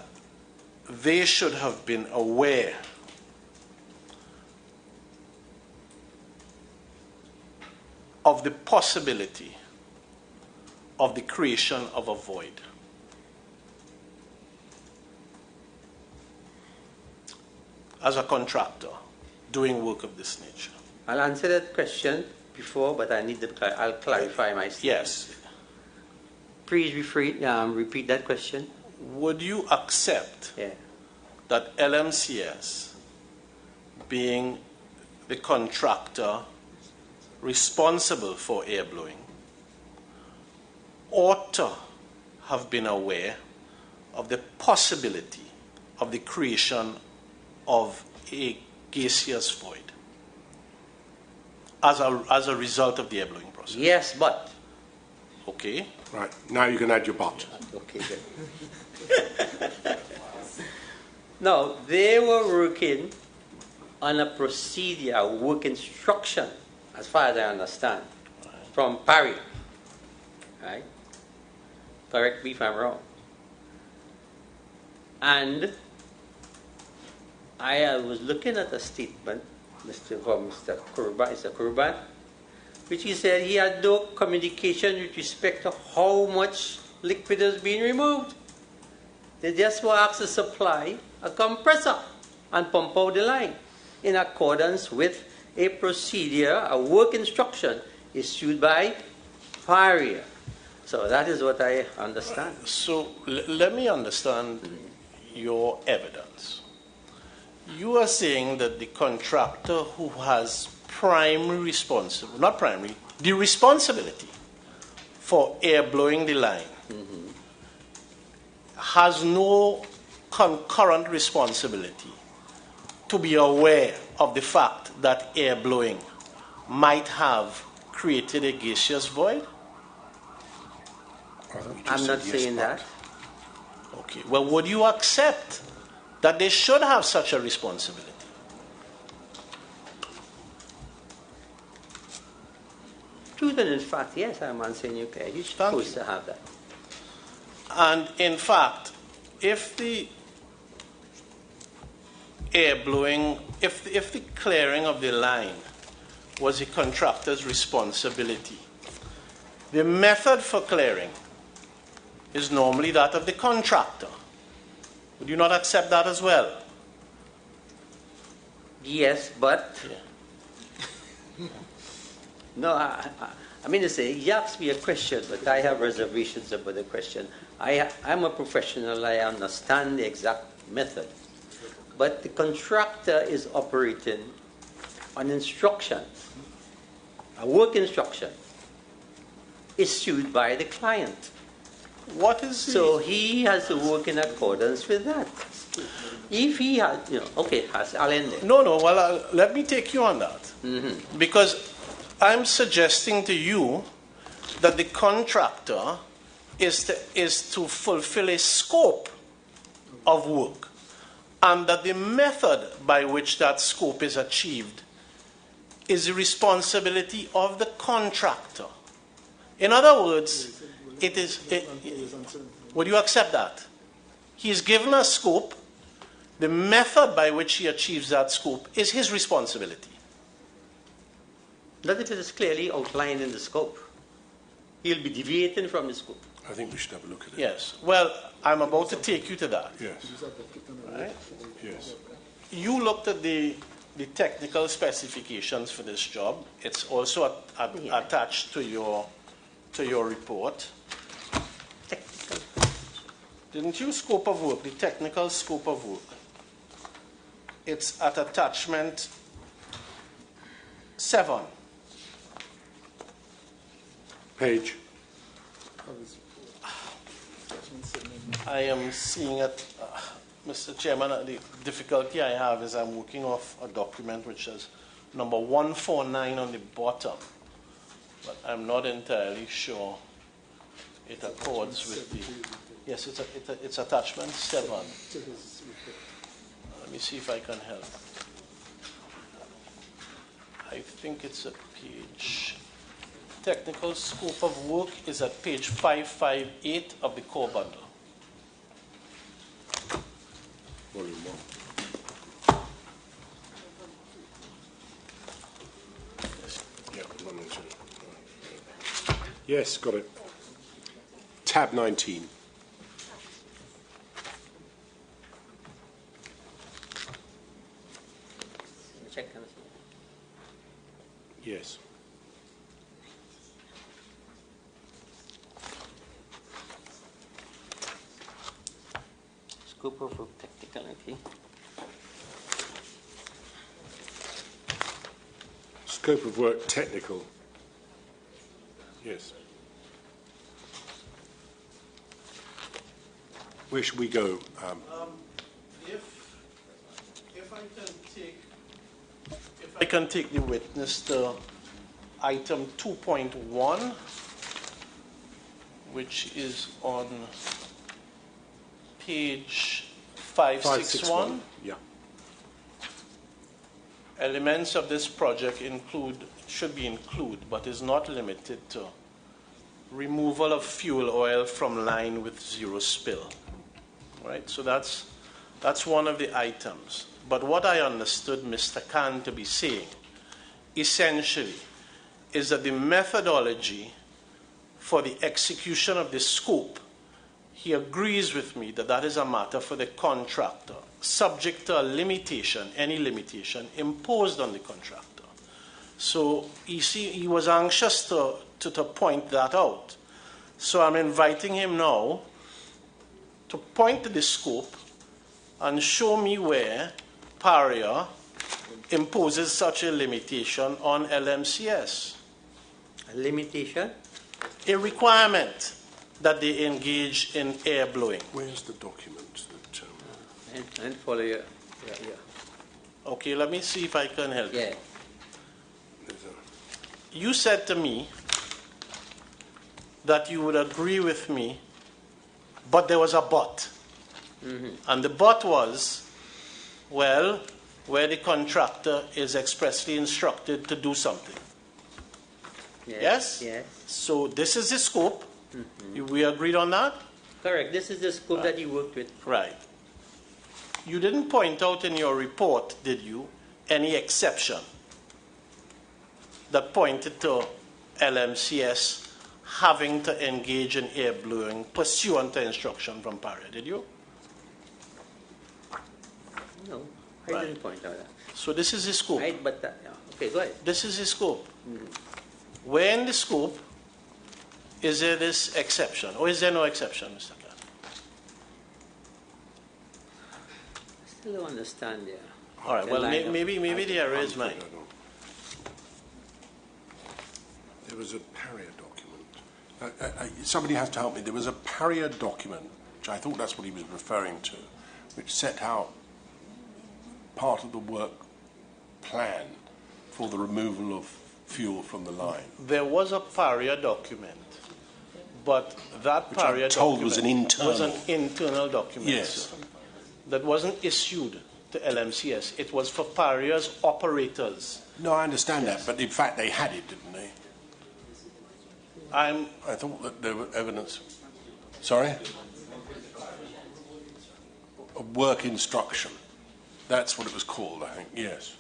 they should have been aware of the possibility of the creation of a void? As a contractor doing work of this nature? I'll answer that question before, but I'll clarify my statement. Yes. Please repeat that question. Would you accept that LMCS, being the contractor responsible for air blowing, ought to have been aware of the possibility of the creation of a gaseous void as a result of the air blowing process? Yes, but. Okay. Right. Now you can add your but. Okay, good. Now, they were working on a procedure, a work instruction, as far as I understand, from Paria. Right? Correct me if I'm wrong. And I was looking at a statement from Mr. Kurban, which he said he had no communication with respect to how much liquid is being removed. They just were asked to supply a compressor and pump out the line in accordance with a procedure, a work instruction issued by Paria. So that is what I understand. So let me understand your evidence. You are saying that the contractor who has the responsibility for air blowing the line has no concurrent responsibility to be aware of the fact that air blowing might have created a gaseous void? I'm not saying that. Okay. Well, would you accept that they should have such a responsibility? Truth and in fact, yes, I'm answering you clearly. You're supposed to have that. And in fact, if the air blowing, if the clearing of the line was the contractor's responsibility, the method for clearing is normally that of the contractor. Would you not accept that as well? Yes, but no, I mean to say, he asked me a question, but I have reservations about the question. I'm a professional, I understand the exact method. But the contractor is operating on instructions, a work instruction, issued by the client. What is so he has to work in accordance with that. If he has, I'll end there. No, well, let me take you on that. Mm-hmm. Because I'm suggesting to you that the contractor is to fulfill a scope of work, and that the method by which that scope is achieved is the responsibility of the contractor. In other words, would you accept that? He is given a scope. The method by which he achieves that scope is his responsibility. Not if it is clearly outlined in the scope. He'll be deviating from the scope. I think we should have a look at it. Yes. Well, I'm about to take you to that. Yes. Right? Yes. You looked at the technical specifications for this job. It's also attached to your report. Technical. Didn't you? Scope of work, the technical scope of work. It's at attachment 7. Page. I am seeing it, Mr. Chairman, the difficulty I have is I'm working off a document which is number 149 on the bottom, but I'm not entirely sure it accords with the, yes, it's attachment 7. Let me see if I can help. I think it's a page. Technical scope of work is at page 558 of the core bundle. Volume 1. Yeah, 1 and 2. Yes, got it. tab 19. Check. Yes. Scope of work technical, okay. Scope of work technical. Yes. Where should we go? If I can take the witness to item 2.1, which is on page 561. Yeah. Elements of this project should be included, but is not limited to removal of fuel oil from line with zero spill. Right? So that's one of the items. But what I understood Mr. Khan to be saying, essentially, is that the methodology for the execution of the scope, he agrees with me that that is a matter for the contractor, subject to a limitation, any limitation imposed on the contractor. So he was anxious to point that out. So I'm inviting him now to point to the scope and show me where Paria imposes such a limitation on LMCS. A limitation? A requirement that they engage in air blowing. Where's the document that... And follow your... Yeah. Okay, let me see if I can help you. Yeah. You said to me that you would agree with me, but there was a but. Mm-hmm. And the but was, well, where the contractor is expressly instructed to do something. Yes? Yes. So this is the scope. Mm-hmm. We agreed on that? Correct. This is the scope that you worked with. Right. You didn't point out in your report, did you, any exception that pointed to LMCS having to engage in air blowing pursuant to instruction from Paria, did you? No, I didn't point out that. So this is the scope. Right, but okay, go ahead. This is the scope. Where in the scope is there this exception, or is there no exception, Mr. Khan? I still don't understand there. All right, well, maybe the error is mine. There was a Paria document. Somebody has to help me. There was a Paria document, which I thought that's what he was referring to, which set out part of the work plan for the removal of fuel from the line. There was a Paria document, but that Which Paria I'm told document was an internal document. Yes. That wasn't issued to LMCS. It was for Paria's operators. No, I understand that, but in fact they had it, didn't they? I thought that there were evidence. Sorry? A work instruction. That's what it was called, I think, yes.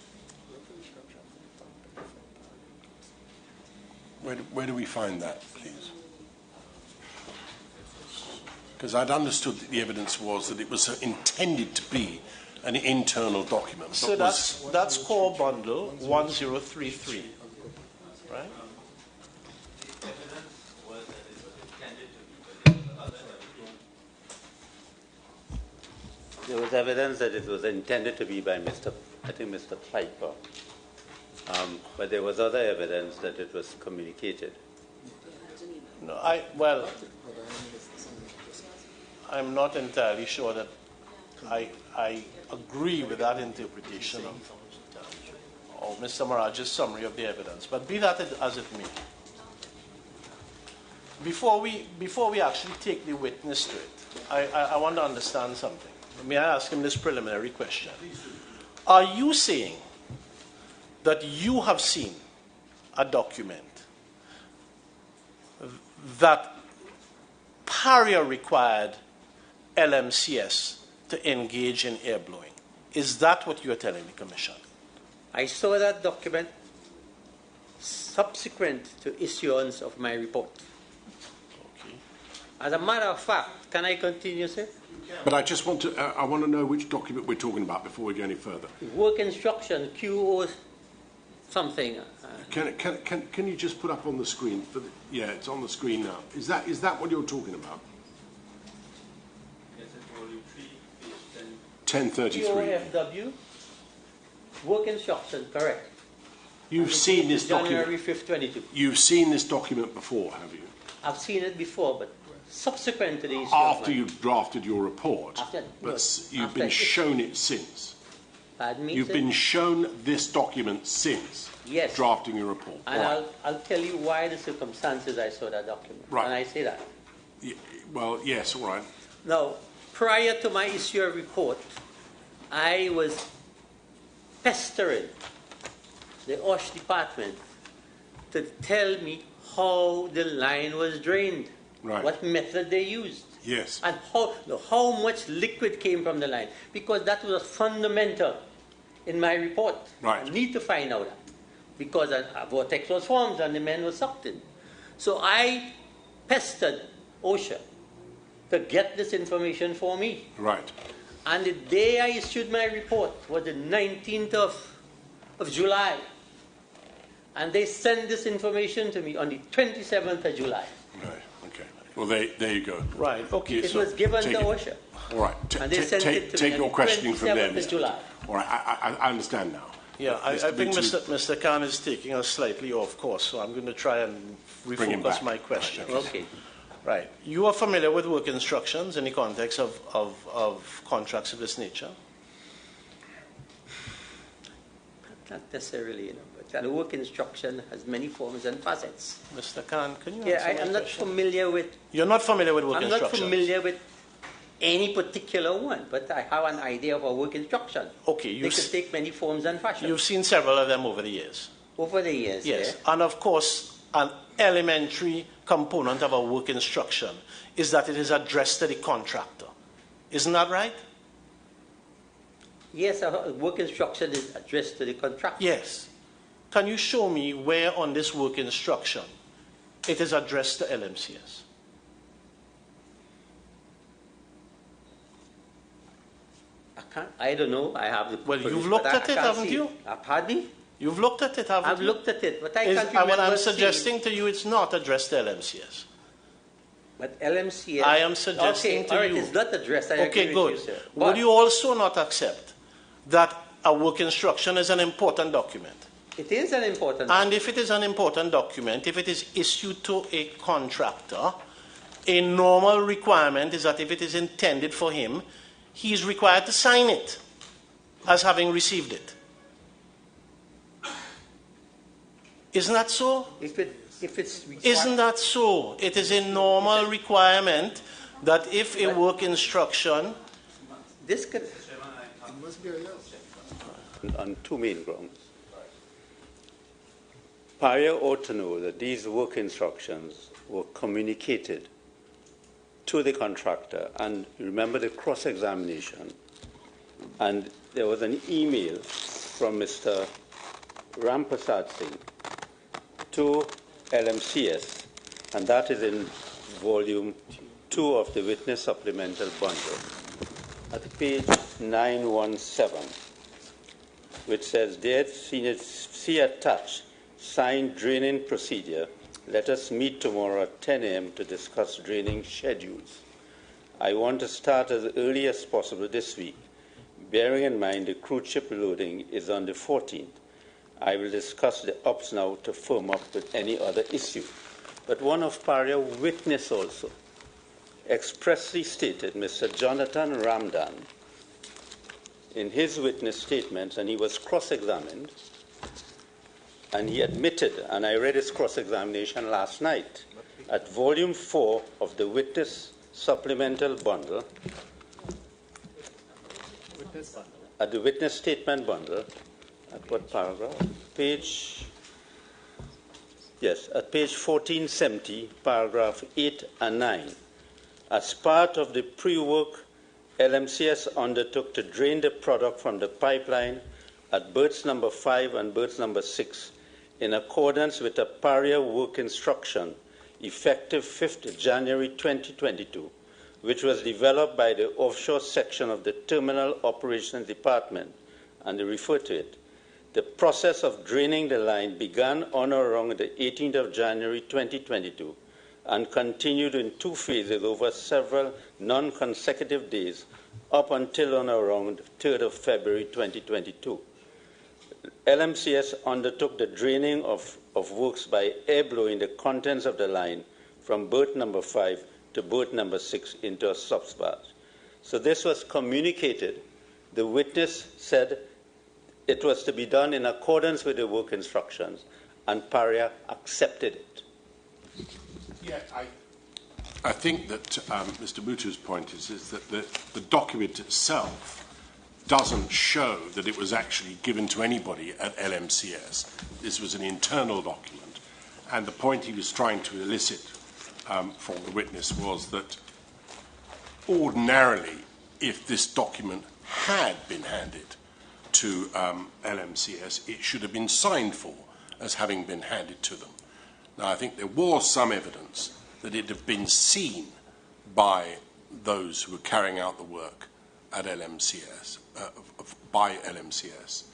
Where do we find that, please? Because I'd understood that the evidence was that it was intended to be an internal document. So that's core bundle 1033, right? There was evidence that it was intended to be by Mr. Piper, but there was other evidence that it was communicated. No, I'm not entirely sure that I agree with that interpretation of Mr. Maraj's summary of the evidence. But be that as it may, before we actually take the witness to it, I want to understand something. May I ask him this preliminary question? Are you saying that you have seen a document that Paria required LMCS to engage in air blowing? Is that what you are telling the Commission? I saw that document subsequent to issuance of my report. Okay. As a matter of fact, can I continue, sir? But I just want to, I want to know which document we're talking about before we go any further. Work instruction, QO something. Can you just put up on the screen? Yeah, it's on the screen now. Is that what you're talking about? Yes, it's volume 3, page 1033. QOFW, work instruction, correct. You've seen this document. January 5th, 22. You've seen this document before, have you? I've seen it before, but subsequent to the issue After you've drafted your report, After, but no, you've after been it. shown it since. Pardon me, You've sir? been shown this document since Yes. drafting your report. And Right. I'll tell you why the circumstances I saw that document. Right. And I say that. Well, yes, all right. Now, prior to my issue of report, I was pestering the OSH department to tell me how the line was drained, Right. what method they used, Yes. and how much liquid came from the line, because that was fundamental in my report. Right. I need to find out that, because a vortex was formed and the men were sucked in. So I pestered OSHA to get this information for me. Right. And the day I issued my report was the 19th of July. And they sent this information to me on the 27th of July. Right. Okay. Well, there you go. Right, okay. It was given to OSHA. All right. And they sent it to me Take on your the questioning from there, 27th of July. All right. I understand now. Yeah, I Mr. think Bixby. Mr. Khan is taking us slightly off course, so I'm going to try and Bring him refocus back. my question. Okay. Right. You are familiar with work instructions in the context of contracts of this nature? Not necessarily, but the work instruction has many forms and facets. Mr. Khan, can you Yeah, answer my I'm not question? familiar with. You're not familiar with work I'm instructions? not familiar with any particular one, but I have an idea of a work instruction. Okay, They could take many forms and fashions. You've seen several of them over the years. Over the years, Yes, yeah. and of course, an elementary component of a work instruction is that it is addressed to the contractor. Isn't that right? Yes, a work instruction is addressed to the contractor. Yes. Can you show me where on this work instruction it is addressed to LMCS? I don't know. I have the. Well, you've looked at it, haven't you? Pardon me? You've looked at it, haven't I've you? looked at it, but I can't remember. Well, I'm seeing- suggesting to you it's not addressed to LMCS. But LMCS. I am suggesting okay, to all right, you. it's not addressed. I Okay, agree good. with you, sir. Would But you also not accept that a work instruction is an important document? it is an important. And if it is an important document, if it is issued to a contractor, a normal requirement is that if it is intended for him, he is required to sign it as having received it. Isn't that so? if it's required, Isn't that so? It is a normal requirement that if a work instruction, this could. on two main grounds. Paria ought to know that these work instructions were communicated to the contractor, and remember the cross-examination, and there was an email from Mr. Ramprasad Singh to LMCS, and that is in volume 2 of the Witness Supplemental Bundle at page 917, which says, "Dear Senior, see attached signed draining procedure. Let us meet tomorrow at 10 a.m. to discuss draining schedules. I want to start as early as possible this week, bearing in mind the cruise ship loading is on the 14th. I will discuss the ops now to firm up with any other issue." But one of Paria witness also expressly stated, Mr. Jonathan Ramdan, in his witness statements, and he was cross-examined, and he admitted, and I read his cross-examination last night, at volume 4 of the Witness Supplemental Bundle, at the Witness Statement Bundle, at what paragraph? At page 1470, paragraph 8 and 9. As part of the pre-work, LMCS undertook to drain the product from the pipeline at berths number 5 and berths number 6 in accordance with a Paria work instruction effective 5th January 2022, which was developed by the offshore section of the Terminal Operations Department, and they refer to it. The process of draining the line began on or around the 18th of January 2022 and continued in 2 phases over several non-consecutive days up until on or around 3rd of February 2022. LMCS undertook the draining of works by air blowing the contents of the line from berth number 5 to berth number 6 into a subsbarge. So this was communicated. The witness said it was to be done in accordance with the work instructions, and Paria accepted it. Yeah, I think that Mr. Mutu's point is that the document itself doesn't show that it was actually given to anybody at LMCS. This was an internal document, and the point he was trying to elicit from the witness was that ordinarily, if this document had been handed to LMCS, it should have been signed for as having been handed to them. Now, I think there was some evidence that it had been seen by those who were carrying out the work at LMCS, by LMCS.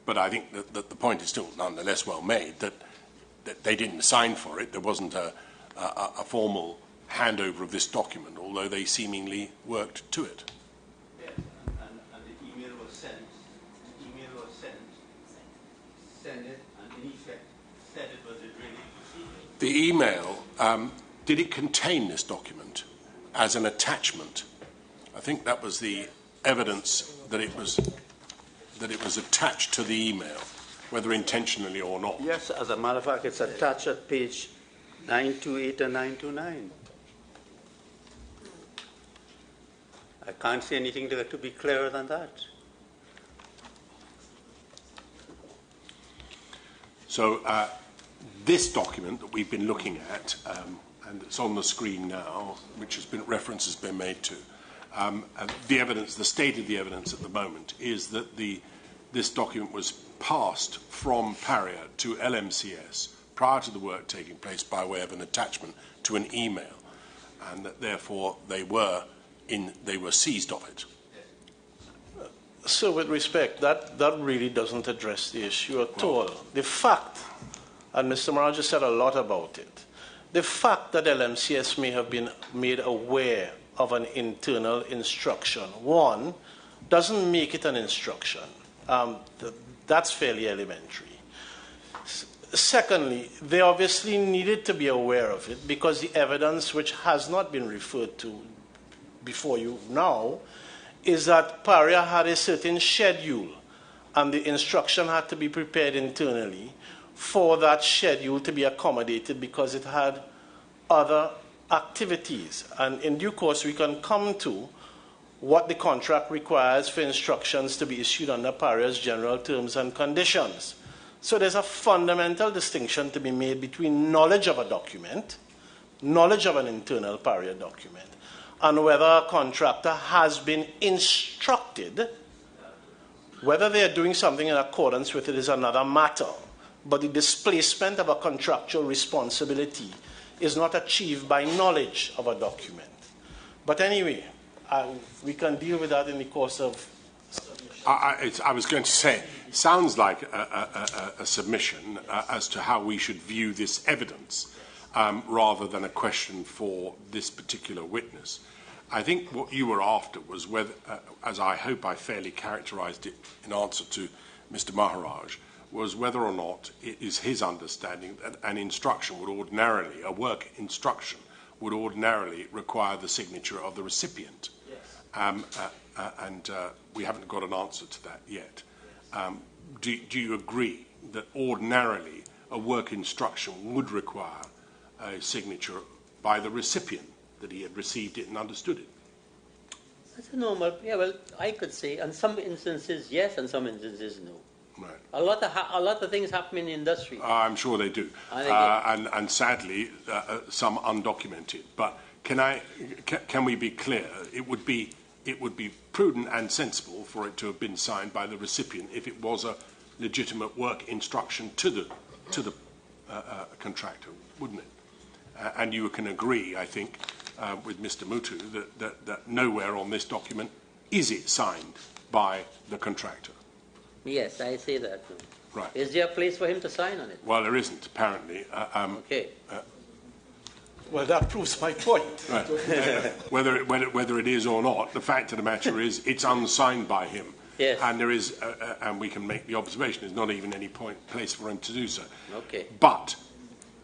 But I think that the point is still nonetheless well made, that they didn't sign for it. There wasn't a formal handover of this document, although they seemingly worked to it. Yes, and the email was sent. The email was sent it, and in effect said it was a draining procedure. The email, did it contain this document as an attachment? I think that was the evidence that it was attached to the email, whether intentionally or not. Yes, as a matter of fact, it's attached at page 928 and 929. I can't see anything to be clearer than that. So this document that we've been looking at, and it's on the screen now, which reference has been made to, the state of the evidence at the moment is that this document was passed from Paria to LMCS prior to the work taking place by way of an attachment to an email, and that therefore they were seized of it. So with respect, that really doesn't address the issue at all. The fact, and Mr. Morales just said a lot about it, the fact that LMCS may have been made aware of an internal instruction, one, doesn't make it an instruction. That's fairly elementary. Secondly, they obviously needed to be aware of it because the evidence, which has not been referred to before you now, is that Paria had a certain schedule, and the instruction had to be prepared internally for that schedule to be accommodated because it had other activities. And in due course, we can come to what the contract requires for instructions to be issued under Paria's general terms and conditions. So there's a fundamental distinction to be made between knowledge of a document, knowledge of an internal Paria document, and whether a contractor has been instructed. Whether they are doing something in accordance with it is another matter, but the displacement of a contractual responsibility is not achieved by knowledge of a document. But anyway, we can deal with that in the course of... I was going to say, sounds like a submission as to how we should view this evidence rather than a question for this particular witness. I think what you were after was whether, as I hope I fairly characterised it in answer to Mr. Maharaj, was whether or not it is his understanding that an instruction would ordinarily, a work instruction, would ordinarily require the signature of the recipient. Yes. And we haven't got an answer to that yet. Do you agree that ordinarily a work instruction would require a signature by the recipient, that he had received it and understood it? That's a normal, yeah, well, I could say, in some instances, yes, and some instances, no. Right. A lot of things happen in the industry. I'm sure they do. And sadly, some undocumented. But can we be clear? It would be prudent and sensible for it to have been signed by the recipient if it was a legitimate work instruction to the contractor, wouldn't it? And you can agree, I think, with Mr. Mutu that nowhere on this document is it signed by the contractor. Yes, I say that. Right. Is there a place for him to sign on it? Well, there isn't, apparently. Okay. Well, that proves my point. Right. Whether it is or not, the fact of the matter is it's unsigned by him. Yes. And there is, and we can make the observation, there's not even any place for him to do so. Okay. But,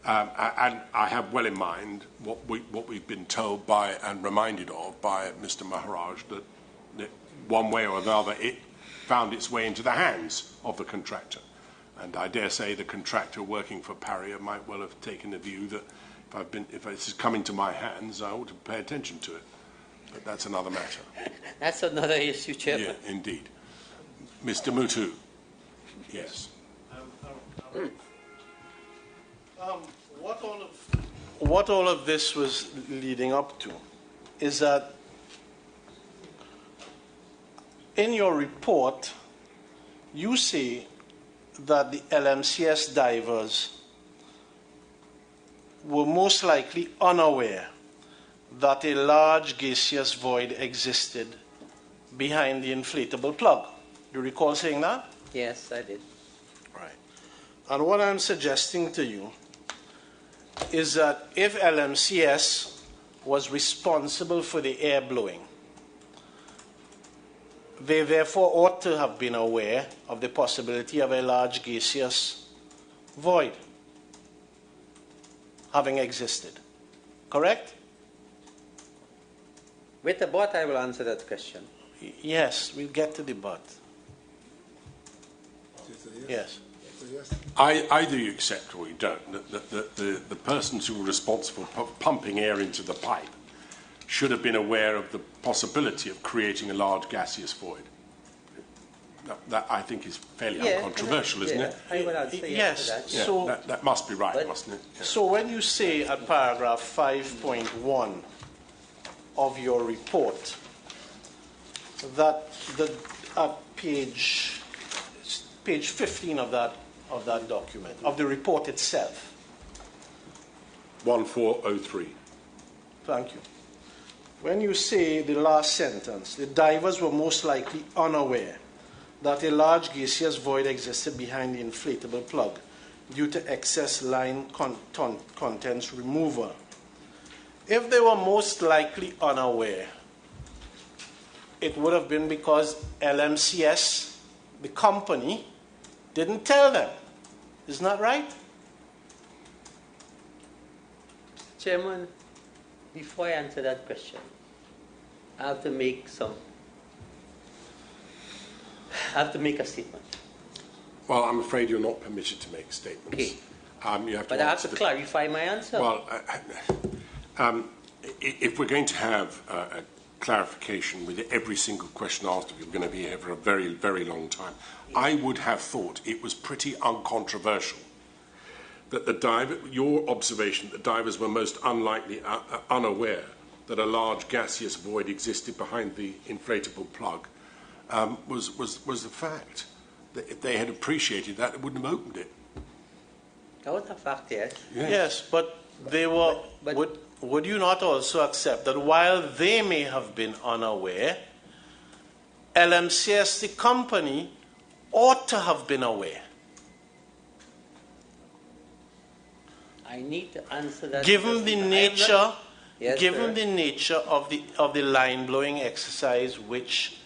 and I have well in mind what we've been told by and reminded of by Mr. Maharaj, that one way or another it found its way into the hands of the contractor. And I dare say the contractor working for Paria might well have taken the view that if this has come into my hands, I ought to pay attention to it. But that's another matter. That's another issue, Chairman. Yeah, indeed. Mr. Mutu. Yes. What all of this was leading up to is that in your report, you say that the LMCS divers were most likely unaware that a large gaseous void existed behind the inflatable plug. Do you recall saying that? Yes, I did. Right. And what I'm suggesting to you is that if LMCS was responsible for the air blowing, they therefore ought to have been aware of the possibility of a large gaseous void having existed. Correct? With the but, I will answer that question. Yes, we'll get to the but. Yes. Either you accept or you don't. The persons who were responsible for pumping air into the pipe should have been aware of the possibility of creating a large gaseous void. That I think is fairly uncontroversial, isn't it? I will answer yes. To that. Yeah, So that must be right, mustn't it? Yeah. So when you say at paragraph 5.1 of your report that at page 15 of that document, of the report itself. 1403. Thank you. When you say the last sentence, the divers were most likely unaware that a large gaseous void existed behind the inflatable plug due to excess line contents removal. If they were most likely unaware, it would have been because LMCS, the company, didn't tell them. Isn't that right? Chairman, before I answer that question, I have to make a statement. Well, I'm afraid you're not permitted to make statements. Okay. You have to But I have to clarify my answer. Well, if we're going to have a clarification with every single question asked of you, we're going to be here for a very, very long time. I would have thought it was pretty uncontroversial that your observation that divers were most unlikely unaware that a large gaseous void existed behind the inflatable plug was the fact. That if they had appreciated that, they wouldn't have opened it. That was a fact, yes. Yes, but they were. Would you not also accept that while they may have been unaware, LMCS, the company, ought to have been aware? I need to answer that. Given the nature, Yes, the nature of the line blowing exercise which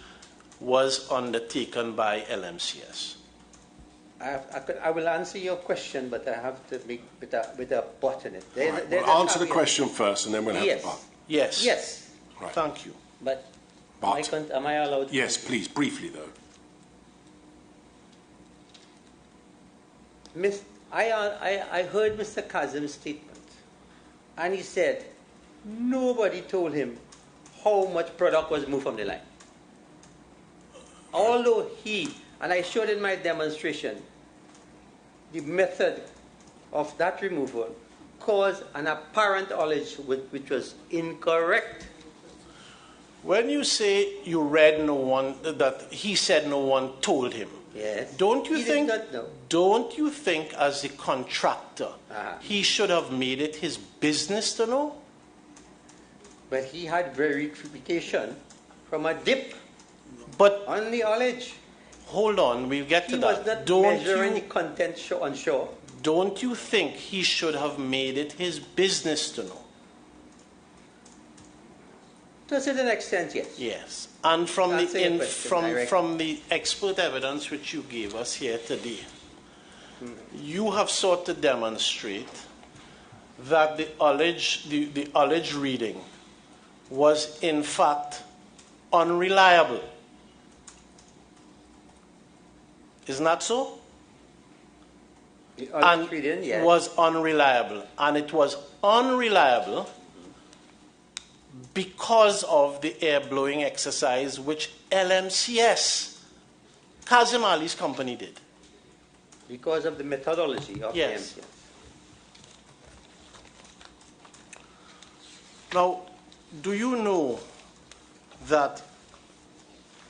was undertaken by LMCS. I will answer your question, but I have to make with a but in it. Right. Well, answer the question first, and then we'll have the but. Yes. Yes. Right. Thank you. But But am I allowed to? yes, please, briefly though. I heard Mr. Kazim's statement, and he said nobody told him how much product was moved from the line. Although and I showed in my demonstration, the method of that removal caused an apparent ullage which was incorrect. When you say you read that he said no one told him, Yes. Don't you He think? did not know. Don't you think, as the contractor, he should have made it his business to know? But he had verification from a dip But on the ullage. hold on, we'll get He to was that. not measuring the content on shore. Don't you think he should have made it his business to know? To a certain extent, yes. Yes. And from Answer your question from the expert evidence which you gave us here today, you have sought to demonstrate that the ullage reading was in fact unreliable. Isn't that so? The And ullage reading, yes. was unreliable. And it was unreliable because of the air blowing exercise which LMCS, Kazim Ali's company, did. Because of the methodology of Yes. the MCS. Now, do you know that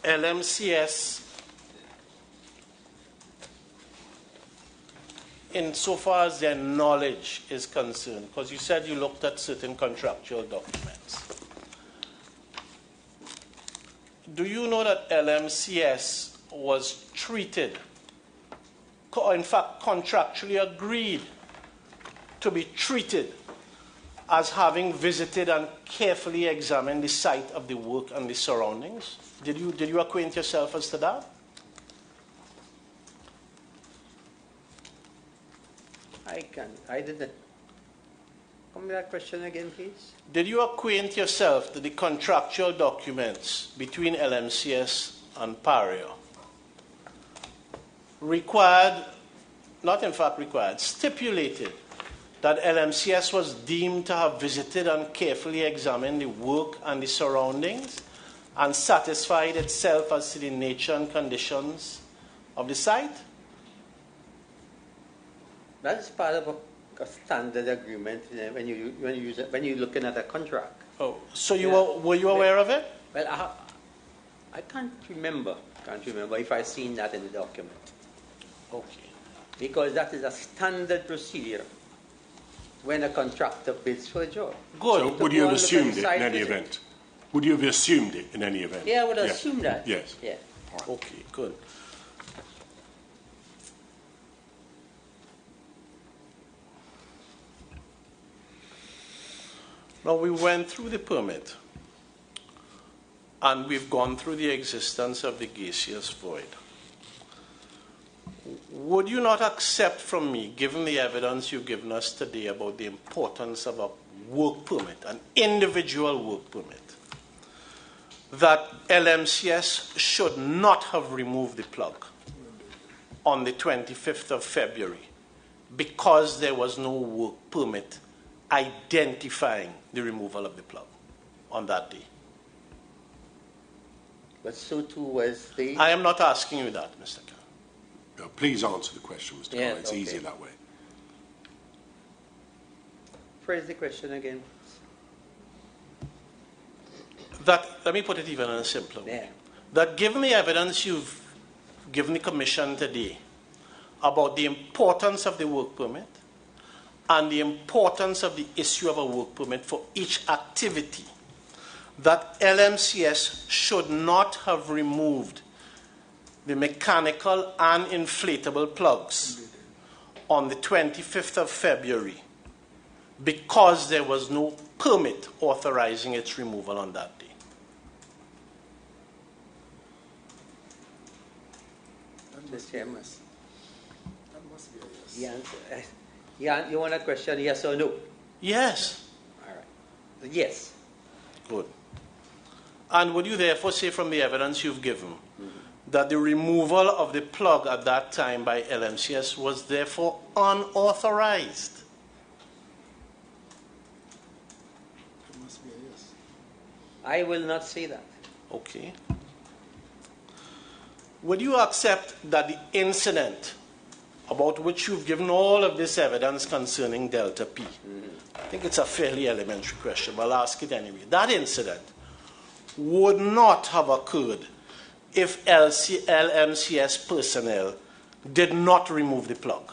LMCS, insofar as their knowledge is concerned, because you said you looked at certain contractual documents, do you know that LMCS was treated, in fact contractually agreed to be treated as having visited and carefully examined the site of the work and the surroundings? Did you acquaint yourself as to that? I didn't. Come with that question again, please. Did you acquaint yourself to the contractual documents between LMCS and Paria? Stipulated that LMCS was deemed to have visited and carefully examined the work and the surroundings and satisfied itself as to the nature and conditions of the site? That is part of a standard agreement when you're looking at a contract. Oh, so were you aware of it? Well, I can't remember. If I've seen that in the document. Okay. Because that is a standard procedure when a contractor bids for a job. Good. So would you have assumed it in any event? Would you have assumed it in any event? Yeah, I would assume that. Yes. Yeah. Okay, good. Now, we went through the permit, and we've gone through the existence of the gaseous void. Would you not accept from me, given the evidence you've given us today about the importance of a work permit, an individual work permit, that LMCS should not have removed the plug on the 25th of February because there was no work permit identifying the removal of the plug on that day? But so too was the... I am not asking you that, Mr. Khan. No, please answer the question, Mr. Yeah, Khan. It's okay. easier that way. Phrase the question again. Let me put it even in a simpler way. Yeah. That given the evidence you've given the Commission today about the importance of the work permit and the importance of the issue of a work permit for each activity, that LMCS should not have removed the mechanical and inflatable plugs on the 25th of February because there was no permit authorizing its removal on that day. Mr. Chairman. The answer, you want a question, yes or no? Yes. All right. Yes. Good. And would you therefore say from the evidence you've given that the removal of the plug at that time by LMCS was therefore unauthorized? I will not say that. Okay. Would you accept that the incident about which you've given all of this evidence concerning Delta P, I think it's a fairly elementary question, but I'll ask it anyway. That incident would not have occurred if LMCS personnel did not remove the plug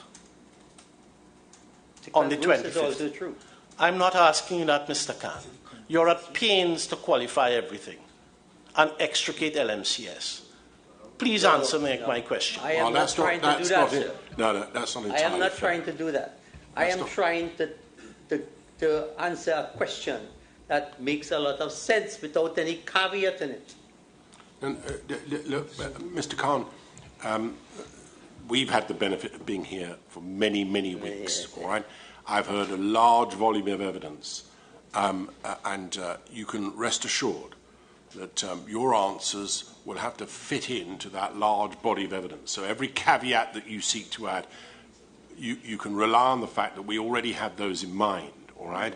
on the This is 25th. also true. I'm not asking you that, Mr. Khan. You're at pains to qualify everything and extricate LMCS. Please answer my question. I am not trying to do that, sir. No, that's not entirely I am not fair. trying to do that. I am trying to answer a question that makes a lot of sense without any caveat in it. And, look, Mr. Khan, we've had the benefit of being here for many, many weeks, all right? I've heard a large volume of evidence, and you can rest assured that your answers will have to fit into that large body of evidence. So every caveat that you seek to add, you can rely on the fact that we already have those in mind, all right?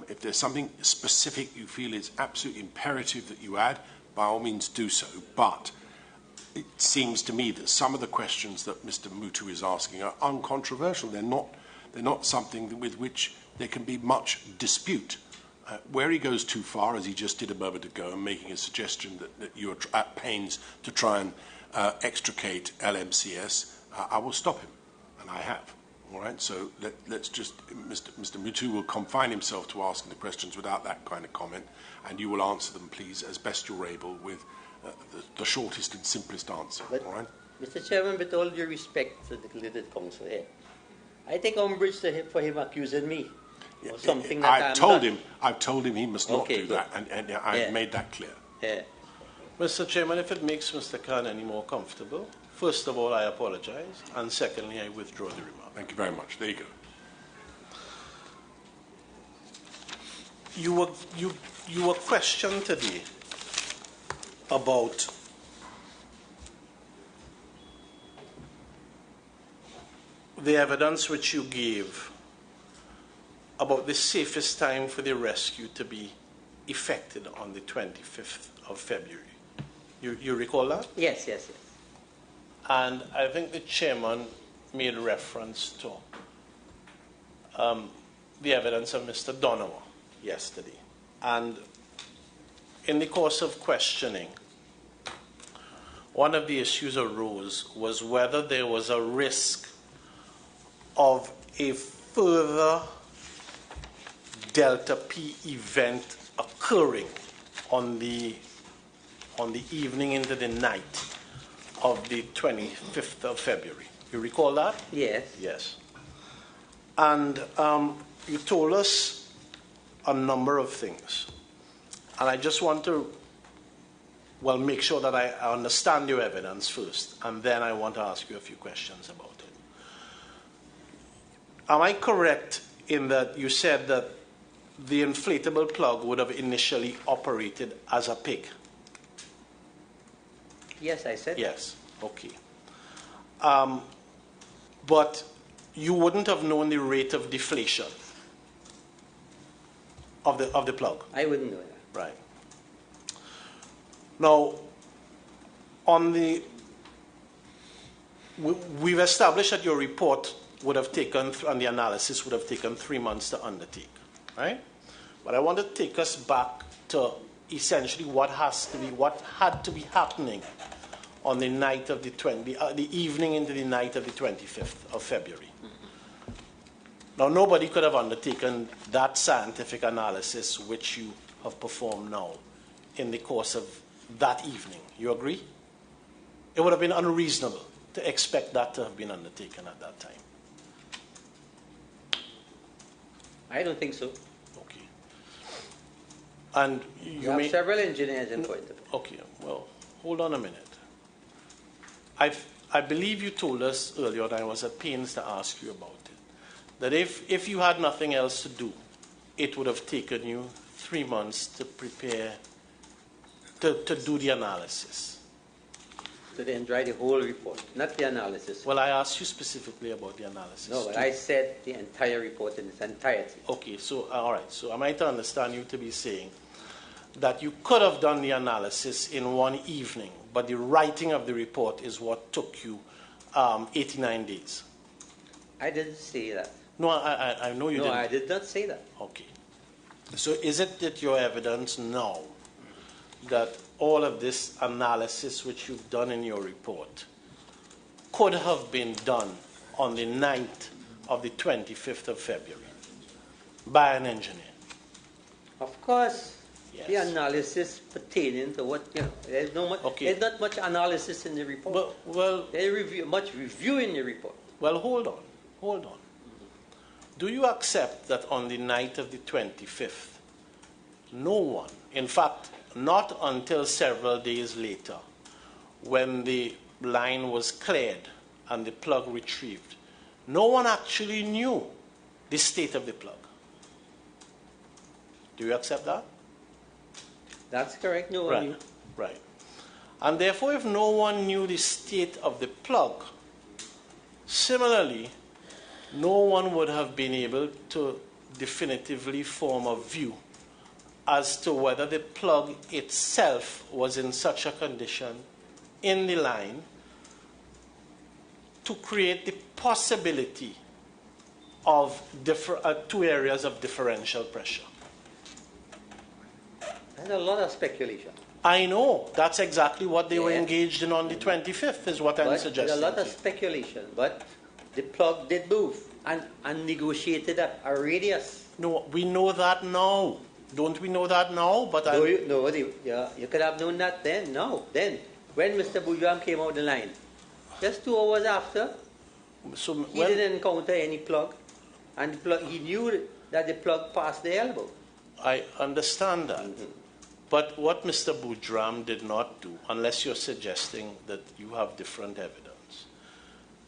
If there's something specific you feel is absolutely imperative that you add, by all means do so. But it seems to me that some of the questions that Mr. Mutu is asking are uncontroversial. They're not something with which there can be much dispute. Where he goes too far, as he just did a moment ago, and making a suggestion that you're at pains to try and extricate LMCS, I will stop him, and I have. All right, so let's just, Mr. Mutu will confine himself to asking the questions without that kind of comment, and you will answer them, please, as best you're able, with the shortest and simplest answer. But, all right? Mr. Chairman, with all due respect to the declared counsel here, I take umbrage to him for him accusing me of something that I've told him he must not do good. that, and I've made that clear. Yeah. Mr. Chairman, if it makes Mr. Khan any more comfortable, first of all, I apologize, and secondly, I withdraw the remark. Thank you very much. There you go. You were questioned today about the evidence which you gave about the safest time for the rescue to be effected on the 25th of February. You recall that? Yes, yes, yes. And I think the chairman made reference to the evidence of Mr. Donovan yesterday. And in the course of questioning, one of the issues arose was whether there was a risk of a further Delta P event occurring on the evening into the night of the 25th of February. You recall that? Yes. Yes. And you told us a number of things. And I just want to, make sure that I understand your evidence first, and then I want to ask you a few questions about it. Am I correct in that you said that the inflatable plug would have initially operated as a pig? Yes, I said. Yes. Okay. But you wouldn't have known the rate of deflation of the plug. I wouldn't know that. Right. Now, we've established that your report would have taken, and the analysis would have taken 3 months to undertake, right? But I want to take us back to essentially what had to be happening on the night of the evening into the night of the 25th of February. Now, nobody could have undertaken that scientific analysis which you have performed now in the course of that evening. You agree? It would have been unreasonable to expect that to have been undertaken at that time. I don't think so. Okay. And You have several engineers in point of it. Okay, well, hold on a minute. I believe you told us earlier, and I was at pains to ask you about it, that if you had nothing else to do, it would have taken you 3 months to prepare, to do the analysis. So then write the whole report, not the analysis. Well, I asked you specifically about the analysis. No, but too. I said the entire report in its entirety. Okay, so, all right. So am I to understand you to be saying that you could have done the analysis in one evening, but the writing of the report is what took you 89 days? I didn't say that. No, I know you didn't. No, I did not say that. Okay. So is it that your evidence now that all of this analysis which you've done in your report could have been done on the night of the 25th of February by an engineer? Of course, Yes. the analysis pertaining to what, there's not much analysis in the report. There's much review in the report. Well, hold on. Do you accept that on the night of the 25th, no one, in fact, not until several days later, when the line was cleared and the plug retrieved, no one actually knew the state of the plug? Do you accept that? That's correct, no one knew. Right. And therefore, if no one knew the state of the plug, similarly, no one would have been able to definitively form a view as to whether the plug itself was in such a condition in the line to create the possibility of two areas of differential pressure. There's a lot of speculation. I know. That's exactly what they were engaged in on the 25th, is what I'm suggesting. There's a lot of speculation, but the plug did move and negotiated a radius. No, we know that now. Don't we know that now? But you could have known that then. No, then when Mr. Boudram came out the line, just 2 hours after, he didn't encounter any plug, and he knew that the plug passed the elbow. I understand that. But what Mr. Boudram did not do, unless you're suggesting that you have different evidence,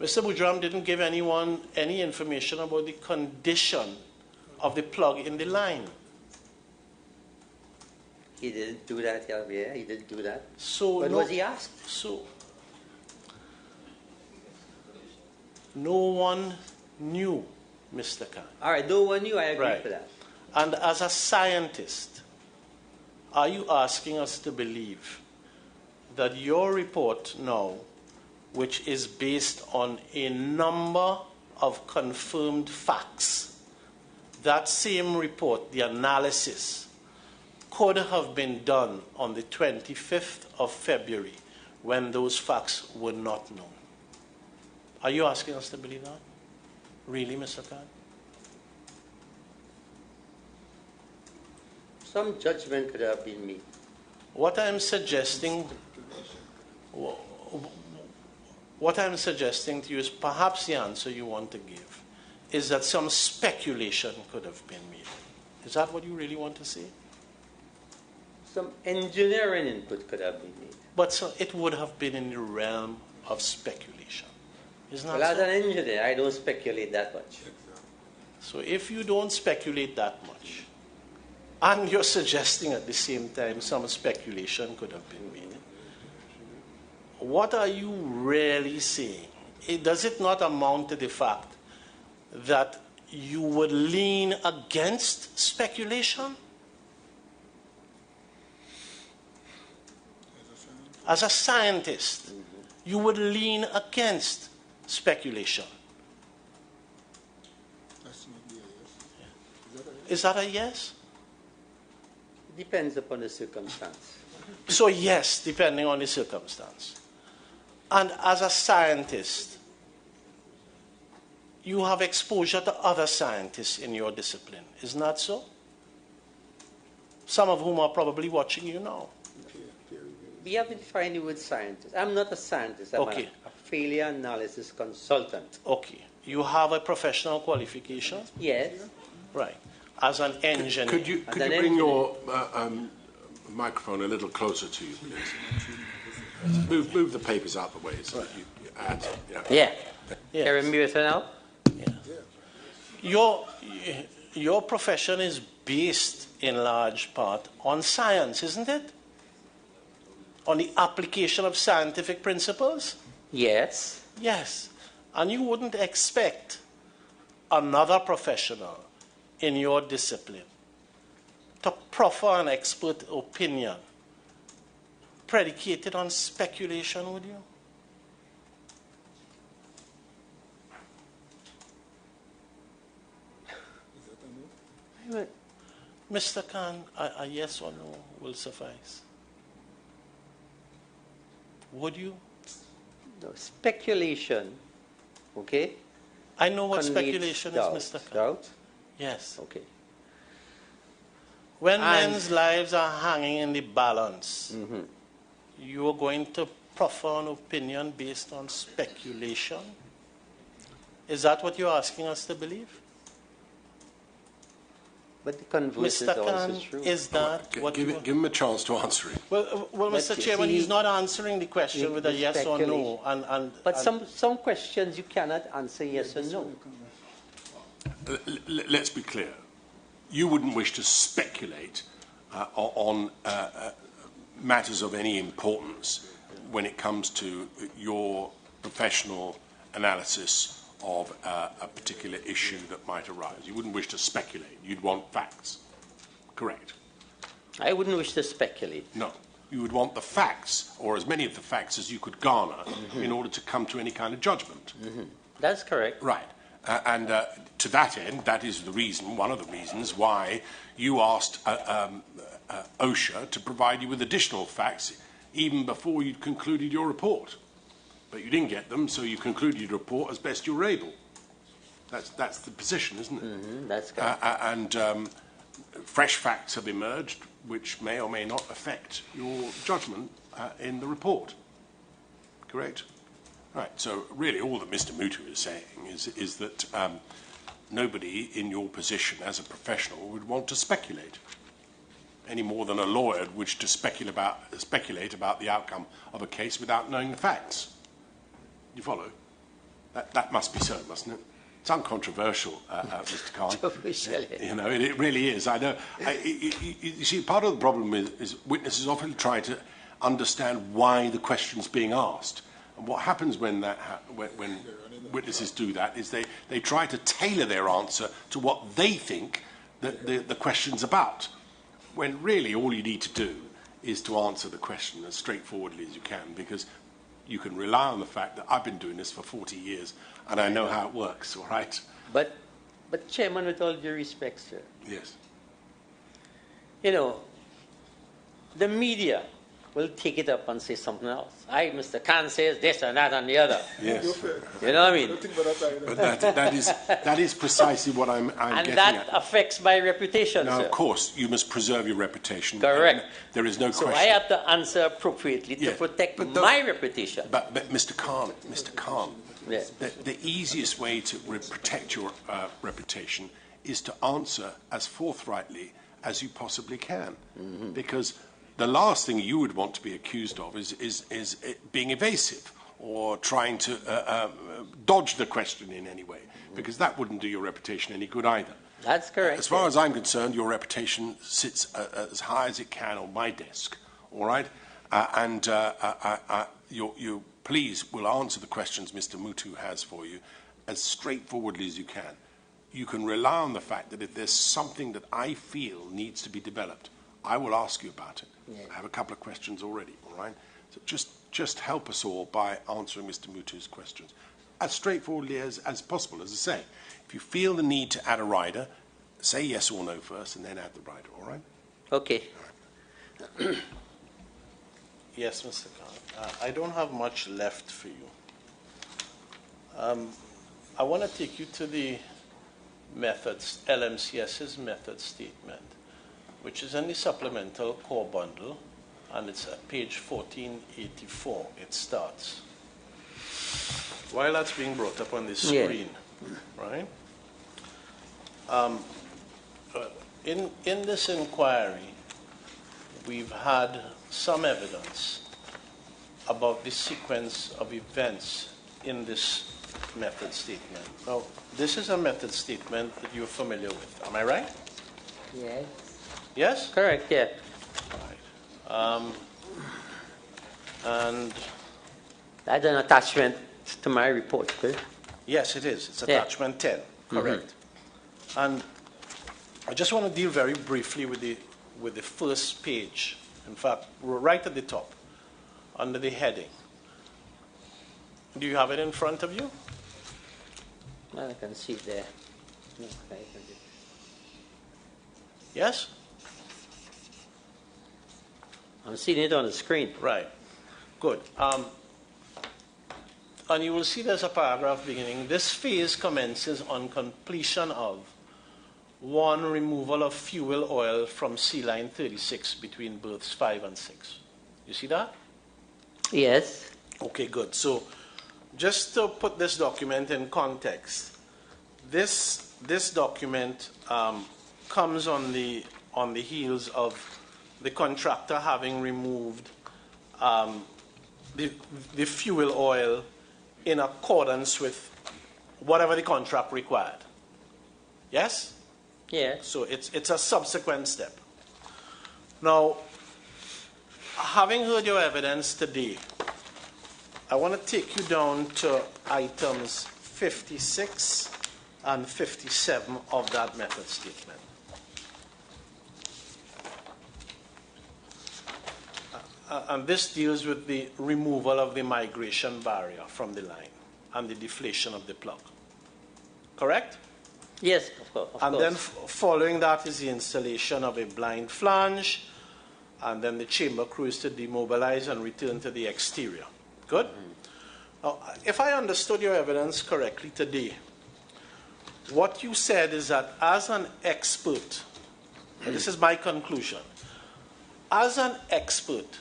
Mr. Boudram didn't give anyone any information about the condition of the plug in the line. He didn't do that, yeah, he didn't do that. So was he asked? So no one knew, Mr. Khan. All right, no one knew, I agree with that. And as a scientist, are you asking us to believe that your report now, which is based on a number of confirmed facts, that same report, the analysis, could have been done on the 25th of February when those facts were not known? Are you asking us to believe that? Really, Mr. Khan? Some judgment could have been made. What I'm suggesting to you is perhaps the answer you want to give is that some speculation could have been made. Is that what you really want to say? Some engineering input could have been made. But so it would have been in the realm of speculation. Isn't that well, as so? an engineer, I don't speculate that much. So if you don't speculate that much, and you're suggesting at the same time some speculation could have been made, what are you really saying? Does it not amount to the fact that you would lean against speculation? As a scientist, you would lean against speculation. Is that a yes? Depends upon the circumstance. So yes, depending on the circumstance. And as a scientist, you have exposure to other scientists in your discipline. Isn't that so? Some of whom are probably watching you now. We have to define the word scientist. I'm not a scientist. I'm a failure analysis consultant. Okay. You have a professional qualification? Yes. Right. As an engineer. Could you bring your microphone a little closer to you, please? Move the papers out the way so that you add. Yeah. Hearing me better now? Yeah. Your profession is based in large part on science, isn't it? On the application of scientific principles? Yes. Yes. And you wouldn't expect another professional in your discipline to proffer an expert opinion predicated on speculation, would you? Mr. Khan, a yes or no will suffice. Would you? No, speculation, okay? I know what conveys speculation doubt. is, Mr. Khan. Doubt? Yes. Okay. When And- men's lives are hanging in the balance, Mm-hmm. you are going to proffer an opinion based on speculation? Is that what you're asking us to believe? But the converse is Mr. also Khan, true. is that what you... Give him a chance to answer it. Well, But Mr. you Chairman, see, he's not answering the question with a the yes or no. speculation. But some questions you cannot answer yes or no. Let's be clear. You wouldn't wish to speculate on matters of any importance when it comes to your professional analysis of a particular issue that might arise. You wouldn't wish to speculate. You'd want facts. Correct? I wouldn't wish to speculate. No. You would want the facts, or as many of the facts as you could garner, in order to come to any kind of judgment. That's correct. Right. And to that end, that is the reason, one of the reasons why you asked OSHA to provide you with additional facts even before you'd concluded your report. But you didn't get them, so you concluded your report as best you were able. That's the position, isn't it? That's correct. And fresh facts have emerged which may or may not affect your judgment in the report. Correct? Right, so really all that Mr. Mutu is saying is that nobody in your position as a professional would want to speculate, any more than a lawyer would wish to speculate about the outcome of a case without knowing the facts. You follow? That must be so, mustn't it? It's uncontroversial, Mr. Khan. You know, it really is. I know. You see, part of the problem is witnesses often try to understand why the question's being asked. And what happens when witnesses do that is they try to tailor their answer to what they think that the question's about, when really all you need to do is to answer the question as straightforwardly as you can, because you can rely on the fact that I've been doing this for 40 years and I know how it works, all right? But Chairman, with all due respect, sir, Yes. you know, the media will take it up and say something else. Mr. Khan says this and that and the other. Yes. You know what I mean? But that is precisely what I'm And getting that at. affects my reputation, Now, sir. of course, you must preserve your reputation. Correct. There is no So question. I have to answer appropriately to Yeah, protect but my reputation. But Mr. Khan, Yeah. the easiest way to protect your reputation is to answer as forthrightly as you possibly can, because the last thing you would want to be accused of is being evasive or trying to dodge the question in any way, because that wouldn't do your reputation any good either. That's correct. As far as I'm concerned, your reputation sits as high as it can on my desk, all right? And you please will answer the questions Mr. Mutu has for you as straightforwardly as you can. You can rely on the fact that if there's something that I feel needs to be developed, I will ask you about it. Yeah. I have a couple of questions already, all right? So just help us all by answering Mr. Mutu's questions as straightforwardly as possible. As I say, if you feel the need to add a rider, say yes or no first and then add the rider, all right? Okay. Yes, Mr. Khan. I don't have much left for you. I want to take you to the methods, LMCS's method statement, which is in the supplemental core bundle, and it's at page 1484. It starts. While that's being brought up on the screen, right? In this inquiry, we've had some evidence about the sequence of events in this method statement. Now, this is a method statement that you're familiar with. Am I right? Yes. Yes? Correct, yeah. Right. And That's an attachment to my report, okay? yes, it is. It's Yeah. attachment 10. Correct. And I just want to deal very briefly with the first page. In fact, right at the top, under the heading. Do you have it in front of you? Well, I can see it there. Yes? I'm seeing it on the screen. Right. Good. And you will see there's a paragraph beginning. This phase commences on completion of 1, removal of fuel oil from sea line 36 between berths 5 and 6. You see that? Yes. Okay, good. So just to put this document in context, this document comes on the heels of the contractor having removed the fuel oil in accordance with whatever the contract required. Yes? Yeah. So it's a subsequent step. Now, having heard your evidence today, I want to take you down to items 56 and 57 of that method statement. And this deals with the removal of the migration barrier from the line and the deflation of the plug. Correct? Yes, of course. And then following that is the installation of a blind flange, and then the chamber crew is to demobilize and return to the exterior. Good? Now, if I understood your evidence correctly today, what you said is that as an expert, and this is my conclusion, as an expert,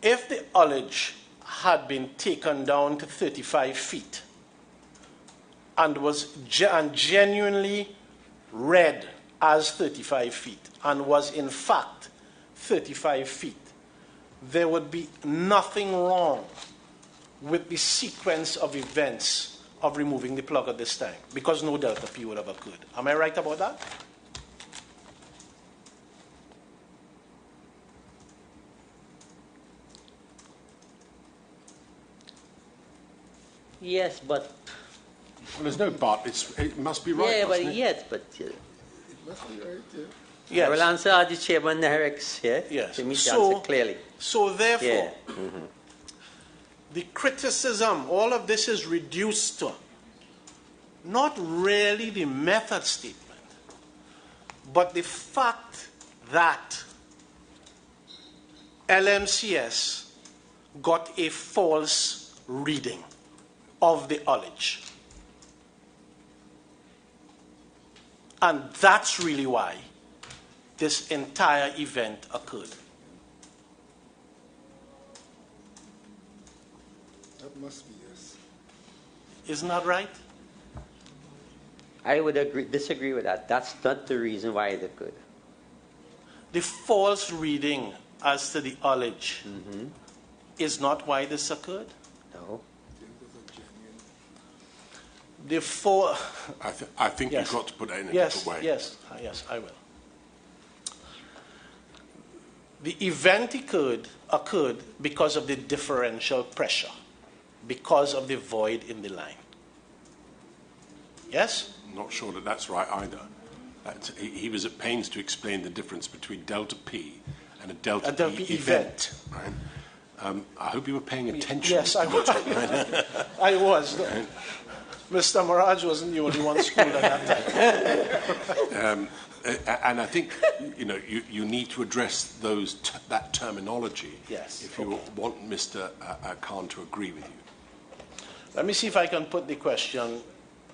if the ullage had been taken down to 35 feet and was genuinely read as 35 feet and was in fact 35 feet, there would be nothing wrong with the sequence of events of removing the plug at this time, because no delta P would have occurred. Am I right about that? Yes, but Well, there's no but. It must be right. yeah, but mustn't it? yes, but It must be right, yeah. Yes. I will answer the chairman Herrick's here. Yes. To meet the So- answer clearly. So therefore, Yeah. the criticism, all of this is reduced to not really the method statement, but the fact that LMCS got a false reading of the ullage. And that's really why this entire event occurred. That must be, yes. Isn't that right? I would disagree with that. That's not the reason why it occurred. The false reading as to the ullage is not why this occurred. No. The four. I think Yes. you've got to put it in a Yes, different way. yes, I will. The event occurred because of the differential pressure, because of the void in the line. Yes? I'm not sure that that's right either. He was at pains to explain the difference between delta P and a delta P event. Right? I hope you were paying attention. Yes, I was. I was. Mr. Mirage wasn't the only one schooled at that time. And I think you need to address that terminology. Yes, if you want Mr. Khan to agree with you. Let me see if I can put the question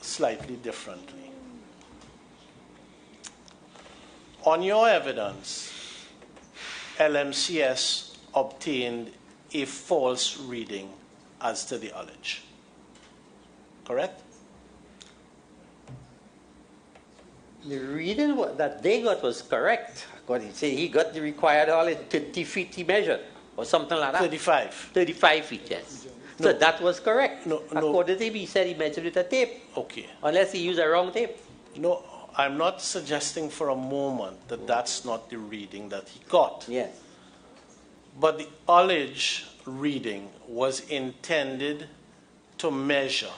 slightly differently. On your evidence, LMCS obtained a false reading as to the ullage. Correct? The reading that they got was correct. According to he got the required ullage 30 feet he measured, or something like that. 35. 35 feet, yes. No. So that was correct. No. According to him, he said he measured with a tape, Okay. unless he used a wrong tape. No, I'm not suggesting for a moment that that's not the reading that he got. Yes. But the ullage reading was intended to measure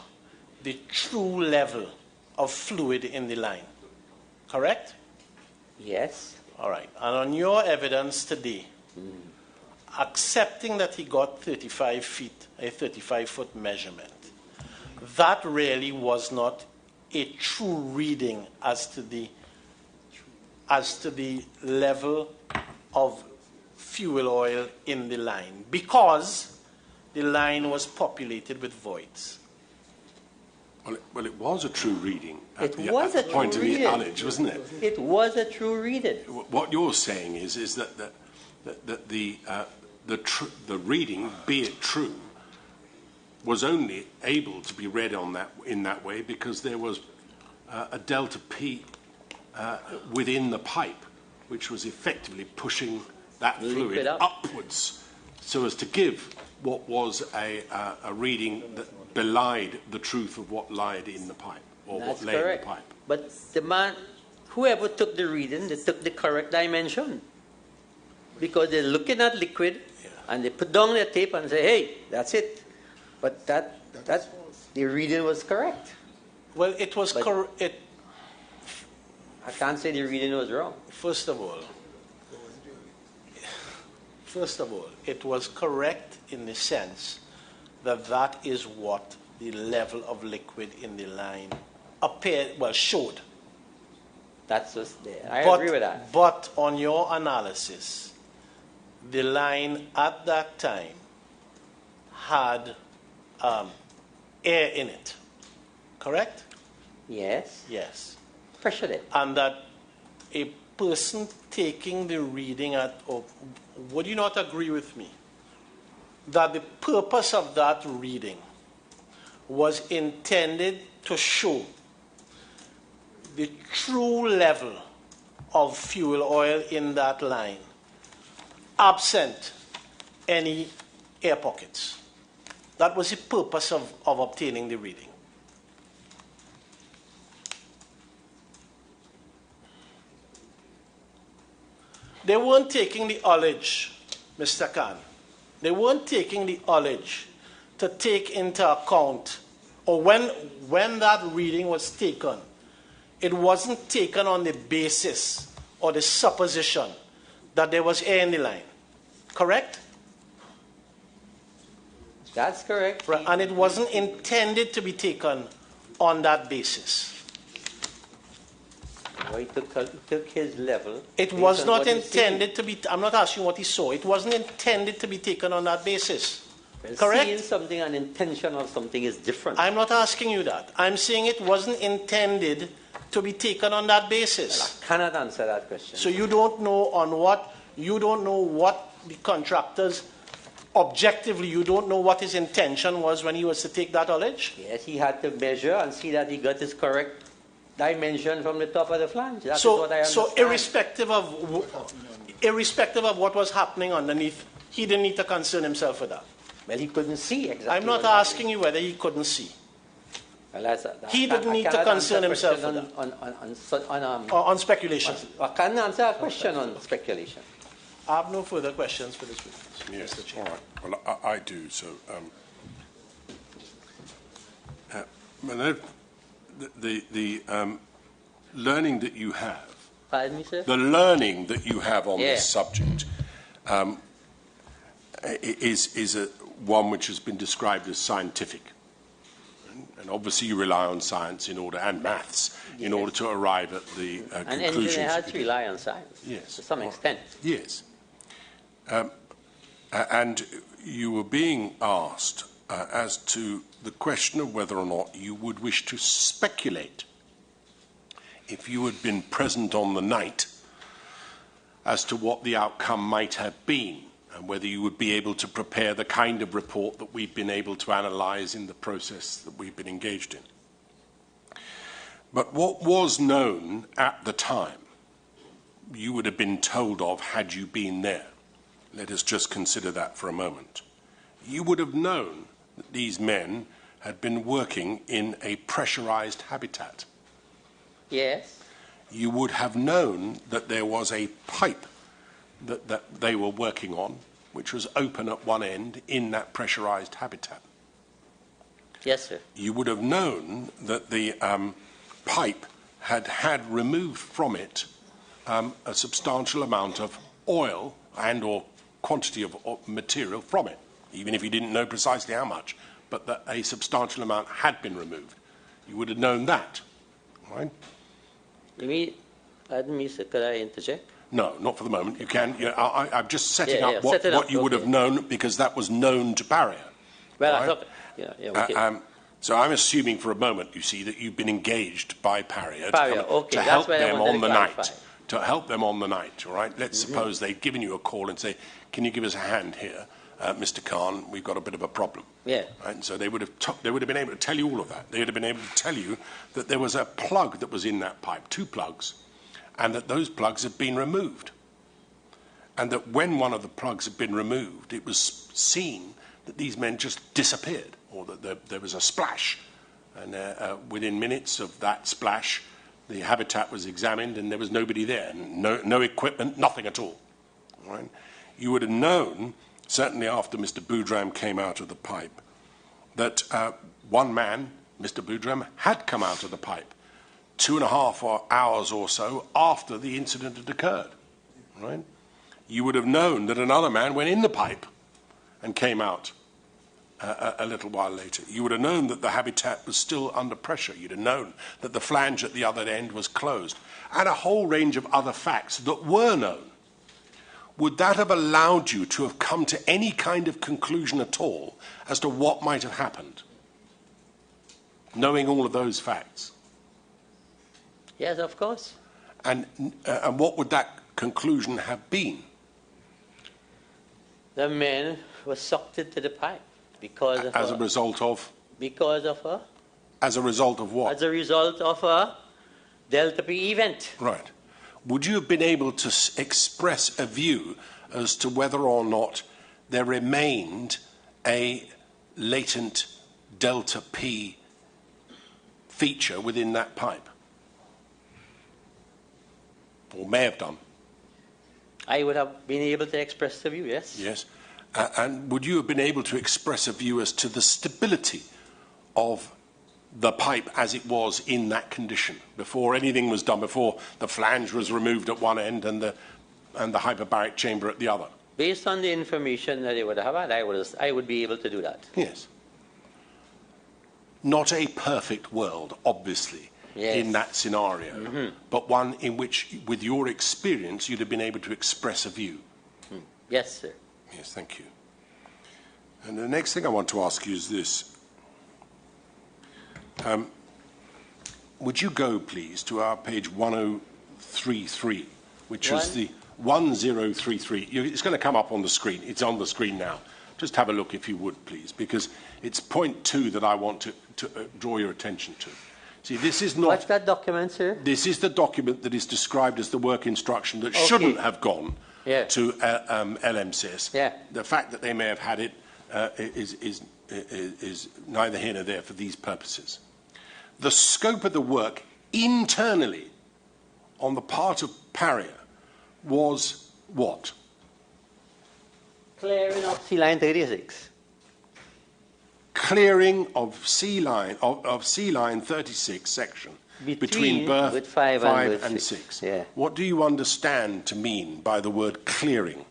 the true level of fluid in the line. Correct? Yes. All right. And on your evidence today, accepting that he got 35 feet, a 35-foot measurement, that really was not a true reading as to the level of fuel oil in the line because the line was populated with voids. Well, it was a true reading at It the, was at the a point true of the reading. ullage, wasn't it? It was a true reading. What you're saying is that the reading, be it true, was only able to be read in that way because there was a delta P within the pipe, which was effectively pushing that fluid upwards, so as to give what was a reading that belied the truth of what lied in the pipe, or That's what lay correct. in the pipe. But the man, whoever took the reading, they took the correct dimension. Because they're looking at liquid, and they put down their tape and say, hey, that's it. But that the reading was correct. Well, it was correct. I can't say the reading was wrong. First of all, it was correct in the sense that that is what the level of liquid in the line showed. That's just there. I agree with that. But on your analysis, the line at that time had air in it, correct? Yes. Yes. Pressure it. And that a person taking the reading would you not agree with me that the purpose of that reading was intended to show the true level of fuel oil in that line, absent any air pockets? That was the purpose of obtaining the reading. They weren't taking the ullage, Mr. Khan. They weren't taking the ullage to take into account, or when that reading was taken, it wasn't taken on the basis or the supposition that there was air in the line. Correct? That's correct. Right. And it wasn't intended to be taken on that basis. Well, he took his level. It was not intended to be, I'm not asking what he saw, it wasn't intended to be taken on that basis. Well, correct? Seeing something and intention of something is different. I'm not asking you that. I'm saying it wasn't intended to be taken on that basis. Well, I cannot answer that question. So you don't know what the contractors, objectively, you don't know what his intention was when he was to take that ullage? Yes, he had to measure and see that he got his correct dimension from the top of the flange. That is what I understand. So irrespective of what was happening underneath, he didn't need to concern himself with that. Well, he couldn't see exactly. I'm not asking you whether he couldn't see. Well, he didn't need to concern himself with that. On speculation. I can't answer a question on speculation. I have no further questions for this witness, Yes. Mr. Chair. All right. Well, I do. So, the learning that you have, Pardon me, sir? the learning that you have on Yeah. this subject, is one which has been described as scientific. And obviously, you rely on science and maths in order to arrive at the An conclusions. engineer has to rely on science. Yes. To some extent. Yes. And you were being asked as to the question of whether or not you would wish to speculate, if you had been present on the night, as to what the outcome might have been, and whether you would be able to prepare the kind of report that we've been able to analyse in the process that we've been engaged in. But what was known at the time, you would have been told of had you been there. Let us just consider that for a moment. You would have known that these men had been working in a pressurized habitat. Yes. You would have known that there was a pipe that they were working on, which was open at one end in that pressurized habitat. Yes, sir. You would have known that the pipe had removed from it a substantial amount of oil and or quantity of material from it, even if you didn't know precisely how much, but that a substantial amount had been removed. You would have known that, right? Pardon me, sir, could I interject? No, not for the moment. You can. I'm just setting Yeah, up yeah, set it what up, you would okay. have known, because that was known to Paria. Well, I Right. thought, okay. So I'm assuming for a moment, you see, that you've been engaged by Paria Paria, okay, to that's help what I them wanted on to the clarify. night. To help them on the night, all right? Let's Mm-hmm. suppose they'd given you a call and say, can you give us a hand here, Mr. Khan? We've got a bit of a problem. Yeah. Right? And so they would have been able to tell you all of that. They would have been able to tell you that there was a plug that was in that pipe, 2 plugs, and that those plugs had been removed. And that when one of the plugs had been removed, it was seen that these men just disappeared, or that there was a splash. And within minutes of that splash, the habitat was examined and there was nobody there, no equipment, nothing at all. Right? You would have known, certainly after Mr. Boudram came out of the pipe, that one man, Mr. Boudram, had come out of the pipe 2.5 hours or so after the incident had occurred. Right? You would have known that another man went in the pipe and came out a little while later. You would have known that the habitat was still under pressure. You'd have known that the flange at the other end was closed, and a whole range of other facts that were known. Would that have allowed you to have come to any kind of conclusion at all as to what might have happened, knowing all of those facts? Yes, of course. And what would that conclusion have been? The men were sucked into the pipe because of As a result of? Because of a? As a result of what? As a result of a Delta P event. Right. Would you have been able to express a view as to whether or not there remained a latent Delta P feature within that pipe? Or may have done? I would have been able to express the view, yes. Yes. And would you have been able to express a view as to the stability of the pipe as it was in that condition, before anything was done, before the flange was removed at one end and the hyperbaric chamber at the other? Based on the information that they would have had, I would be able to do that. Yes. Not a perfect world, obviously, yes. in that scenario, but one in which, with your experience, you'd have been able to express a view. Yes, sir. Yes, thank you. And the next thing I want to ask you is this. Would you go, please, to our page 1033, which is the 1033. It's going to come up on the screen. It's on the screen now. Just have a look, if you would, please, because it's point 2 that I want to draw your attention to. See, this is not... What's that document, sir? This is the document that is described as the work instruction that shouldn't have gone to LMCS. Yeah. The fact that they may have had it is neither here nor there for these purposes. The scope of the work internally on the part of Paria was what? Clearing of sea line 36. Clearing of sea line of sea line 36 section between berth 5 and 6. Yeah. What do you understand to mean by the word clearing?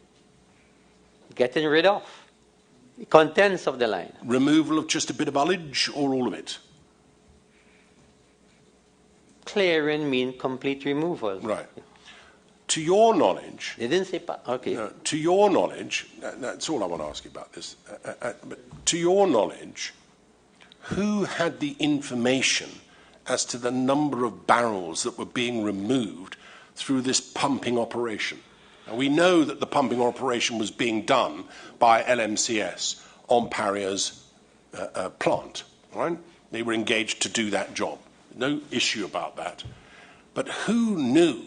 Getting rid of the contents of the line. Removal of just a bit of ullage or all of it? Clearing means complete removal. Right. To your knowledge... They didn't say... Okay. No, to your knowledge, that's all I want to ask you about this, but to your knowledge, who had the information as to the number of barrels that were being removed through this pumping operation? Now, we know that the pumping operation was being done by LMCS on Paria's plant, right? They were engaged to do that job. No issue about that. But who knew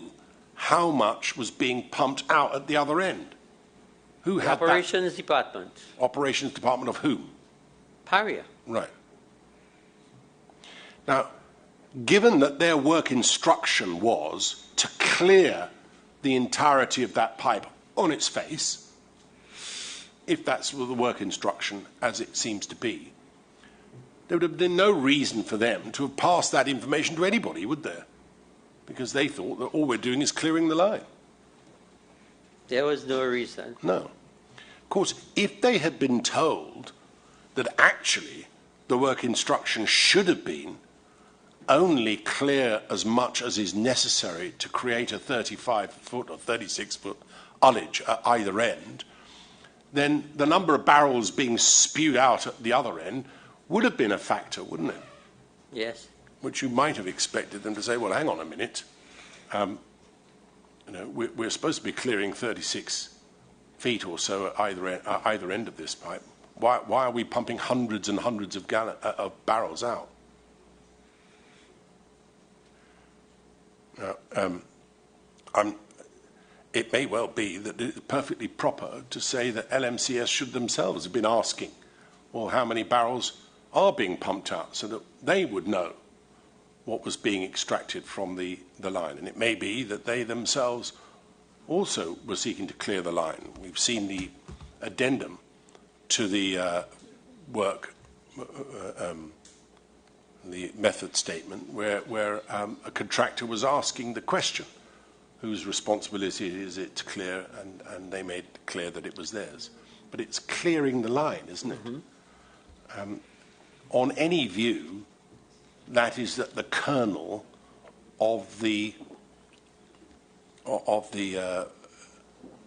how much was being pumped out at the other end? Who had Operations that? Department. Operations Department of whom? Paria. Right. Now, given that their work instruction was to clear the entirety of that pipe on its face, if that's the work instruction as it seems to be, there would have been no reason for them to have passed that information to anybody, would there? Because they thought that all we're doing is clearing the line. There was no reason. No. Of course, if they had been told that actually the work instruction should have been only clear as much as is necessary to create a 35-foot or 36-foot ullage at either end, then the number of barrels being spewed out at the other end would have been a factor, wouldn't it? Yes. Which you might have expected them to say, well, hang on a minute. We're supposed to be clearing 36 feet or so at either end of this pipe. Why are we pumping hundreds and hundreds of barrels out? It may well be that it's perfectly proper to say that LMCS should themselves have been asking, well, how many barrels are being pumped out, so that they would know what was being extracted from the line. And it may be that they themselves also were seeking to clear the line. We've seen the addendum to the the method statement, where a contractor was asking the question, whose responsibility is it to clear, and they made clear that it was theirs. But it's clearing the line, isn't it? Mm-hmm. On any view, that is at the kernel of the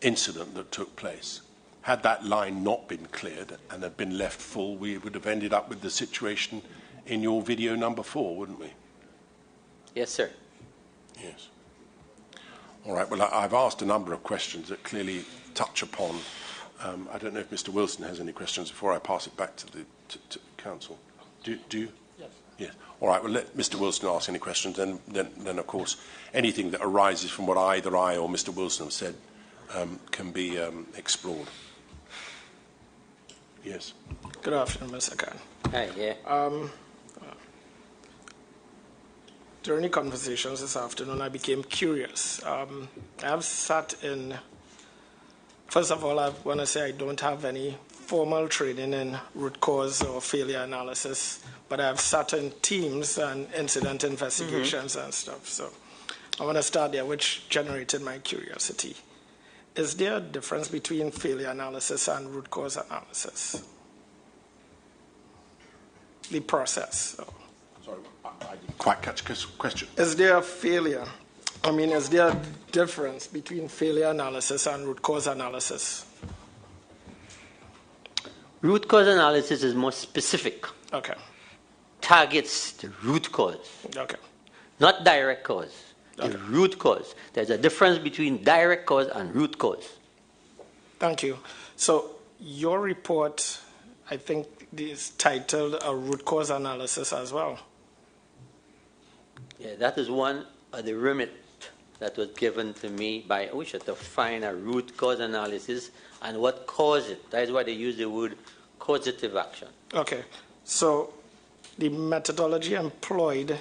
incident that took place. Had that line not been cleared and had been left full, we would have ended up with the situation in your video number 4, wouldn't we? Yes, sir. Yes. All right. Well, I've asked a number of questions that clearly touch upon. I don't know if Mr. Wilson has any questions before I pass it back to the council. Do you? Yes. Yes. All right. Well, let Mr. Wilson ask any questions. Then of course, anything that arises from what either I or Mr. Wilson have said can be explored. Yes. Good afternoon, Mr. Khan. Hi, yeah. During the conversations this afternoon, I became curious. I've sat in, first of all, I want to say I don't have any formal training in root cause or failure analysis, but I've sat in teams and incident investigations and stuff. So I want to start there, which generated my curiosity. Is there a difference between failure analysis and root cause analysis? The process. So. Sorry, I didn't quite catch the question. Is there a failure? Is there a difference between failure analysis and root cause analysis? Root cause analysis is more specific. Okay. Targets the root cause. Okay. Not direct cause. Okay. The root cause. There's a difference between direct cause and root cause. Thank you. So your report, I think, is titled a root cause analysis as well. Yeah, that is one of the remit that was given to me by OSHA to find a root cause analysis and what caused it. That is why they use the word causative action. Okay. So the methodology employed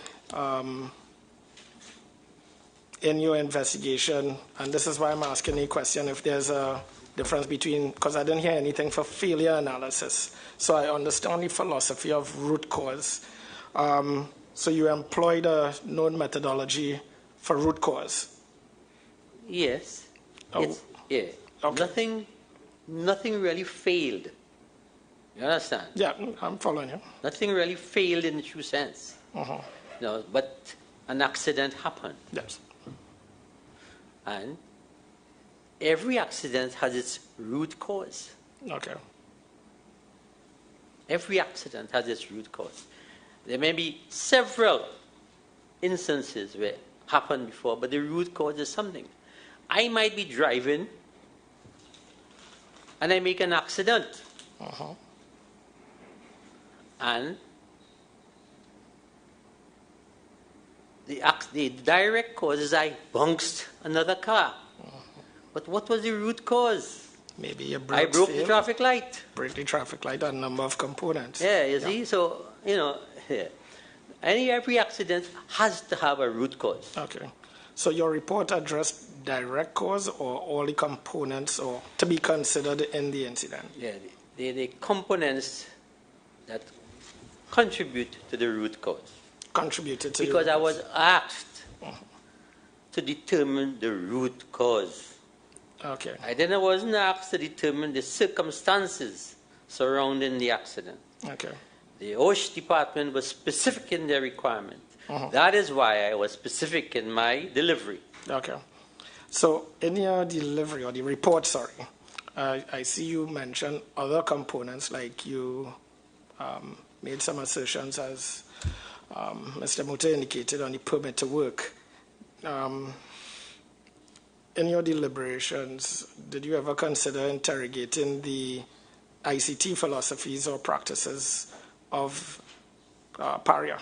in your investigation, and this is why I'm asking the question if there's a difference between, because I didn't hear anything for failure analysis. So I understand the philosophy of root cause. So you employed a known methodology for root cause? Yes. Oh. Yeah. Okay. Nothing really failed. You understand? Yeah, I'm following you. Nothing really failed in the true sense. Uh-huh. No, but an accident happened. Yes. And every accident has its root cause. Okay. Every accident has its root cause. There may be several instances where it happened before, but the root cause is something. I might be driving and I make an accident. Uh-huh. And the direct cause is I bounced another car. Uh-huh. But what was the root cause? Maybe your I brakes broke failed. the traffic light. Break the traffic light and a number of components. Yeah, you see? So, yeah. Every accident has to have a root cause. Okay. So your report addressed direct cause or all the components or to be considered in the incident? Yeah, the components that contribute to the root cause. Contributed to Because the I root was asked to determine the root cause. Okay. I wasn't asked to determine the circumstances surrounding the accident. Okay. The OSH department was specific in their requirement That is why I was specific in my delivery. Okay. So in your delivery, or the report, sorry, I see you mention other components, like you made some assertions, as Mr. Muta indicated, on the permit to work. In your deliberations, did you ever consider interrogating the ICT philosophies or practices of Paria?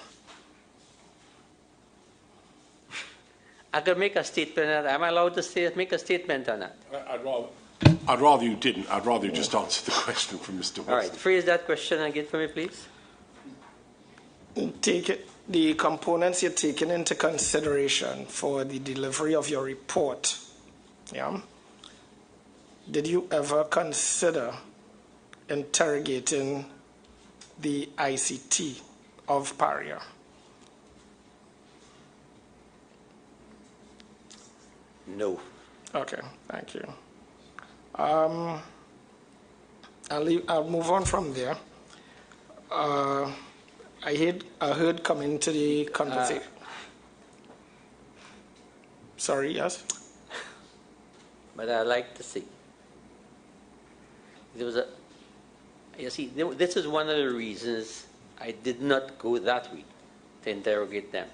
I could make a statement on that. Am I allowed to make a statement on that? I'd rather you didn't. I'd rather you just answer the question from Mr. Wilson. All right, phrase that question again for me, please. The components you're taking into consideration for the delivery of your report, yeah? Did you ever consider interrogating the ICT of Paria? No. Okay, thank you. I'll move on from there. I heard coming to the conversation. Sorry, yes? But I'd like to see. You see, this is one of the reasons I did not go that way to interrogate them.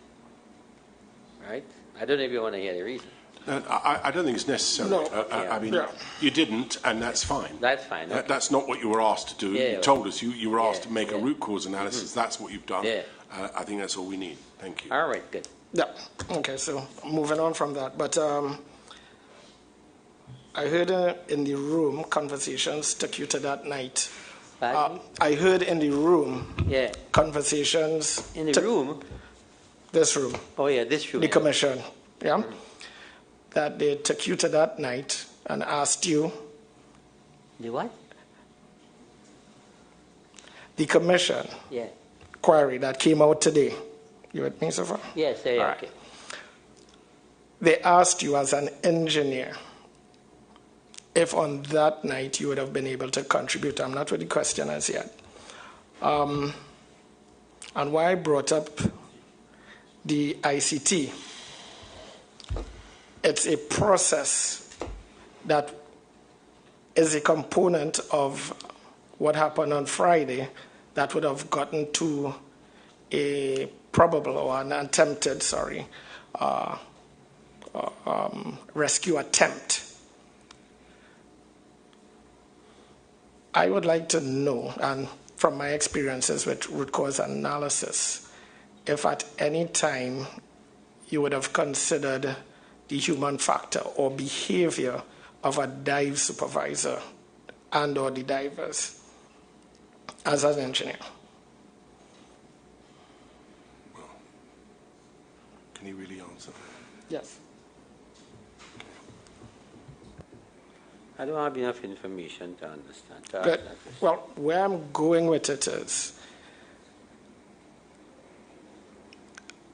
Right? I don't know if you want to hear the reason. I don't think it's necessary. No. I mean, you didn't, and that's fine. That's fine. Okay. That's not what you were asked to do. Yeah, you told us you were asked to make a yeah. root cause analysis. Mm-hmm. That's what you've done. Yeah. I think that's all we need. Thank you. All right, good. Yeah, okay, so moving on from that. But I heard in the room conversations took you to that night. I heard in the room conversations. In the room? This room. Oh, yeah, this room. The commission, yeah? Mm-hmm. That they took you to that night and asked you. The what? The commission. Yeah. Inquiry that came out today. You with me so far? Yes, yeah, right. Okay. They asked you as an engineer if on that night you would have been able to contribute. I'm not with the question as yet. And why I brought up the ICT, it's a process that is a component of what happened on Friday that would have gotten to a probable or an attempted, rescue attempt. I would like to know, and from my experiences with root cause analysis, if at any time you would have considered the human factor or behavior of a dive supervisor and or the divers as an engineer. Well, can you really answer that? Yes. I don't have enough information to understand. But, well, where I'm going with it is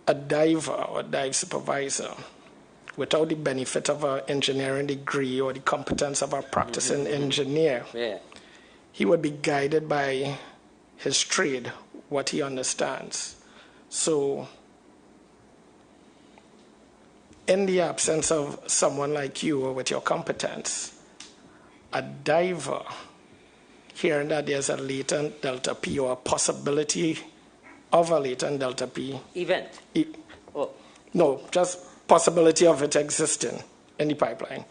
a diver or dive supervisor, without the benefit of an engineering degree or the competence of a practicing engineer, he would be guided by his trade, what he understands. So, in the absence of someone like you or with your competence, a diver, hearing that there's a latent delta P or a possibility of a latent delta P event. No, just possibility of it existing in the pipeline.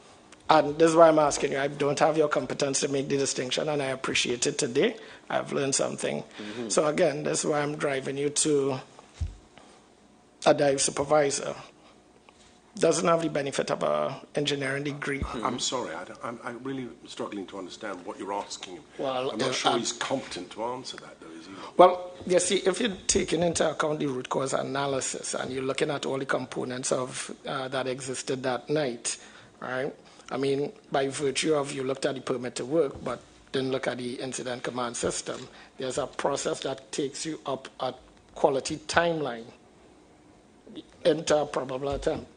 And this is why I'm asking you. I don't have your competence to make the distinction, and I appreciate it today. I've learned something. Mm-hmm. So again, this is why I'm driving you to a dive supervisor. Doesn't have the benefit of an engineering degree. I'm sorry, I'm really struggling to understand what you're asking him. Well, I'm not sure he's competent to answer that, though, is he? Well, you see, if you're taking into account the root cause analysis and you're looking at all the components of that existed that night, right? I mean, by virtue of you looked at the permit to work, but didn't look at the incident command system, there's a process that takes you up a quality timeline into a probable attempt.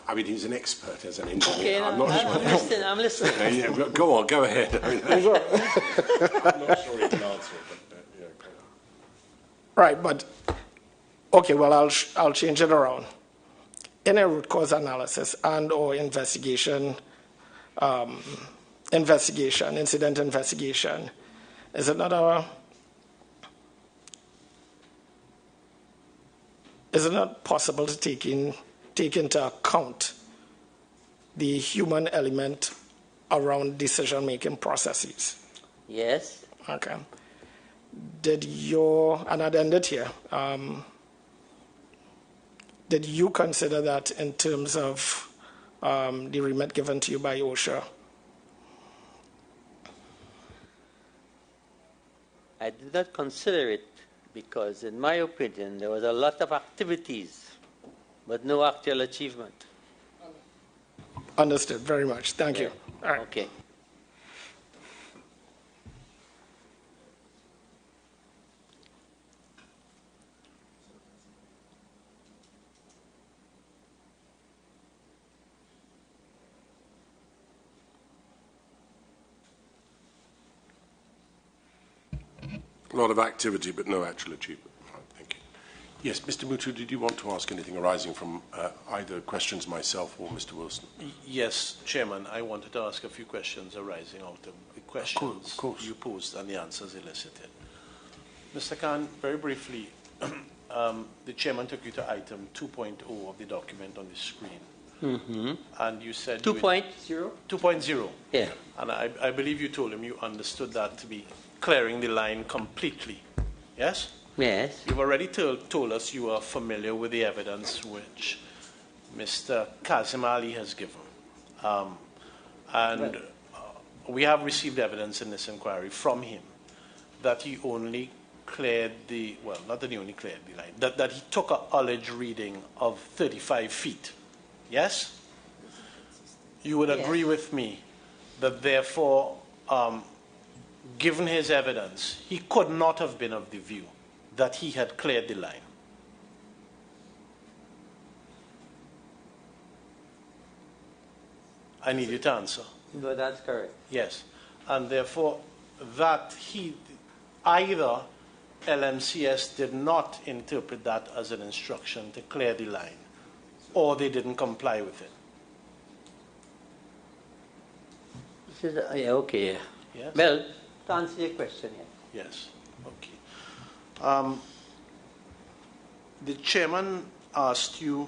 I mean, he's an expert as an engineer. Okay, I'm not sure. I'm listening. Go on, go ahead. I'm not sure he can answer it. Right, but, okay, well, I'll change it around. In a root cause analysis and or incident investigation, is it not possible to take into account the human element around decision-making processes? Yes. Okay. And I'd end it here. Did you consider that in terms of the remit given to you by OSHA? I did not consider it because, in my opinion, there was a lot of activities, but no actual achievement. Understood very much. Thank you. All right. Okay. A lot of activity, but no actual achievement. Right, thank you. Yes, Mr. Mutu, did you want to ask anything arising from either questions myself or Mr. Wilson? Yes, Chairman, I wanted to ask a few questions arising out of the questions Of course. you posed and the answers elicited. Mr. Khan, very briefly, the Chairman took you to item 2.0 of the document on the screen. Mm-hmm. And you said 2.0? 2.0. Yeah. And I believe you told him you understood that to be clearing the line completely. Yes? Yes. You've already told us you are familiar with the evidence which Mr. Kazim Ali has given. We have received evidence in this inquiry from him that he only cleared not that he only cleared the line, that he took a ullage reading of 35 feet. Yes? You would agree with me that therefore, given his evidence, he could not have been of the view that he had cleared the line. I need you to answer. No, that's correct. Yes. And therefore, that either LMCS did not interpret that as an instruction to clear the line, or they didn't comply with it. Okay. Yes? Well, to answer your question, Yes. Okay. The chairman asked you,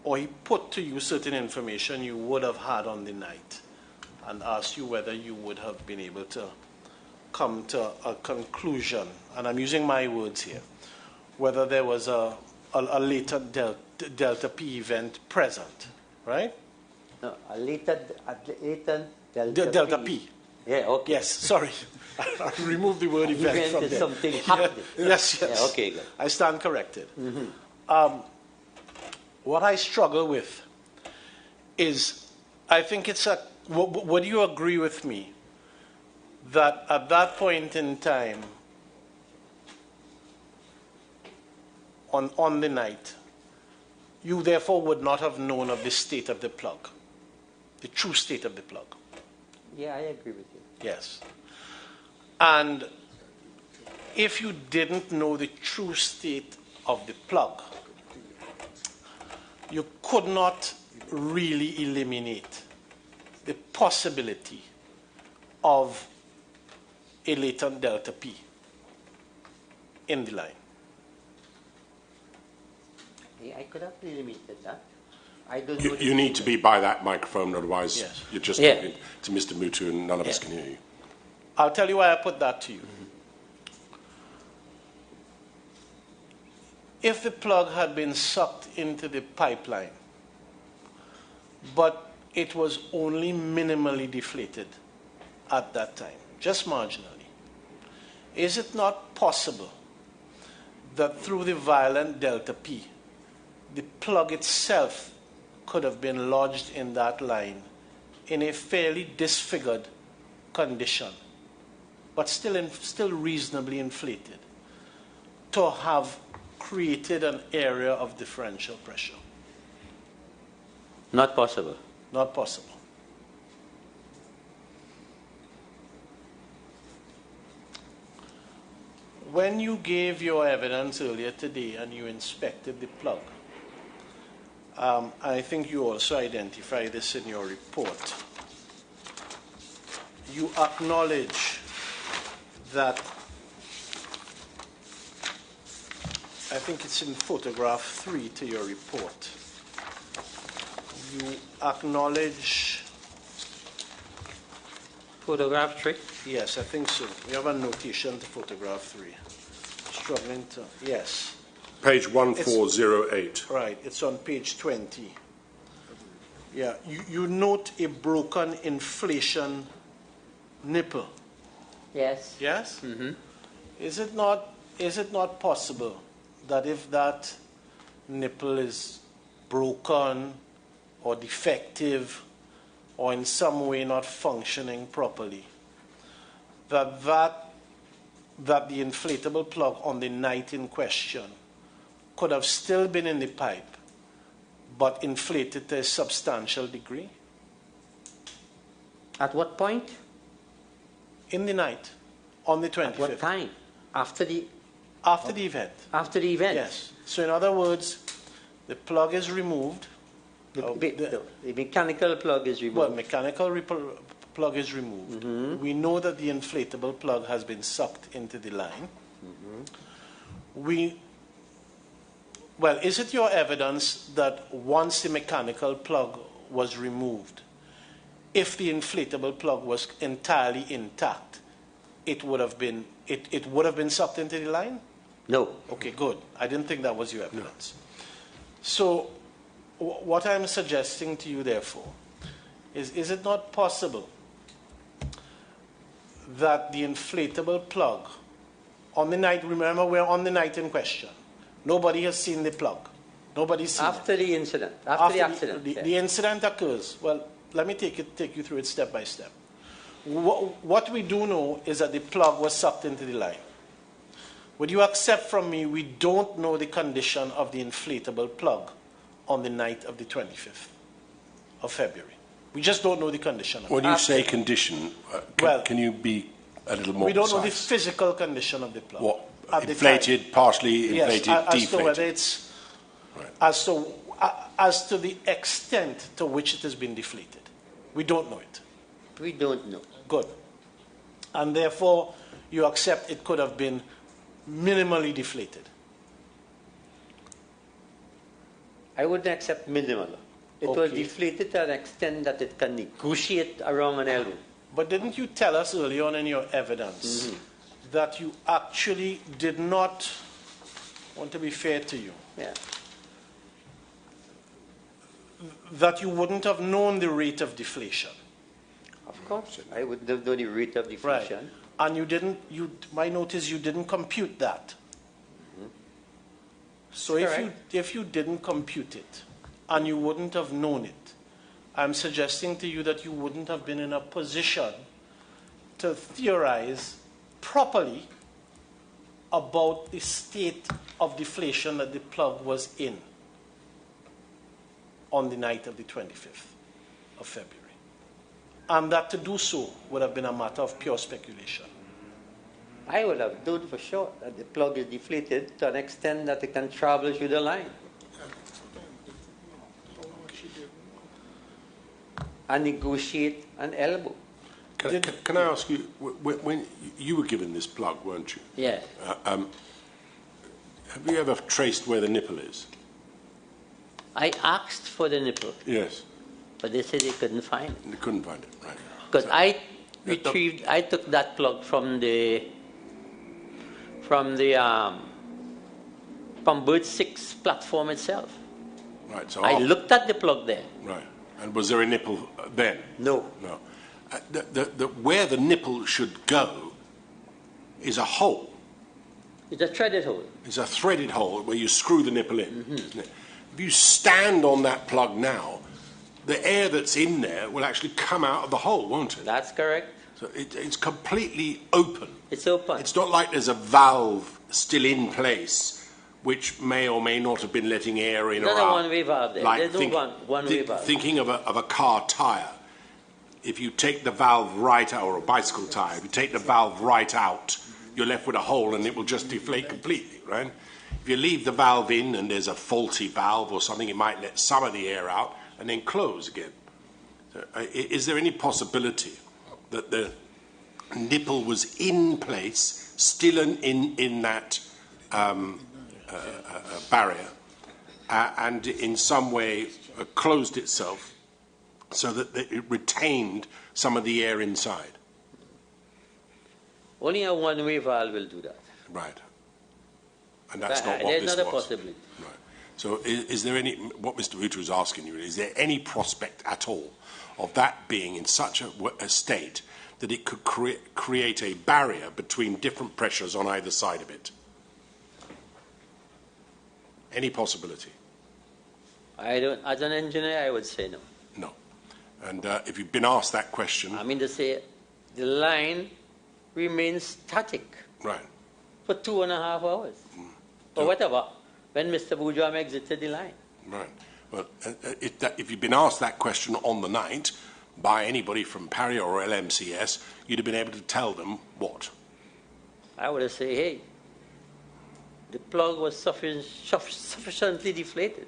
or he put to you certain information you would have had on the night, and asked you whether you would have been able to come to a conclusion, and I'm using my words here, whether there was a latent delta P event present, right? No, a latent Delta P. Yeah, okay. Yes, sorry. I removed the word event from there. Something happening. Yes. Yeah, okay, good. I stand corrected. What I struggle with is, I think it's would you agree with me that at that point in time, on the night, you therefore would not have known of the state of the plug, the true state of the plug? Yeah, I agree with you. Yes. And if you didn't know the true state of the plug, you could not really eliminate the possibility of a latent delta P in the line. Yeah, I could have eliminated that. I don't know. You need to be by that microphone, otherwise you're just talking to Mr. Mutu and none of us can hear you. I'll tell you why I put that to you. If the plug had been sucked into the pipeline, but it was only minimally deflated at that time, just marginally, is it not possible that through the violent delta P, the plug itself could have been lodged in that line in a fairly disfigured condition, but still reasonably inflated, to have created an area of differential pressure? Not possible. Not possible. When you gave your evidence earlier today and you inspected the plug, I think you also identified this in your report. You acknowledge that, I think it's in photograph 3 to your report. You acknowledge. Photograph 3? Yes, I think so. We have a notation to photograph 3. Struggling to, yes. Page 1408. Right, it's on page 20. Yeah, you note a broken inflation nipple. Yes. Yes? Mm-hmm. Is it not possible that if that nipple is broken or defective or in some way not functioning properly, that the inflatable plug on the night in question could have still been in the pipe but inflated to a substantial degree? At what point? In the night, on the 25th. At what time? After the event. After the event? Yes. So in other words, the plug is removed. The mechanical plug is removed. Well, mechanical plug is removed. Mm-hmm. We know that the inflatable plug has been sucked into the line. Mm-hmm. Well, is it your evidence that once the mechanical plug was removed, if the inflatable plug was entirely intact, it would have been sucked into the line? No. Okay, good. I didn't think that was your evidence. So what I'm suggesting to you, therefore, is it not possible that the inflatable plug on the night, remember we're on the night in question, nobody has seen the plug. Nobody's seen after it. The incident, after the accident. The incident occurs. Well, let me take you through it step by step. What we do know is that the plug was sucked into the line. Would you accept from me we don't know the condition of the inflatable plug on the night of the 25th of February? We just don't know the condition of it. When you say condition, can you be a little more We don't precise? know the physical condition of the plug. What? Inflated, partially inflated, yes, as deflated? to whether it's, right. as to the extent to which it has been deflated. We don't know it. We don't know. Good. And therefore, you accept it could have been minimally deflated. I wouldn't accept minimal. It was deflated to an extent that it can negotiate around an elbow. But didn't you tell us early on in your evidence that you actually did not, want to be fair to you, that you wouldn't have known the rate of deflation? Of course, I would have known the rate of deflation. Right. And you didn't, my note is you didn't compute that. So if you didn't compute it and you wouldn't have known it, I'm suggesting to you that you wouldn't have been in a position to theorize properly about the state of deflation that the plug was in on the night of the 25th of February. And that to do so would have been a matter of pure speculation. I would have known for sure that the plug is deflated to an extent that it can travel through the line. And negotiate an elbow. Can I ask you, when you were given this plug, weren't you? Yes. Have you ever traced where the nipple is? I asked for the nipple. Yes. But they said they couldn't find it. They couldn't find it, right. Because I took that plug from Bird 6 platform itself. Right. So I looked at the plug there. Right. And was there a nipple then? No. No. Where the nipple should go is a hole. It's a threaded hole. It's a threaded hole where you screw the nipple in. Isn't it? If you stand on that plug now, the air that's in there will actually come out of the hole, won't it? That's correct. So it's completely open. It's open. It's not like there's a valve still in place which may or may not have been letting air in or out. There's a one-way valve there. Like There's no one-way valve. Thinking of a car tyre, if you take the valve right out, or a bicycle tyre, if you take the valve right out, you're left with a hole and it will just deflate completely, right? If you leave the valve in and there's a faulty valve or something, it might let some of the air out and then close again. So, is there any possibility that the nipple was in place, still in that barrier, and in some way closed itself so that it retained some of the air inside? Only a one-way valve will do that. Right. And that's not what There's this not a was. possibility. Right. So is there any, what Mr. Ruta was asking you, is there any prospect at all of that being in such a state that it could create a barrier between different pressures on either side of it? Any possibility? I don't. As an engineer, I would say no. No. And if you've been asked that question... I mean to say, the line remains static Right. for 2.5 hours. Or whatever, when Mr. Bourgeois exited the line. Right. Well, if you've been asked that question on the night by anybody from Paria or LMCS, you'd have been able to tell them what? I would have said, hey, the plug was sufficiently deflated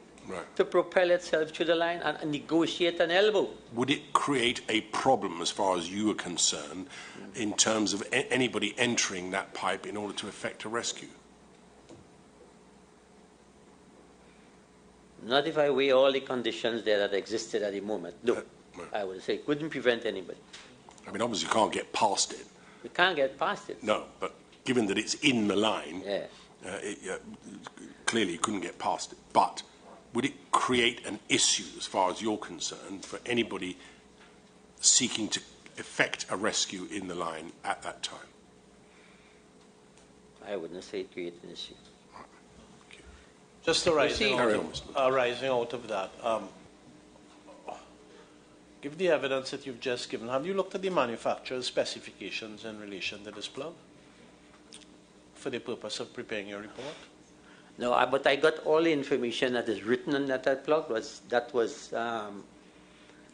to propel itself through the line and negotiate an elbow. Would it create a problem, as far as you are concerned, in terms of anybody entering that pipe in order to effect a rescue? Not if I weigh all the conditions there that existed at the moment. No, I would say it couldn't prevent anybody. I mean, obviously you can't get past it. You can't get past it. No, but given that it's in the line, Yeah. clearly you couldn't get past it. But would it create an issue, as far as you're concerned, for anybody seeking to effect a rescue in the line at that time? I wouldn't say it created an issue. Just arising out of that, give the evidence that you've just given. Have you looked at the manufacturer's specifications in relation to this plug for the purpose of preparing your report? No, but I got all the information that is written on that plug. That was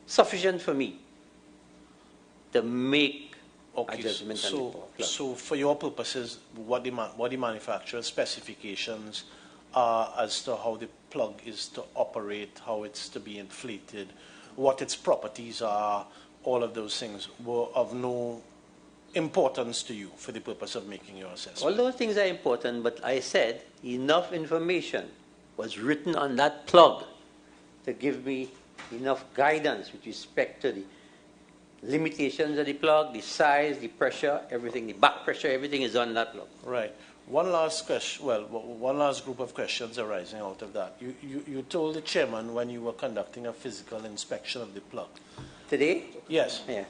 sufficient for me to make a judgment on the plug. So for your purposes, what the manufacturer's specifications are as to how the plug is to operate, how it's to be inflated, what its properties are, all of those things were of no importance to you for the purpose of making your assessment? All those things are important, but I said enough information was written on that plug to give me enough guidance with respect to the limitations of the plug, the size, the pressure, everything, the back pressure, everything is on that plug. Right. One last question, one last group of questions arising out of that. You told the chairman when you were conducting a physical inspection of the plug. Today? Yes. Yeah.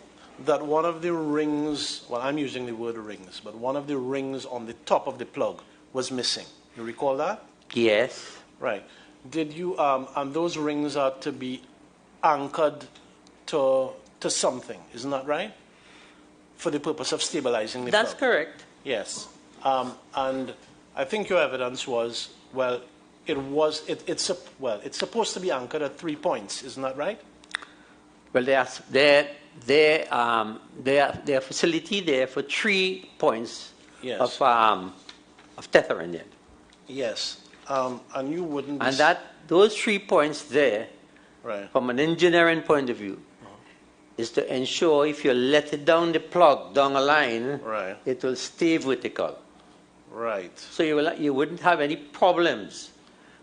That one of the rings, well, I'm using the word rings, but one of the rings on the top of the plug was missing. You recall that? Yes. Right. Did you, and those rings are to be anchored to something, isn't that right? For the purpose of stabilizing the plug. That's correct. Yes. And I think your evidence was, well, it's supposed to be anchored at 3 points, isn't that right? Well, their facility there for 3 points of tethering there. Yes. And you wouldn't. And those 3 points there, right, from an engineering point of view, is to ensure if you let it down the plug down a line, right, it will stay vertical. Right. So you wouldn't have any problems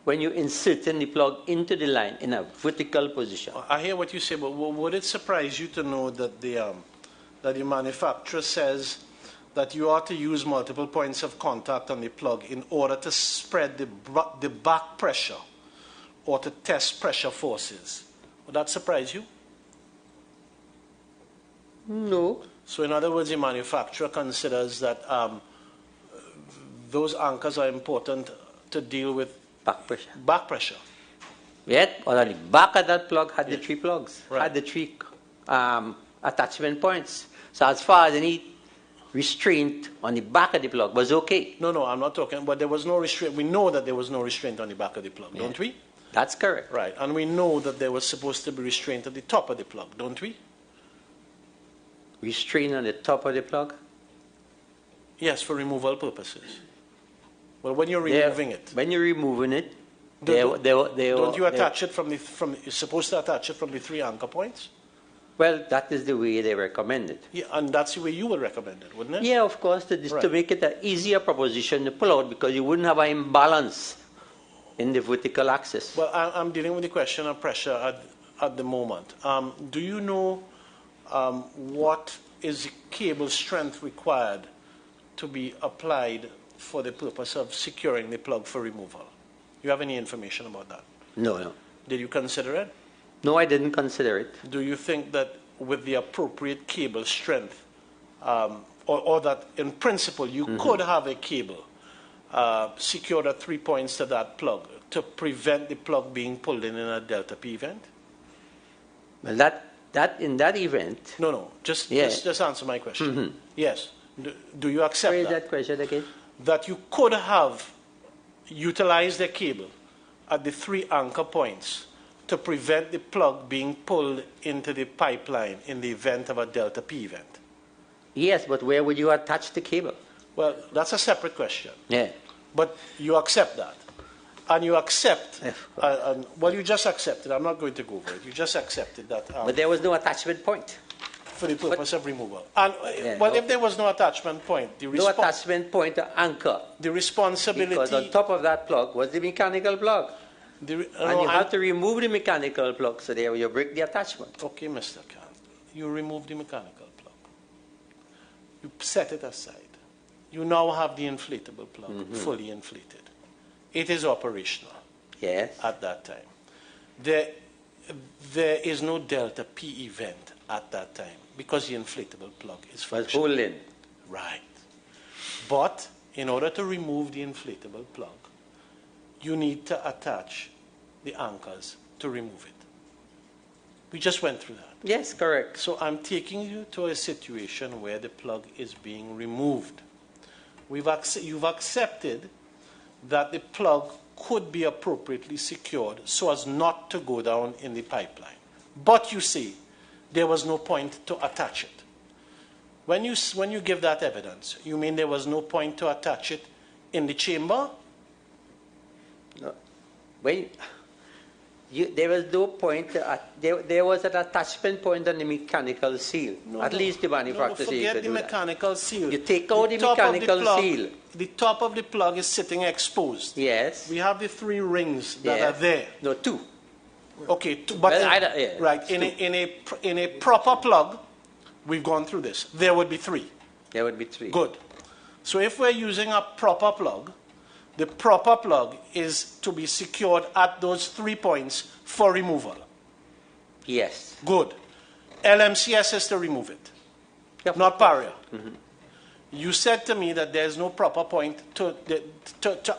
when you insert the plug into the line in a vertical position. I hear what you say, but would it surprise you to know that the manufacturer says that you are to use multiple points of contact on the plug in order to spread the back pressure or to test pressure forces? Would that surprise you? No. So in other words, the manufacturer considers that those anchors are important to deal with back pressure. Back pressure. Yet, on the back of that plug had the 3 plugs, had the 3 attachment points. So as far as any restraint on the back of the plug was okay. No, I'm not talking, but there was no restraint. We know that there was no restraint on the back of the plug, don't we? That's correct. Right, and we know that there was supposed to be restraint at the top of the plug, don't we? Restraint on the top of the plug? Yes, for removal purposes. Well, when you're removing it. When you're removing it, Don't you attach it you're supposed to attach it from the 3 anchor points? Well, that is the way they recommend it. Yeah, and that's the way you would recommend it, wouldn't it? Yeah, of course, to make it an easier proposition to pull out because you wouldn't have an imbalance in the vertical axis. Well, I'm dealing with the question of pressure at the moment. Do you know what is the cable strength required to be applied for the purpose of securing the plug for removal? You have any information about that? No. Did you consider it? No, I didn't consider it. Do you think that with the appropriate cable strength, or that in principle you could have a cable secured at 3 points to that plug to prevent the plug being pulled in a delta P event? Well, that in that event. No. Just answer my question. Yes. Do you accept Raise that question again? That you could have utilized the cable at the 3 anchor points to prevent the plug being pulled into the pipeline in the event of a delta P event? Yes, but where would you attach the cable? Well, that's a separate question. Yeah. But you accept that. And you accept, well, you just accepted. I'm not going to go over it. You just accepted that. But there was no attachment point. For the purpose of removal. And, if there was no attachment point, no attachment point to anchor. The responsibility. Because on top of that plug was the mechanical plug. And you have to remove the mechanical plug, so there you break the attachment. Okay, Mr. Khan. You remove the mechanical plug. You set it aside. You now have the inflatable plug fully inflated. It is operational. Yes. At that time. There is no delta P event at that time because the inflatable plug is functional. Was holding. Right. But in order to remove the inflatable plug, you need to attach the anchors to remove it. We just went through that. Yes, correct. So I'm taking you to a situation where the plug is being removed. You've accepted that the plug could be appropriately secured so as not to go down in the pipeline. But you see, there was no point to attach it. When you give that evidence, you mean there was no point to attach it in the chamber? No. There was no point. There was an attachment point on the mechanical seal. At least the manufacturer said you forget could the do mechanical seal. You take out the mechanical seal. The top of the plug is sitting exposed. Yes. We have the 3 rings that are there. No, 2. Okay, but right in a proper plug, we've gone through this. There would be 3. There would be 3. Good. So if we're using a proper plug, the proper plug is to be secured at those 3 points for removal. Yes. Good. LMCS is to remove it, not Paria. You said to me that there's no proper point to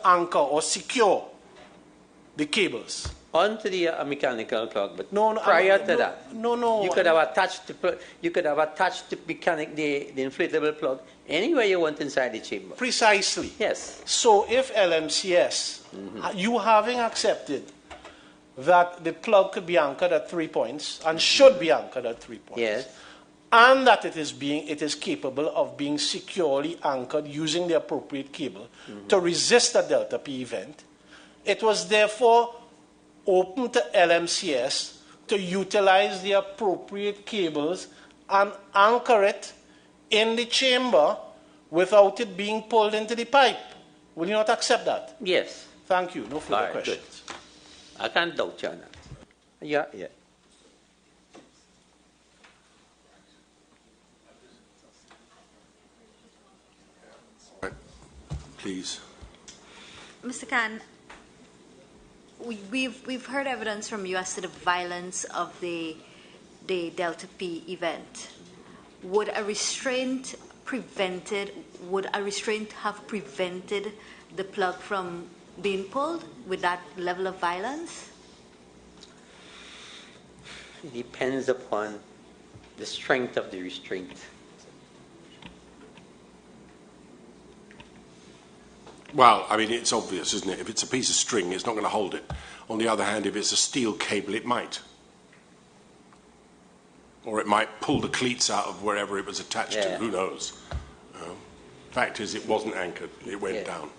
anchor or secure the cables. Onto the mechanical plug, but prior to that, you could have attached the inflatable plug anywhere you want inside the chamber. Precisely. Yes. So if LMCS, you having accepted that the plug could be anchored at 3 points and should be anchored at 3 points, yes, and that it is capable of being securely anchored using the appropriate cable to resist a delta P event, it was therefore open to LMCS to utilize the appropriate cables and anchor it in the chamber without it being pulled into the pipe. Will you not accept that? Yes. Thank you. No further questions. Good. I can't doubt you on that. Yeah. Please. Mr. Khan, we've heard evidence from you as to the violence of the delta P event. Would a restraint have prevented the plug from being pulled with that level of violence? It depends upon the strength of the restraint. Well, I mean, it's obvious, isn't it? If it's a piece of string, it's not going to hold it. On the other hand, if it's a steel cable, it might. Or it might pull the cleats out of wherever it was attached to. Who knows? Fact is, it wasn't anchored. It went down.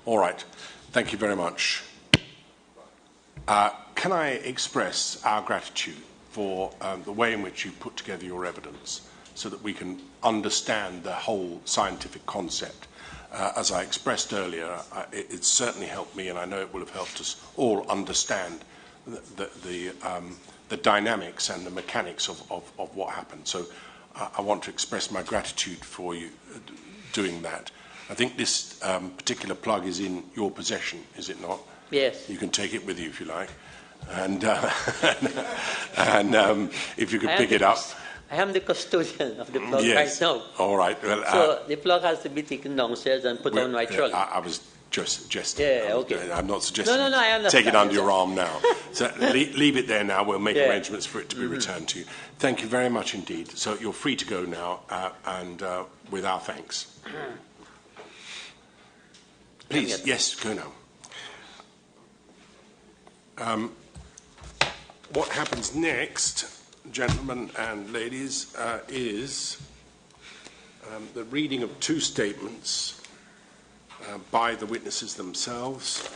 All right. Thank you very much. Can I express our gratitude for the way in which you put together your evidence so that we can understand the whole scientific concept? As I expressed earlier, it certainly helped me, and I know it will have helped us all understand the dynamics and the mechanics of what happened. So I want to express my gratitude for you doing that. I think this particular plug is in your possession, is it not? Yes. You can take it with you if you like. And, if you could pick it up. I am the custodian of the plug yes. right now. All right. Well, so the plug has to be taken downstairs and put on my trolley. I was just suggesting. Yeah, okay. I'm not suggesting. No, I understand. Take it under your arm now. So leave it there now. We'll make arrangements for it to be returned to you. Thank you very much indeed. So you're free to go now, and with our thanks. Please, yes, go now. What happens next, gentlemen and ladies, is the reading of two statements by the witnesses themselves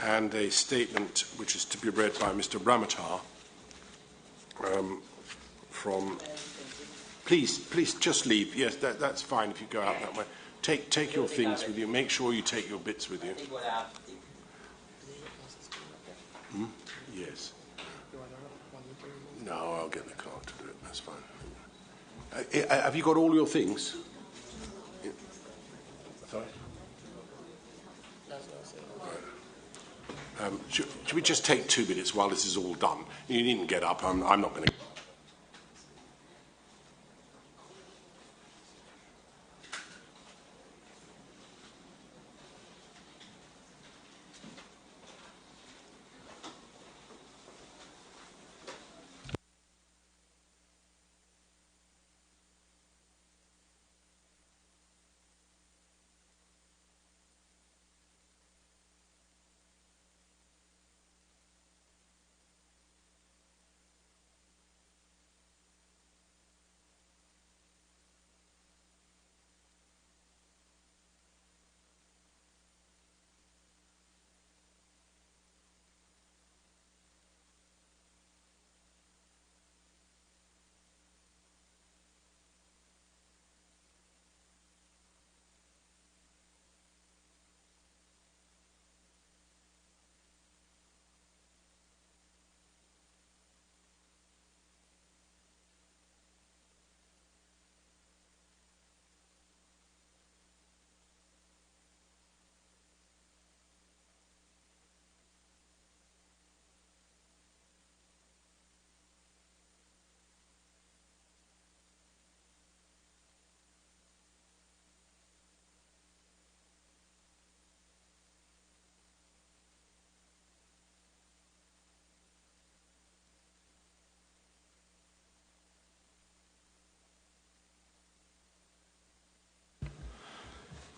and a statement which is to be read by Mr. Ramatar from... Please, just leave. Yes, that's fine if you go out that way. Take your things with you. Make sure you take your bits with you. Yes. No, I'll get the car to do it. That's fine. Have you got all your things? Sorry? Should we just take 2 minutes while this is all done? You needn't get up. I'm not going to...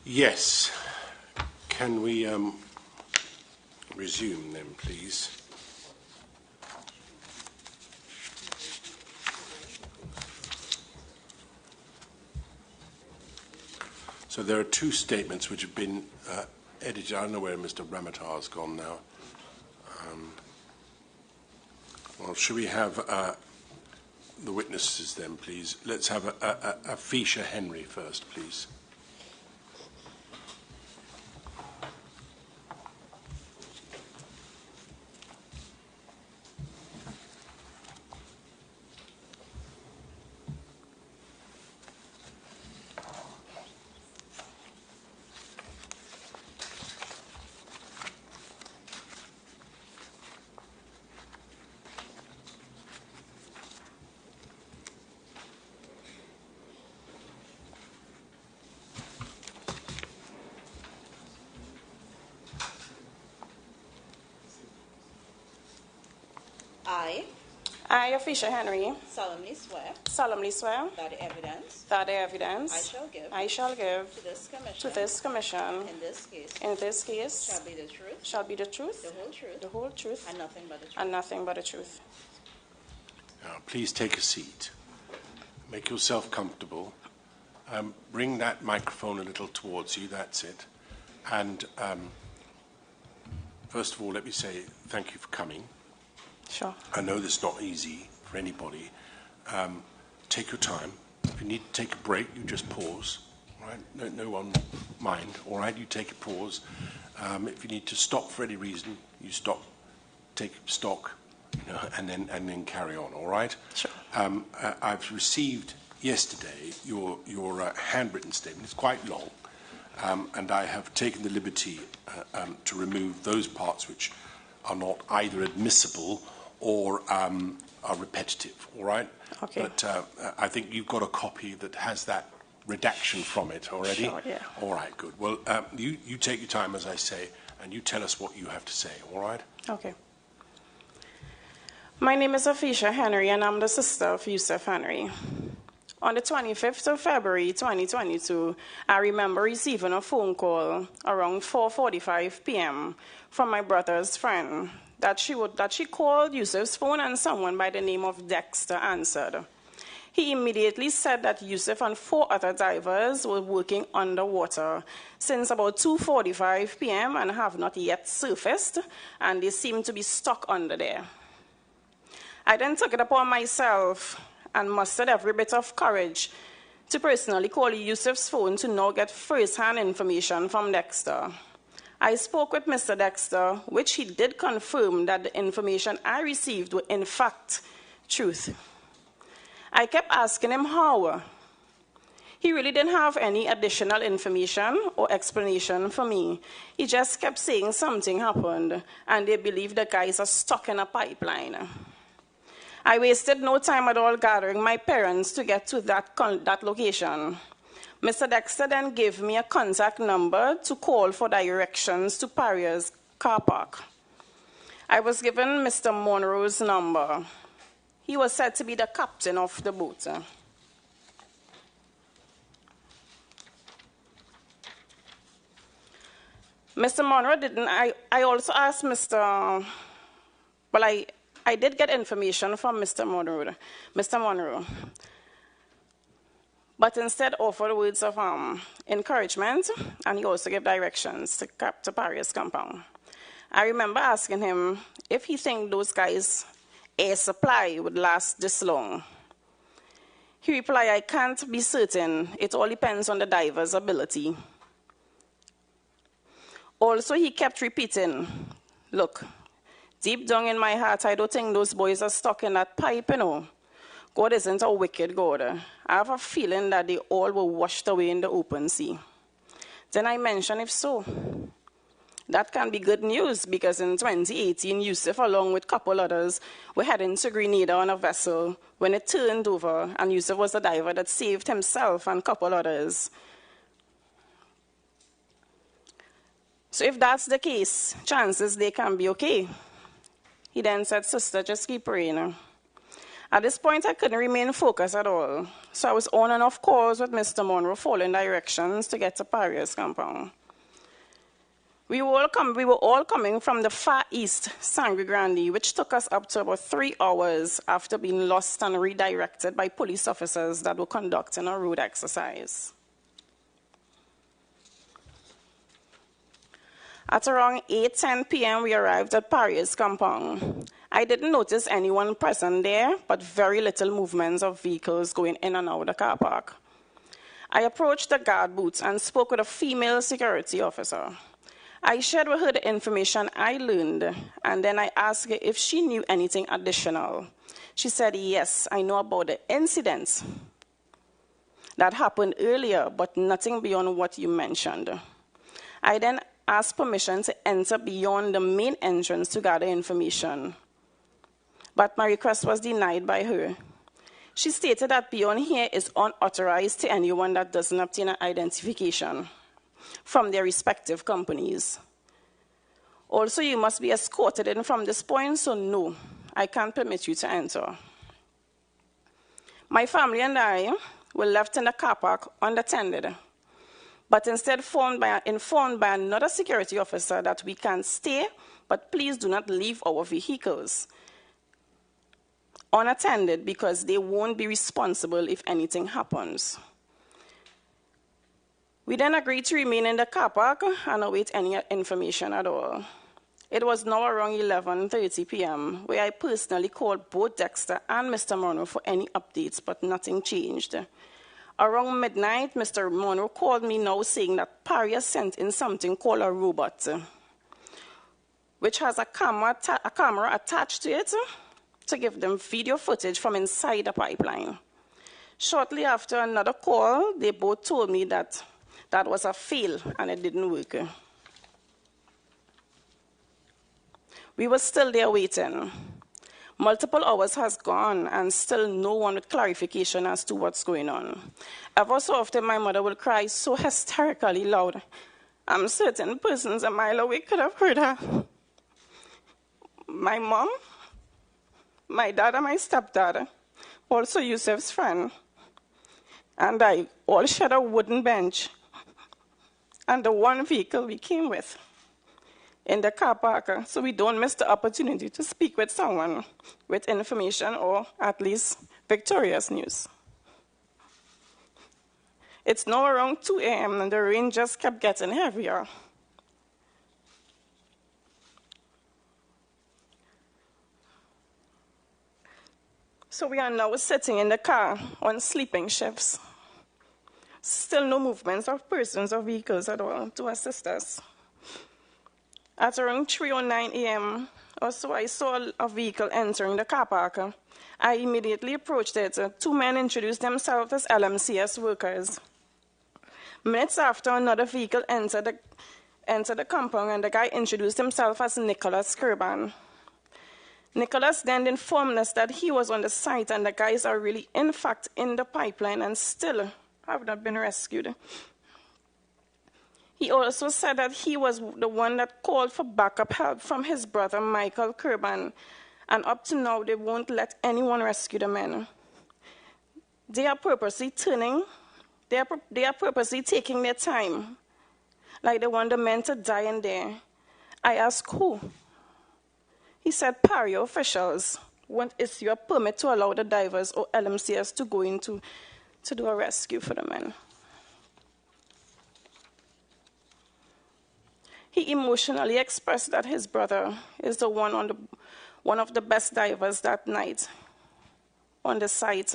Yes. Can we resume then, please? So there are two statements which have been edited. I don't know where Mr. Ramatar has gone now. Well, should we have the witnesses then, please? Let's have a Fisher Henry first, please. I, Fisher Henry, solemnly swear that the evidence I shall give to this commission in this case shall be the truth, the whole truth, and nothing but the truth. Now, please take a seat. Make yourself comfortable. Bring that microphone a little towards you, that's it. And first of all, let me say thank you for coming. Sure. I know this is not easy for anybody. Take your time. If you need to take a break, you just pause. Right? No one mind. All right, you take a pause. If you need to stop for any reason, you stop, take stock, and then carry on. All right. Sure. I've received yesterday your handwritten statement. It's quite long, and I have taken the liberty to remove those parts which are not either admissible or are repetitive. All right. Okay. But I think you've got a copy that has that redaction from it already? Sure, yeah. All right, good. Well, you take your time, as I say, and you tell us what you have to say, all right? Okay. My name is Afisha Henry, and I'm the sister of Yusuf Henry. On the 25th of February, 2022, I remember receiving a phone call around 4:45 p.m. from my brother's friend that she called Yusuf's phone and someone by the name of Dexter answered. He immediately said that Yusuf and 4 other divers were working underwater since about 2:45 p.m. and have not yet surfaced, and they seem to be stuck under there. I then took it upon myself and mustered every bit of courage to personally call Yusuf's phone to now get first-hand information from Dexter. I spoke with Mr. Dexter, which he did confirm that the information I received were in fact truth. I kept asking him how. He really didn't have any additional information or explanation for me. He just kept saying something happened, and they believe the guys are stuck in a pipeline. I wasted no time at all gathering my parents to get to that location. Mr. Dexter then gave me a contact number to call for directions to Paria's car park. I was given Mr. Monroe's number. He was said to be the captain of the boat. Mr. Monroe didn't. I also asked Mr. Well, I did get information from Mr. Monroe. But instead offered words of encouragement, and he also gave directions to Paria's compound. I remember asking him if he think those guys' air supply would last this long. He replied, I can't be certain. It all depends on the diver's ability. Also, he kept repeating, look, deep down in my heart, I don't think those boys are stuck in that pipe, God isn't a wicked God. I have a feeling that they all were washed away in the open sea. Then I mentioned, if so, that can be good news, because in 2018, Yusuf, along with a couple others, were heading to Grenada on a vessel when it turned over, and Yusuf was the diver that saved himself and a couple others. So if that's the case, chances they can be okay. He then said, sister, just keep praying. At this point, I couldn't remain focused at all, so I was on and off calls with Mr. Monroe, following directions to get to Paria's compound. We were all coming from the far east, Sangre Grande, which took us up to about 3 hours after being lost and redirected by police officers that were conducting a road exercise. At around 8:10 p.m., we arrived at Paria's compound. I didn't notice anyone present there, but very little movements of vehicles going in and out of the car park. I approached the guard booth and spoke with a female security officer. I shared with her the information I learned, and then I asked her if she knew anything additional. She said, yes, I know about the incidents that happened earlier, but nothing beyond what you mentioned. I then asked permission to enter beyond the main entrance to gather information, but my request was denied by her. She stated that beyond here is unauthorized to anyone that doesn't obtain an identification from their respective companies. Also, you must be escorted in from this point, so no, I can't permit you to enter. My family and I were left in the car park unattended, but instead informed by another security officer that we can stay, but please do not leave our vehicles unattended, because they won't be responsible if anything happens. We then agreed to remain in the car park and await any information at all. It was now around 11:30 p.m., where I personally called both Dexter and Mr. Monroe for any updates, but nothing changed. Around midnight, Mr. Monroe called me now saying that Paria sent in something called a robot, which has a camera attached to it to give them video footage from inside the pipeline. Shortly after another call, they both told me that that was a fail and it didn't work. We were still there waiting. Multiple hours has gone and still no one with clarification as to what's going on. Ever so often my mother would cry so hysterically loud. I'm certain persons a mile away could have heard her. My mom, my dad and my stepdad, also Yusuf's friend, and I all shared a wooden bench and the one vehicle we came with in the car park, so we don't miss the opportunity to speak with someone with information or at least victorious news. It's now around 2 a.m. and the rain just kept getting heavier. So we are now sitting in the car on sleeping shifts. Still no movements of persons or vehicles at all to assist us. At around 3:09 a.m. or so, I saw a vehicle entering the car park. I immediately approached it. Two men introduced themselves as LMCS workers. Minutes after, another vehicle entered the compound, and the guy introduced himself as Nicholas Kurban. Nicholas then informed us that he was on the site and the guys are really, in fact, in the pipeline and still have not been rescued. He also said that he was the one that called for backup help from his brother, Michael Kurban, and up to now, they won't let anyone rescue the men. They are purposely taking their time, like they want the men to die in there. I asked who? He said Paria officials won't issue a permit to allow the divers or LMCS to go in to do a rescue for the men. He emotionally expressed that his brother is the one of the best divers that night on the site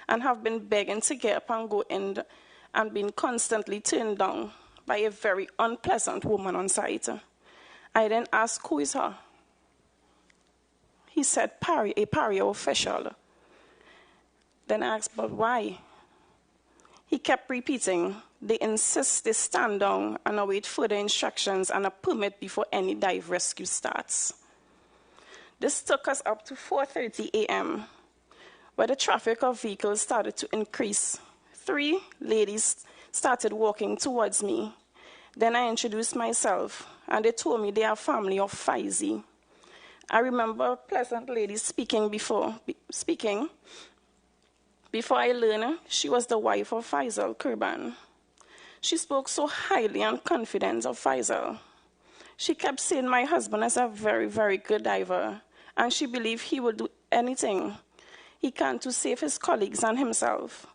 and have been begging to get up and go in and been constantly turned down by a very unpleasant woman on site. I then asked, who is her? He said, a Paria official. Then I asked, but why? He kept repeating, they insist they stand down and await further instructions and a permit before any dive rescue starts. This took us up to 4:30 a.m., where the traffic of vehicles started to increase. 3 ladies started walking towards me. Then I introduced myself, and they told me they are family of Faizi. I remember a pleasant lady speaking before I learned she was the wife of Faisal Kurban. She spoke so highly and confident of Faisal. She kept saying my husband is a very, very good diver, and she believed he would do anything he can to save his colleagues and himself.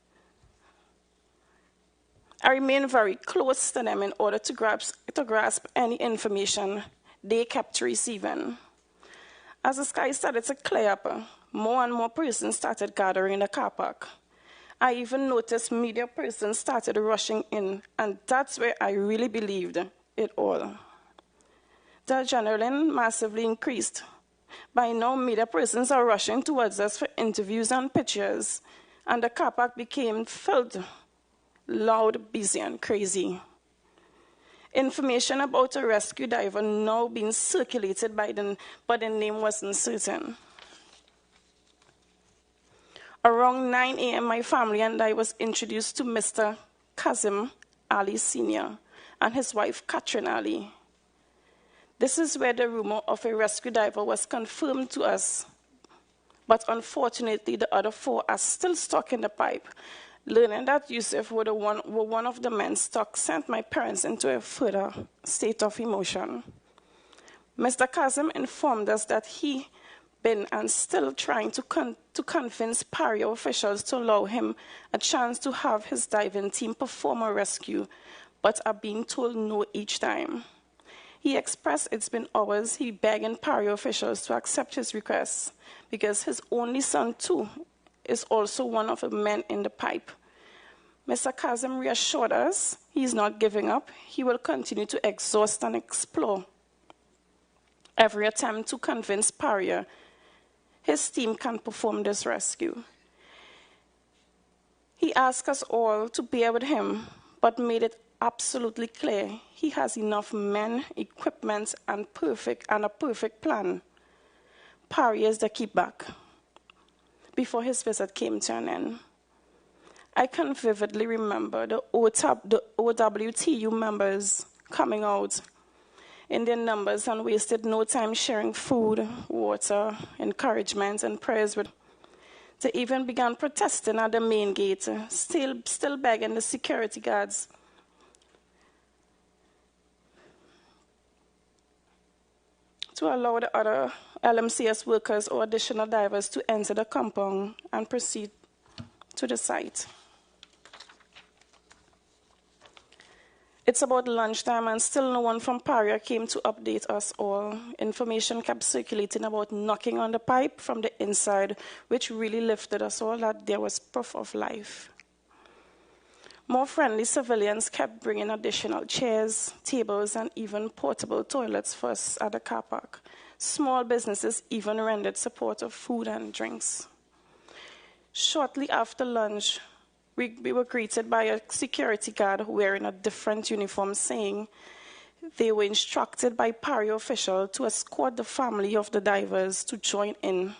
I remained very close to them in order to grasp any information they kept receiving. As the sky started to clear up, more and more persons started gathering in the car park. I even noticed media persons started rushing in, and that's where I really believed it all. The adrenaline massively increased. By now, media persons are rushing towards us for interviews and pictures, and the car park became filled, loud, busy, and crazy. Information about a rescue diver now being circulated but the name wasn't certain. Around 9 a.m., my family and I was introduced to Mr. Kazim Ali Sr. and his wife, Catherine Ali. This is where the rumor of a rescue diver was confirmed to us, but unfortunately, the other 4 are still stuck in the pipe. Learning that Yusuf were one of the men stuck sent my parents into a further state of emotion. Mr. Kazim informed us that he been and still trying to convince Paria officials to allow him a chance to have his diving team perform a rescue, but are being told no each time. He expressed it's been hours he begging Paria officials to accept his request because his only son, too, is also one of the men in the pipe. Mr. Kazim reassured us he's not giving up. He will continue to exhaust and explore every attempt to convince Paria his team can perform this rescue. He asked us all to bear with him, but made it absolutely clear he has enough men, equipment, and a perfect plan. Paria is the keepback before his visit came to an end. I can vividly remember the OWTU members coming out in their numbers and wasted no time sharing food, water, encouragement, and prayers with. They even began protesting at the main gate, still begging the security guards to allow the other LMCS workers or additional divers to enter the compound and proceed to the site. It's about lunchtime and still no one from Paria came to update us all. Information kept circulating about knocking on the pipe from the inside, which really lifted us all that there was proof of life. More friendly civilians kept bringing additional chairs, tables, and even portable toilets for us at the car park. Small businesses even rendered support of food and drinks. Shortly after lunch, we were greeted by a security guard wearing a different uniform saying they were instructed by Paria official to escort the family of the divers to join in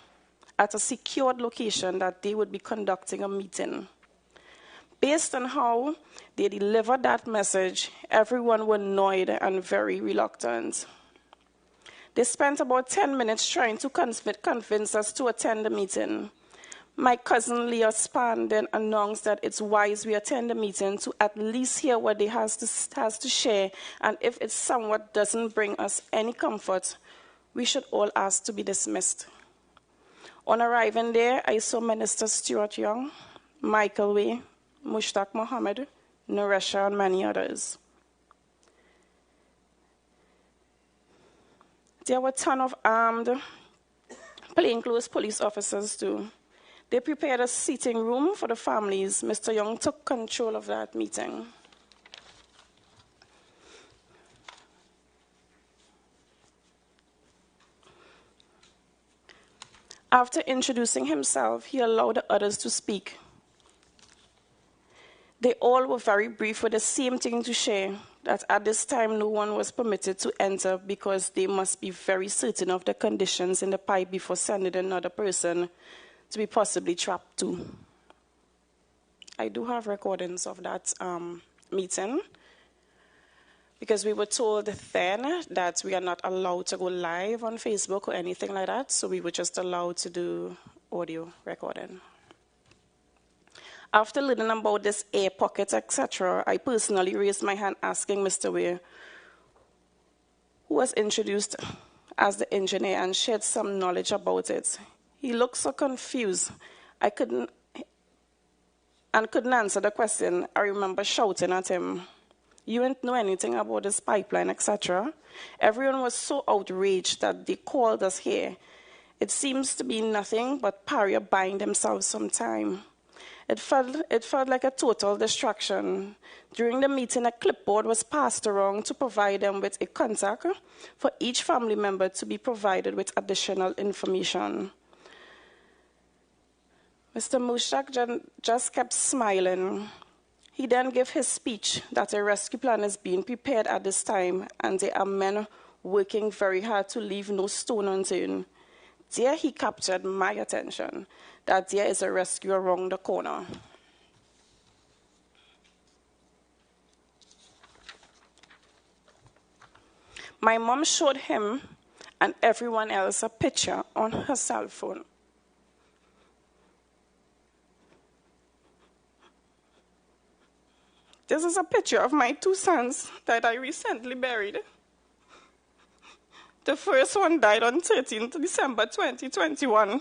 at a secured location that they would be conducting a meeting. Based on how they delivered that message, everyone was annoyed and very reluctant. They spent about 10 minutes trying to convince us to attend the meeting. My cousin Leah Span then announced that it's wise we attend the meeting to at least hear what they has to share, and if it somewhat doesn't bring us any comfort, we should all ask to be dismissed. On arriving there, I saw Minister Stuart Young, Michael Way, Mushtaq Mohammed, Naresha, and many others. There were a ton of armed, plainclothes police officers too. They prepared a seating room for the families. Mr. Young took control of that meeting. After introducing himself, he allowed the others to speak. They all were very brief with the same thing to share, that at this time no one was permitted to enter because they must be very certain of the conditions in the pipe before sending another person to be possibly trapped too. I do have recordings of that meeting because we were told then that we are not allowed to go live on Facebook or anything like that, so we were just allowed to do audio recording. After learning about this air pocket, etc., I personally raised my hand asking Mr. Weir, who was introduced as the engineer and shared some knowledge about it. He looked so confused. I couldn't answer the question. I remember shouting at him, "You didn't know anything about this pipeline, etc." Everyone was so outraged that they called us here. It seems to be nothing but Paria buying themselves some time. It felt like a total distraction. During the meeting, a clipboard was passed around to provide them with a contact for each family member to be provided with additional information. Mr. Mushtaq just kept smiling. He then gave his speech that a rescue plan is being prepared at this time, and there are men working very hard to leave no stone unturned. There he captured my attention, that there is a rescue around the corner. My mom showed him and everyone else a picture on her cell phone. This is a picture of my two sons that I recently buried. The first one died on 13th December 2021,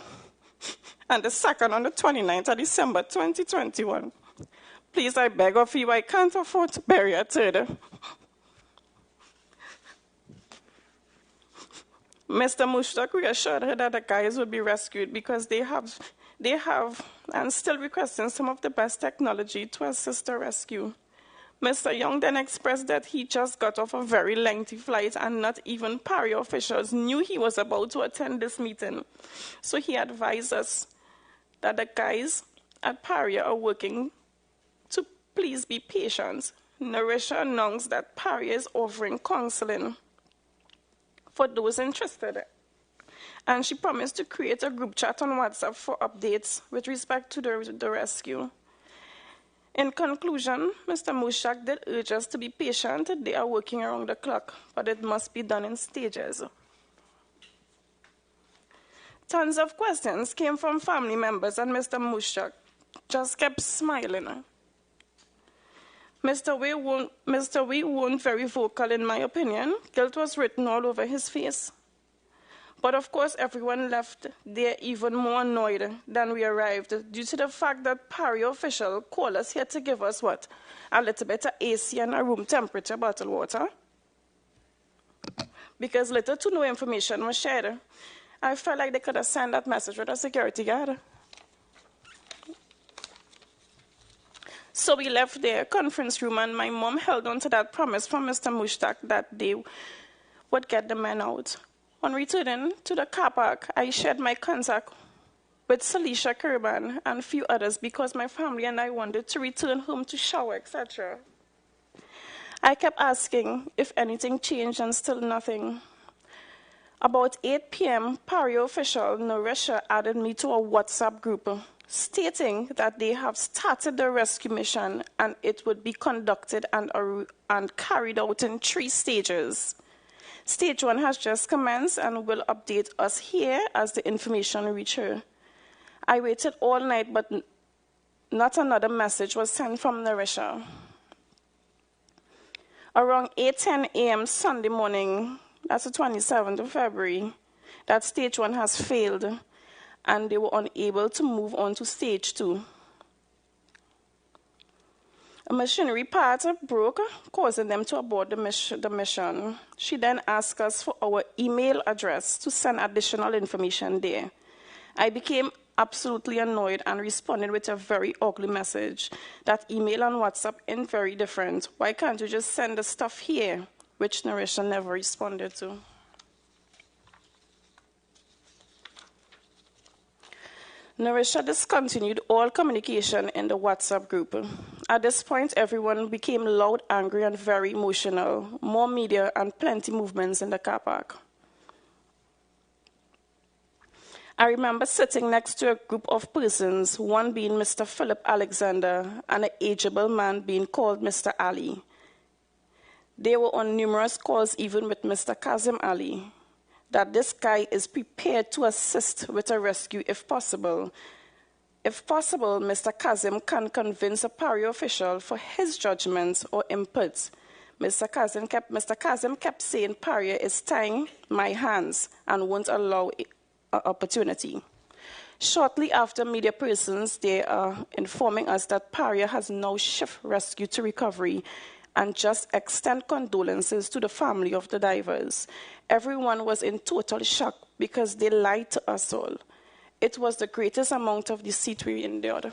and the second on the 29th of December 2021. Please, I beg of you, I can't afford to bury a third. Mr. Mushtaq reassured her that the guys would be rescued because they have and still requesting some of the best technology to assist the rescue. Mr. Young then expressed that he just got off a very lengthy flight and not even Paria officials knew he was about to attend this meeting. So he advised us that the guys at Paria are working to please be patient. Narisha announced that Paria is offering counseling for those interested. And she promised to create a group chat on WhatsApp for updates with respect to the rescue. In conclusion, Mr. Mushtaq did urge us to be patient. They are working around the clock, but it must be done in stages. Tons of questions came from family members, and Mr. Mushtaq just kept smiling. Mr. Wee weren't very vocal, in my opinion. Guilt was written all over his face. But of course, everyone left there even more annoyed than we arrived due to the fact that Paria official called us here to give us what? A little bit of AC and a room temperature bottled water. Because little to no information was shared. I felt like they could have sent that message with a security guard. So we left the conference room, and my mom held on to that promise from Mr. Mushtaq that they would get the men out. On returning to the car park, I shared my contact with Salisha Kurban and a few others because my family and I wanted to return home to shower, etc. I kept asking if anything changed and still nothing. About 8 p.m., Paria official Narisha added me to a WhatsApp group stating that they have started the rescue mission and it would be conducted and carried out in 3 stages. Stage 1 has just commenced and will update us here as the information reaches her. I waited all night, but not another message was sent from Narisha. Around 8:10 a.m. Sunday morning, that's the 27th of February, that stage 1 has failed, and they were unable to move on to stage 2. A machinery part broke, causing them to abort the mission. She then asked us for our email address to send additional information there. I became absolutely annoyed and responded with a very ugly message. That email and WhatsApp ain't very different. Why can't you just send the stuff here? Which Narisha never responded to. Narisha discontinued all communication in the WhatsApp group. At this point, everyone became loud, angry, and very emotional. More media and plenty movements in the car park. I remember sitting next to a group of persons, one being Mr. Philip Alexander and an ageable man being called Mr. Ali. They were on numerous calls even with Mr. Kazim Ali, that this guy is prepared to assist with a rescue if possible. If possible, Mr. Kazim can convince a Paria official for his judgment or input. Mr. Kazim kept saying Paria is tying my hands and won't allow an opportunity. Shortly after, media persons, they are informing us that Paria has now shifted rescue to recovery and just extend condolences to the family of the divers. Everyone was in total shock because they lied to us all. It was the greatest amount of deceit we endured.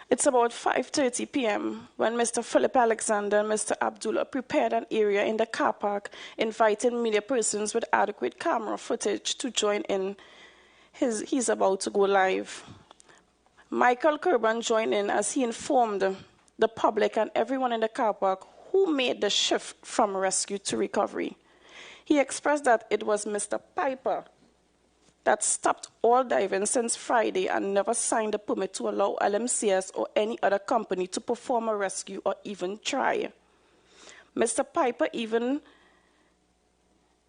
It's about 5:30 p.m. when Mr. Philip Alexander and Mr. Abdullah prepared an area in the car park, inviting media persons with adequate camera footage to join in. He's about to go live. Michael Kurban joined in as he informed the public and everyone in the car park who made the shift from rescue to recovery. He expressed that it was Mr. Piper that stopped all diving since Friday and never signed a permit to allow LMCS or any other company to perform a rescue or even try. Mr. Piper even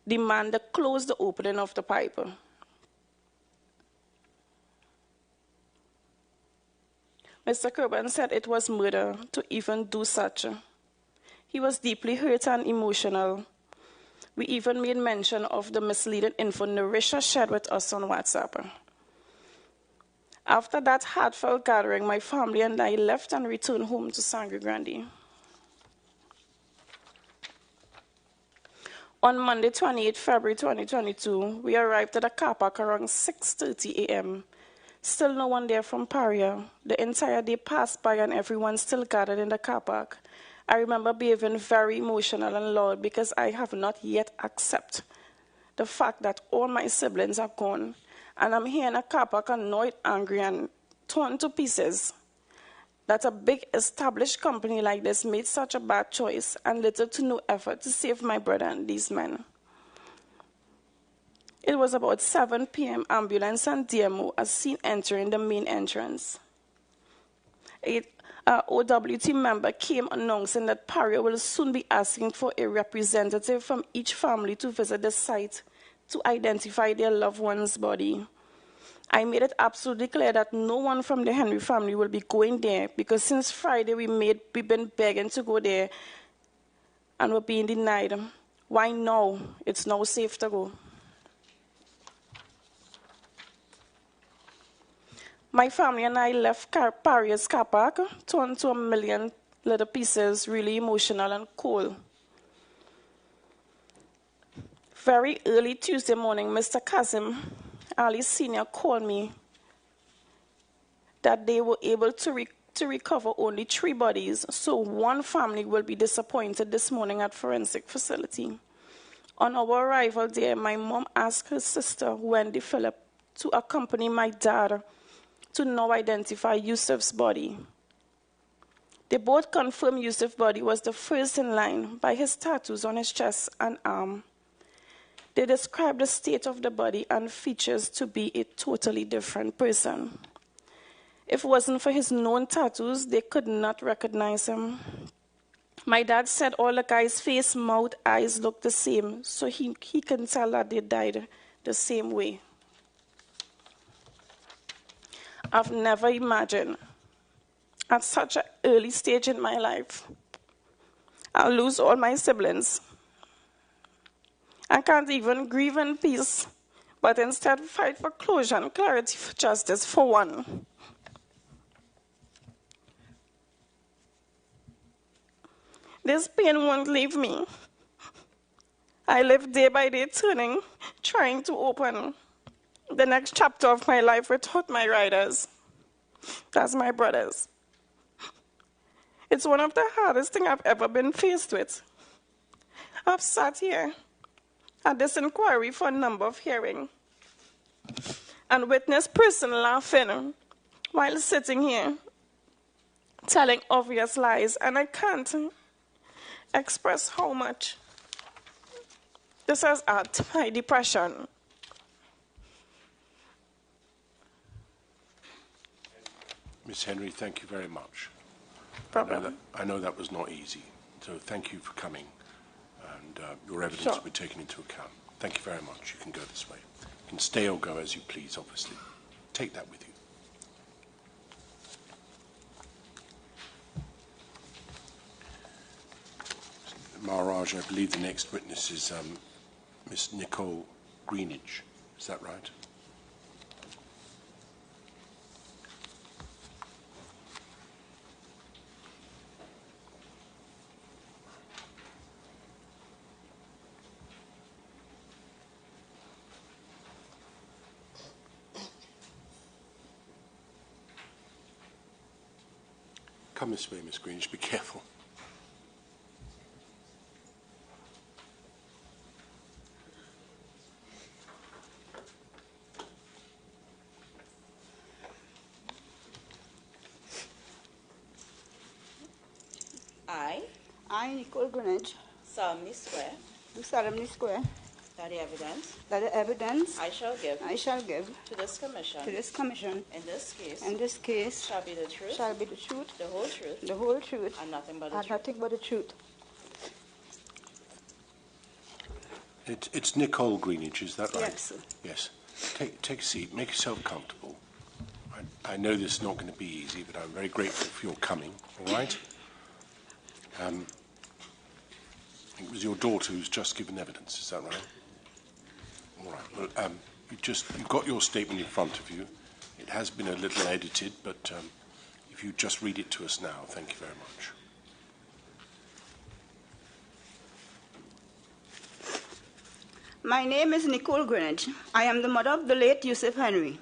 demanded to close the opening of the pipe. Mr. Kurban said it was murder to even do such. He was deeply hurt and emotional. We even made mention of the misleading info Narisha shared with us on WhatsApp. After that heartfelt gathering, my family and I left and returned home to Sangre Grande. On Monday, 28 February 2022, we arrived at the car park around 6:30 a.m. Still no one there from Paria. The entire day passed by and everyone still gathered in the car park. I remember being very emotional and loud because I have not yet accepted the fact that all my siblings are gone. And I'm here in a car park annoyed, angry, and torn to pieces that a big established company like this made such a bad choice and little to no effort to save my brother and these men. It was about 7 p.m. Ambulance and DMO are seen entering the main entrance. A OWT member came announcing that Paria will soon be asking for a representative from each family to visit the site to identify their loved one's body. I made it absolutely clear that no one from the Henry family will be going there because since Friday we've been begging to go there and we're being denied. Why now? It's now safe to go. My family and I left Paria's car park, torn to a million little pieces, really emotional and cold. Very early Tuesday morning, Mr. Kazim Ali Sr. called me that they were able to recover only 3 bodies, so one family will be disappointed this morning at forensic facility. On our arrival there, my mom asked her sister, Wendy Phillip, to accompany my dad to now identify Yusuf's body. They both confirmed Yusuf's body was the first in line by his tattoos on his chest and arm. They described the state of the body and features to be a totally different person. If it wasn't for his known tattoos, they could not recognize him. My dad said all the guy's face, mouth, eyes looked the same, so he can tell that they died the same way. I've never imagined, at such an early stage in my life, I'll lose all my siblings. I can't even grieve in peace, but instead fight for closure and clarity for justice for one. This pain won't leave me. I live day by day turning, trying to open the next chapter of my life without my riders. That's my brothers. It's one of the hardest things I've ever been faced with. I've sat here at this inquiry for a number of hearings and witnessed person laughing while sitting here telling obvious lies, and I can't express how much this has added to my depression. Ms. Henry, thank you very much. Problem. I know that was not easy, so thank you for coming, and your evidence Sure. will be taken into account. Thank you very much. You can go this way. You can stay or go as you please, obviously. Take that with you. Maharaj, I believe the next witness is Miss Nicole Greenidge. Is that right? Come this way, Miss Greenidge. Be careful. I, Nicole Greenidge, solemnly swear do solemnly swear that the evidence that the evidence I shall give to this commission in this case shall be the truth, the whole truth, and nothing but the truth. It's Nicole Greenidge, is that right? Yes, sir. Yes. Take a seat. Make yourself comfortable. I know this is not going to be easy, but I'm very grateful for your coming, all right? It was your daughter who's just given evidence, is that right? All right. Well, you've got your statement in front of you. It has been a little edited, but if you just read it to us now, thank you very much. My name is Nicole Greenwich. I am the mother of the late Yusuf Henry.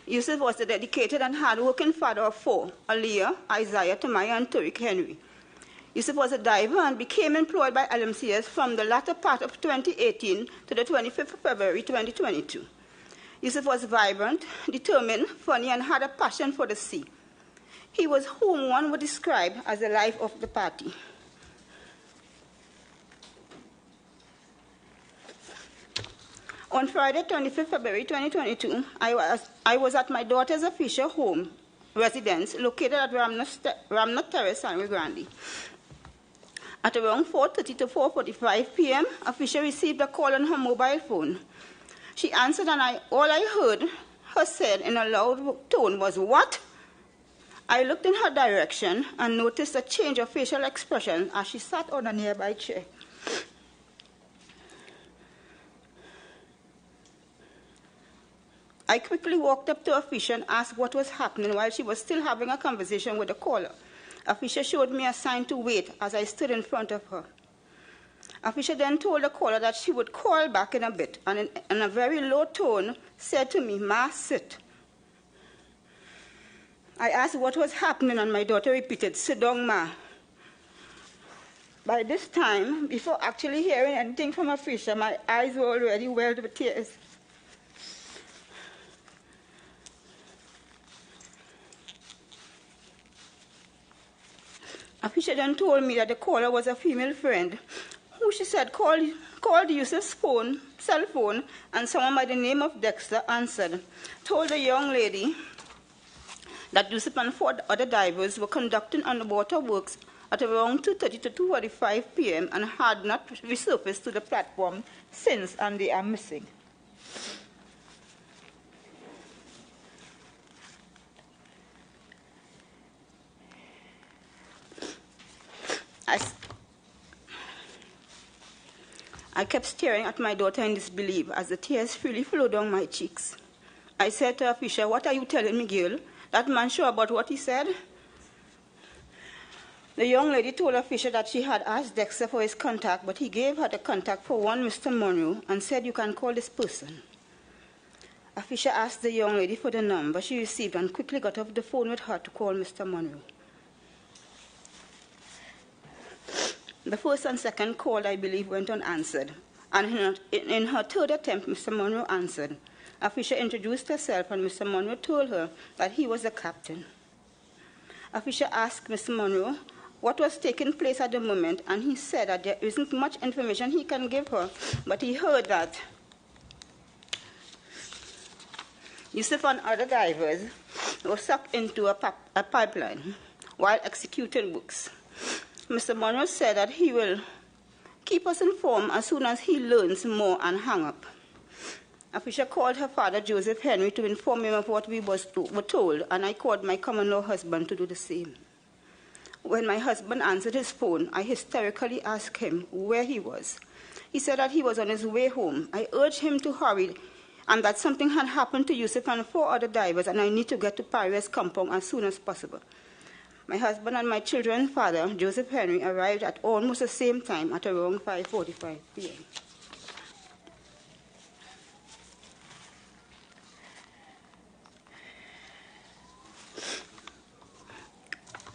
Yusuf was the dedicated and hard-working father of four, Aliyah, Isaiah, Tamaya, and Tariq Henry. Yusuf was a diver and became employed by LMCS from the latter part of 2018 to the 25th of February 2022. Yusuf was vibrant, determined, funny, and had a passion for the sea. He was whom one would describe as the life of the party. On Friday, 25th February 2022, I was at my daughter's official home residence located at Ramnot Terrace, San Grande. At around 4:30 to 4:45 p.m., Official received a call on her mobile phone. She answered, and all I heard her said in a loud tone was, "What?" I looked in her direction and noticed a change of facial expression as she sat on a nearby chair. I quickly walked up to Afisha and asked what was happening while she was still having a conversation with the caller. Afisha showed me a sign to wait as I stood in front of her. Afisha then told the caller that she would call back in a bit, and in a very low tone said to me, "Ma, sit." I asked what was happening, and my daughter repeated, "Sit down, Ma." By this time, before actually hearing anything from Afisha, my eyes were already welled with tears. Afisha then told me that the caller was a female friend who she said called Yusuf's cell phone, and someone by the name of Dexter answered, told the young lady that Yusuf and four other divers were conducting underwater works at around 2:30 to 2:45 p.m. and had not resurfaced to the platform since, and they are missing. I kept staring at my daughter in disbelief as the tears freely flowed down my cheeks. I said to Afisha, "What are you telling me, girl? That man sure about what he said?" The young lady told Afisha that she had asked Dexter for his contact, but he gave her the contact for one Mr. Monroe and said, "You can call this person." Afisha asked the young lady for the number she received and quickly got off the phone with her to call Mr. Monroe. The first and second call, I believe, went unanswered, and in her third attempt, Mr. Monroe answered. Afisha introduced herself, and Mr. Monroe told her that he was the captain. Afisha asked Mr. Monroe what was taking place at the moment, and he said that there isn't much information he can give her, but he heard that Yusuf and other divers were sucked into a pipeline while executing works. Mr. Monroe said that he will keep us informed as soon as he learns more, and hung up. Afisha called her father, Joseph Henry, to inform him of what we were told, and I called my common-law husband to do the same. When my husband answered his phone, I hysterically asked him where he was. He said that he was on his way home. I urged him to hurry and that something had happened to Yusuf and four other divers, and I need to get to Paria's compound as soon as possible. My husband and my children's father, Joseph Henry, arrived at almost the same time at around 5:45 p.m.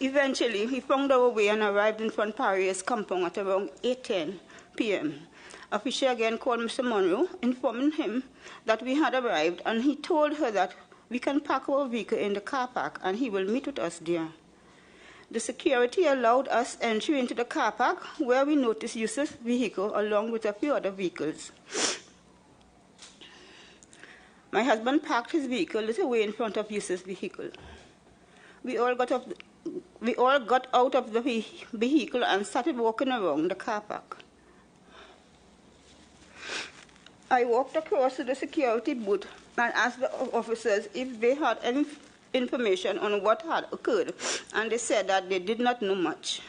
Eventually, we found our way and arrived in front of Paria's compound at around 8:10 p.m. Official again called Mr. Monroe, informing him that we had arrived, and he told her that we can park our vehicle in the car park and he will meet with us there. The security allowed us entry into the car park, where we noticed Yusuf's vehicle along with a few other vehicles. My husband parked his vehicle a little way in front of Yusuf's vehicle. We all got out of the vehicle and started walking around the car park. I walked across to the security booth and asked the officers if they had any information on what had occurred, and they said that they did not know much.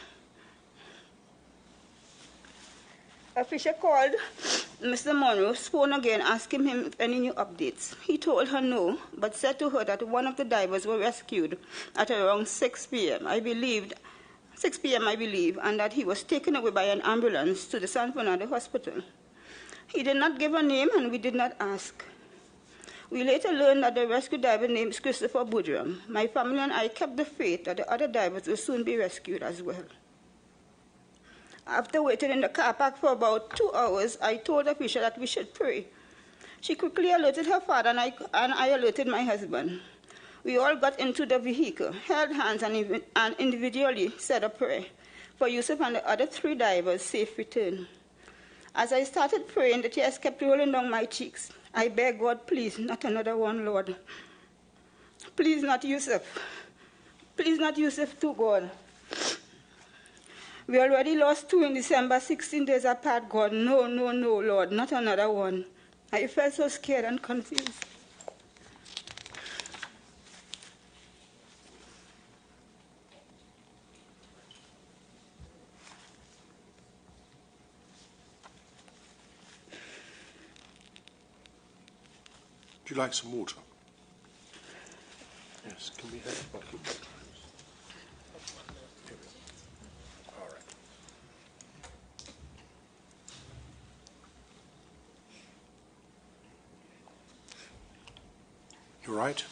A fisher called Mr. Monroe's phone again, asking him if any new updates. He told her no, but said to her that one of the divers were rescued at around 6 p.m., I believe, and that he was taken away by an ambulance to the San Fernando Hospital. He did not give a name, and we did not ask. We later learned that the rescue diver name is Christopher Boudram. My family and I kept the faith that the other divers will soon be rescued as well. After waiting in the car park for about 2 hours, I told the fisher that we should pray. She quickly alerted her father, and I alerted my husband. We all got into the vehicle, held hands, and individually said a prayer for Yusuf and the other 3 divers' safe return. As I started praying, the tears kept rolling down my cheeks. I begged God, please, not another one, Lord. Please, not Yusuf. Please, not Yusuf too, God. We already lost 2 in December, 16 days apart, God. No, no, no, Lord, not another one. I felt so scared and confused. Would you like some water? Yes, can we have a bucket? All right. You all right?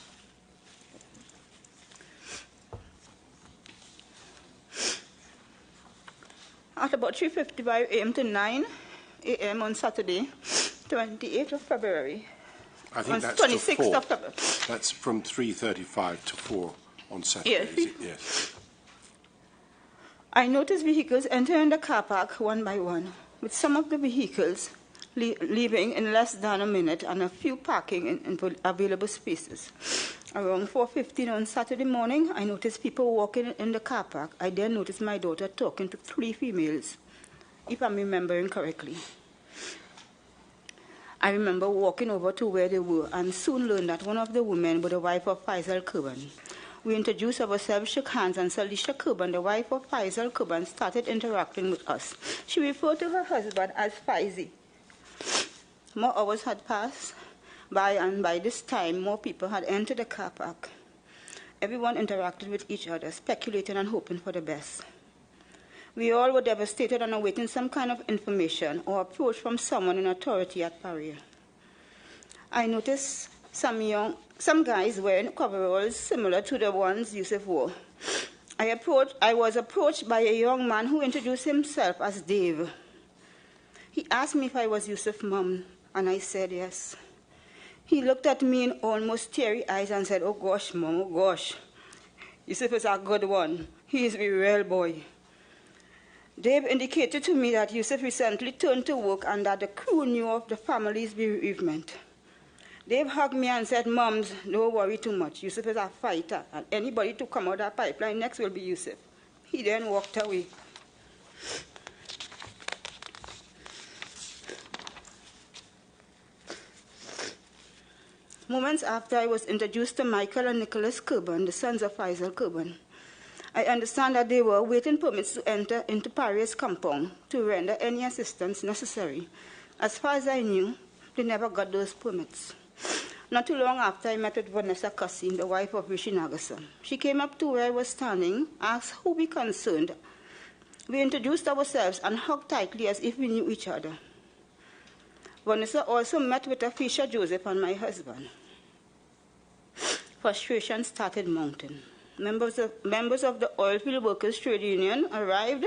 At about 3:55 a.m. to 9 a.m. on Saturday, 28th of February. I think that's 26th to 4. of February. That's from 3:35 to 4 on Saturday, Yes. is it? Yes. I noticed vehicles entering the car park one by one, with some of the vehicles leaving in less than a minute and a few parking in available spaces. Around 4:15 on Saturday morning, I noticed people walking in the car park. I then noticed my daughter talking to 3 females, if I'm remembering correctly. I remember walking over to where they were and soon learned that one of the women was the wife of Faisal Kurban. We introduced ourselves, shook hands, and Salisha Kurban, the wife of Faisal Kurban, started interacting with us. She referred to her husband as Faizi. More hours had passed by, and by this time, more people had entered the car park. Everyone interacted with each other, speculating and hoping for the best. We all were devastated and awaiting some kind of information or approach from someone in authority at Paria. I noticed some guys wearing coveralls similar to the ones Yusuf wore. I was approached by a young man who introduced himself as Dave. He asked me if I was Yusuf's mom, and I said yes. He looked at me in almost teary eyes and said, "Oh gosh, Mom, oh gosh. Yusuf is a good one. He is a real boy." Dave indicated to me that Yusuf recently turned to work and that the crew knew of the family's bereavement. Dave hugged me and said, "Moms, don't worry too much. Yusuf is a fighter, and anybody to come out of that pipeline next will be Yusuf." He then walked away. Moments after, I was introduced to Michael and Nicholas Kurban, the sons of Faisal Kurban. I understand that they were awaiting permits to enter into Paria's compound to render any assistance necessary. As far as I knew, they never got those permits. Not too long after, I met with Vanessa Kassim, the wife of Rishi Nagasa. She came up to where I was standing, asked who we concerned. We introduced ourselves and hugged tightly as if we knew each other. Vanessa also met with Afisha Joseph and my husband. Frustration started mounting. Members of the Oilfield Workers Trade Union arrived,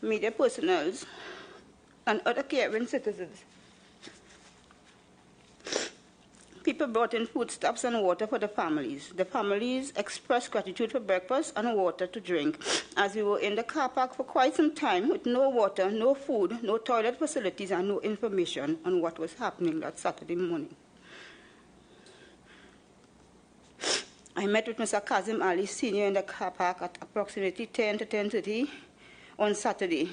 media personnel, and other caring citizens. People brought in foodstuffs and water for the families. The families expressed gratitude for breakfast and water to drink, as we were in the car park for quite some time with no water, no food, no toilet facilities, and no information on what was happening that Saturday morning. I met with Mr. Kazim Ali Sr. in the car park at approximately 10 to 10:30 on Saturday.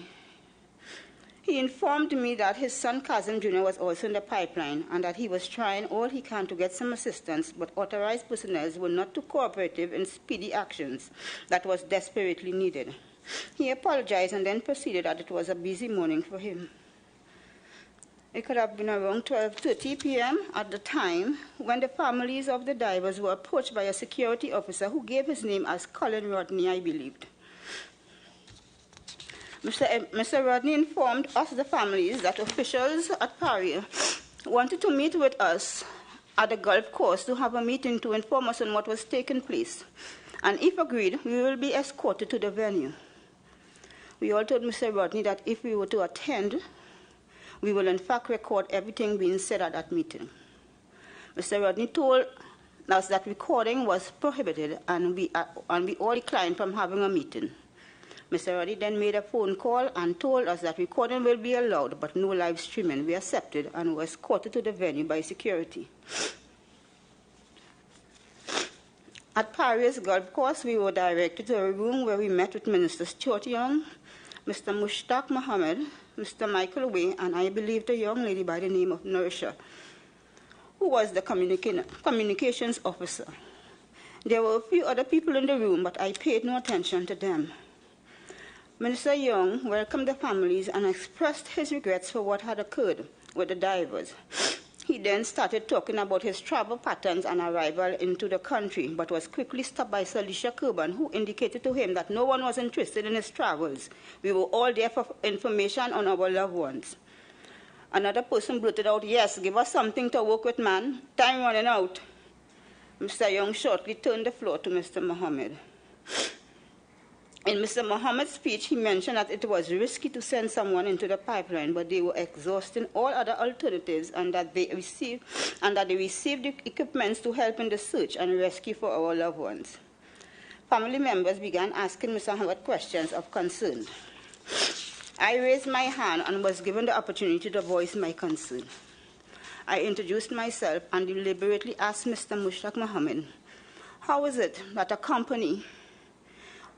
He informed me that his son Kazim Jr. was also in the pipeline and that he was trying all he can to get some assistance, but authorized personnel were not too cooperative in speedy actions that was desperately needed. He apologized and then proceeded that it was a busy morning for him. It could have been around 12:30 p.m. at the time when the families of the divers were approached by a security officer who gave his name as Colin Rodney, I believed. Mr. Rodney informed us, the families, that officials at Paria wanted to meet with us at the Gulf Coast to have a meeting to inform us on what was taking place. And if agreed, we will be escorted to the venue. We all told Mr. Rodney that if we were to attend, we will in fact record everything being said at that meeting. Mr. Rodney told us that recording was prohibited and we all declined from having a meeting. Mr. Rodney then made a phone call and told us that recording will be allowed but no live streaming. We accepted and were escorted to the venue by security. At Paria's Gulf Coast, we were directed to a room where we met with Minister Stuart Young, Mr. Mushtaq Mohammed, Mr. Michael Way, and I believe a young lady by the name of Nourisha, who was the communications officer. There were a few other people in the room, but I paid no attention to them. Minister Young welcomed the families and expressed his regrets for what had occurred with the divers. He then started talking about his travel patterns and arrival into the country, but was quickly stopped by Salisha Kurban, who indicated to him that no one was interested in his travels. We were all there for information on our loved ones. Another person blurted out, "Yes, give us something to work with, man. Time running out." Mr. Young shortly turned the floor to Mr. Mohammed. In Mr. Mohammed's speech, he mentioned that it was risky to send someone into the pipeline, but they were exhausting all other alternatives and that they received the equipment to help in the search and rescue for our loved ones. Family members began asking Mr. Mohammed questions of concern. I raised my hand and was given the opportunity to voice my concern. I introduced myself and deliberately asked Mr. Mushtaq Mohammed, how is it that a company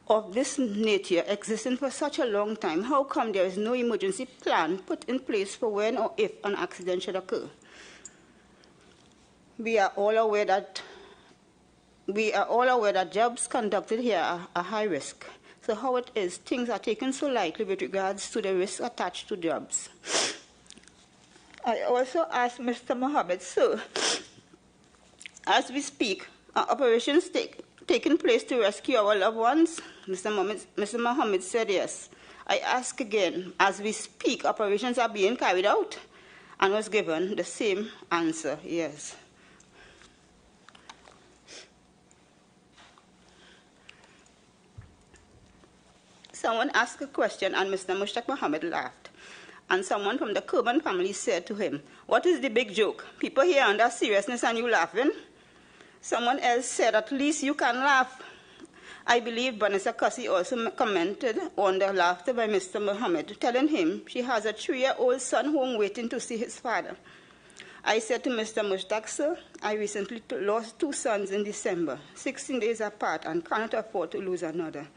of this nature existing for such a long time, how come there is no emergency plan put in place for when or if an accident should occur? We are all aware that jobs conducted here are high risk. So how it is things are taken so lightly with regards to the risk attached to jobs? I also asked Mr. Mohammed, sir, as we speak, are operations taking place to rescue our loved ones? Mr. Mohammed said yes. I ask again, as we speak, operations are being carried out? And was given the same answer, yes. Someone asked a question and Mr. Mushtaq Mohammed laughed. And someone from the Kurban family said to him, what is the big joke? People here under seriousness and you laughing? Someone else said, at least you can laugh. I believe Vanessa Cassie also commented on the laughter by Mr. Mohammed, telling him she has a 3-year-old son home waiting to see his father. I said to Mr. Mushtaq, sir, I recently lost 2 sons in December, 16 days apart, and cannot afford to lose another.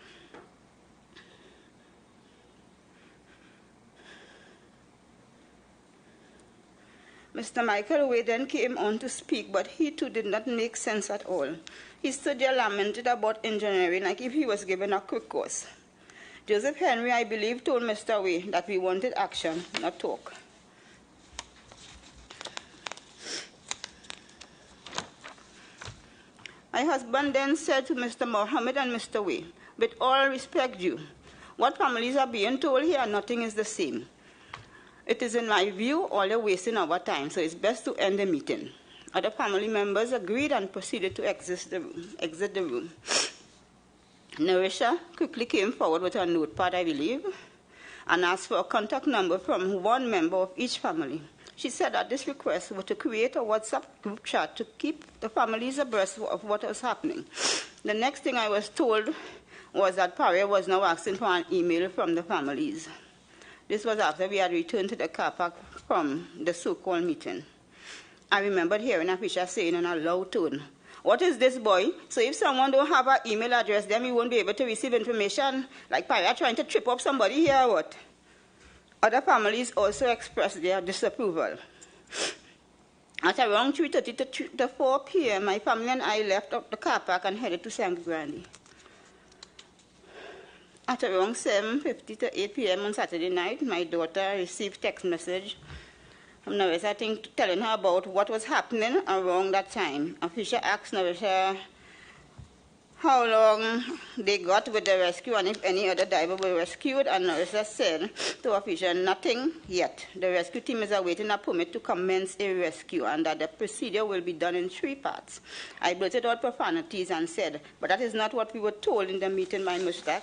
Mr. Michael Way then came on to speak, but he too did not make sense at all. He stood there lamented about engineering like if he was given a quick course. Joseph Henry, I believe, told Mr. Way that we wanted action, not talk. My husband then said to Mr. Mohammed and Mr. Way, with all respect due, what families are being told here, nothing is the same. It is, in my view, all a wasting our time, so it's best to end the meeting. Other family members agreed and proceeded to exit the room. Nourisha quickly came forward with a notepad, I believe, and asked for a contact number from one member of each family. She said that this request was to create a WhatsApp group chat to keep the families abreast of what was happening. The next thing I was told was that Paria was now asking for an email from the families. This was after we had returned to the car park from the so-called meeting. I remembered hearing Afisha saying in a loud tone, what is this, boy? So if someone don't have an email address, then we won't be able to receive information? Like Paria trying to trip up somebody here or what? Other families also expressed their disapproval. At around 3:30 to 4 p.m., my family and I left up the car park and headed to San Grande. At around 7:50 to 8 p.m. on Saturday night, my daughter received text message Nerissa, I think, telling her about what was happening around that time. Official asked Nerissa how long they got with the rescue and if any other diver were rescued, and Nerissa said to official, nothing yet. The rescue team is awaiting a permit to commence a rescue and that the procedure will be done in 3 parts. I blurted out profanities and said, but that is not what we were told in the meeting by Mushtaq.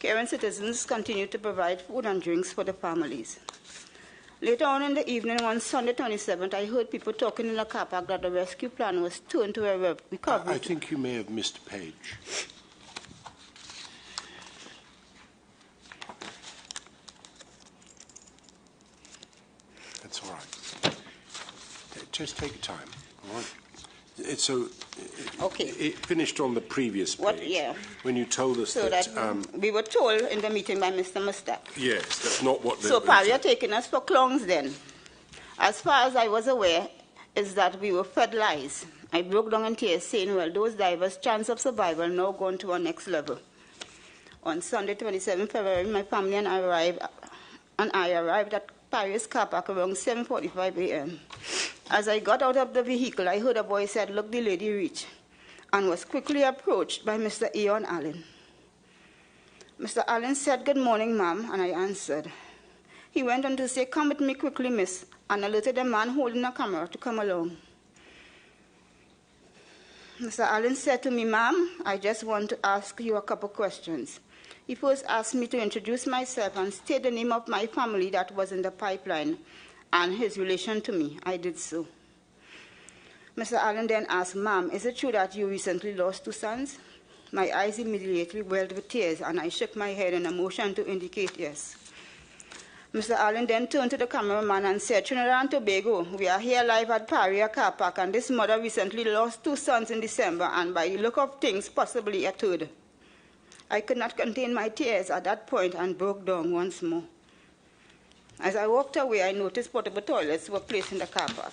Caring citizens continued to provide food and drinks for the families. Later on in the evening, on Sunday 27th, I heard people talking in the car park that the rescue plan was turned to a recovery. I think you may have missed a page. That's all right. Just take your time. All right. It finished on the previous page. When you told us that we were told in the meeting by Mr. Mushtaq. Yes, that's not what. So Paria taking us for clowns then. As far as I was aware, is that we were fed lies. I broke down in tears, saying, "Well, those divers' chance of survival now gone to our next level." On Sunday, 27 February, my family and I arrived at Paria's car park around 7:45 a.m. As I got out of the vehicle, I heard a voice said, "Look, the lady reached," and was quickly approached by Mr. Eon Allen. Mr. Allen said, "Good morning, ma'am," and I answered. He went on to say, "Come with me quickly, miss," and alerted the man holding a camera to come along. Mr. Allen said to me, "Ma'am, I just want to ask you a couple questions." He first asked me to introduce myself and state the name of my family that was in the pipeline and his relation to me. I did so. Mr. Allen then asked, "Ma'am, is it true that you recently lost 2 sons?" My eyes immediately welled with tears, and I shook my head in a motion to indicate yes. Mr. Allen then turned to the cameraman and said, "Trinidad and Tobago, we are here live at Paria car park, and this mother recently lost 2 sons in December, and by the look of things, possibly a 3rd. I could not contain my tears at that point and broke down once more. As I walked away, I noticed portable toilets were placed in the car park.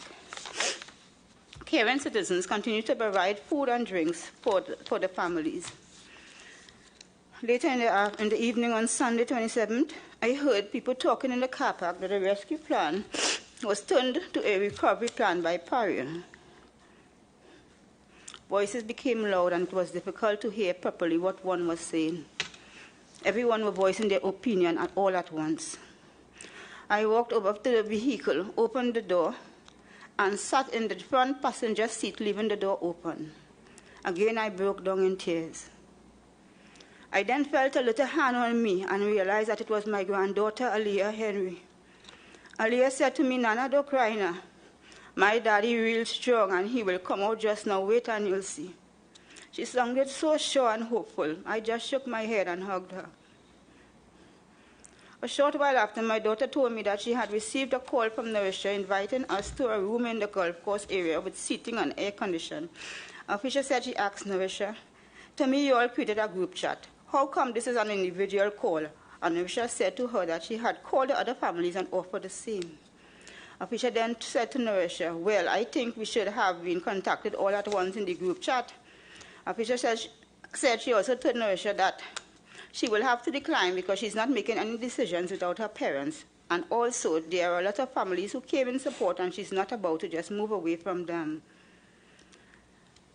Caring citizens continued to provide food and drinks for the families. Later in the evening on Sunday 27th, I heard people talking in the car park that the rescue plan was turned to a recovery plan by Paria. Voices became loud and it was difficult to hear properly what one was saying. Everyone was voicing their opinion all at once. I walked over to the vehicle, opened the door, and sat in the front passenger seat, leaving the door open. Again, I broke down in tears. I then felt a little hand on me and realized that it was my granddaughter, Aliyah Henry. Aliyah said to me, "Nana, don't cry now. My daddy real strong and he will come out just now. Wait and you'll see." She sounded so sure and hopeful. I just shook my head and hugged her. A short while after, my daughter told me that she had received a call from Nerissa inviting us to a room in the golf course area with seating and air conditioning. Official said she asked Nerissa, "To me, you all created a group chat. How come this is an individual call?" And Nerissa said to her that she had called the other families and offered the same. Official then said to Nerissa, "Well, I think we should have been contacted all at once in the group chat." Official said she also told Nerissa that she will have to decline because she's not making any decisions without her parents. And also, there are a lot of families who came in support and she's not about to just move away from them.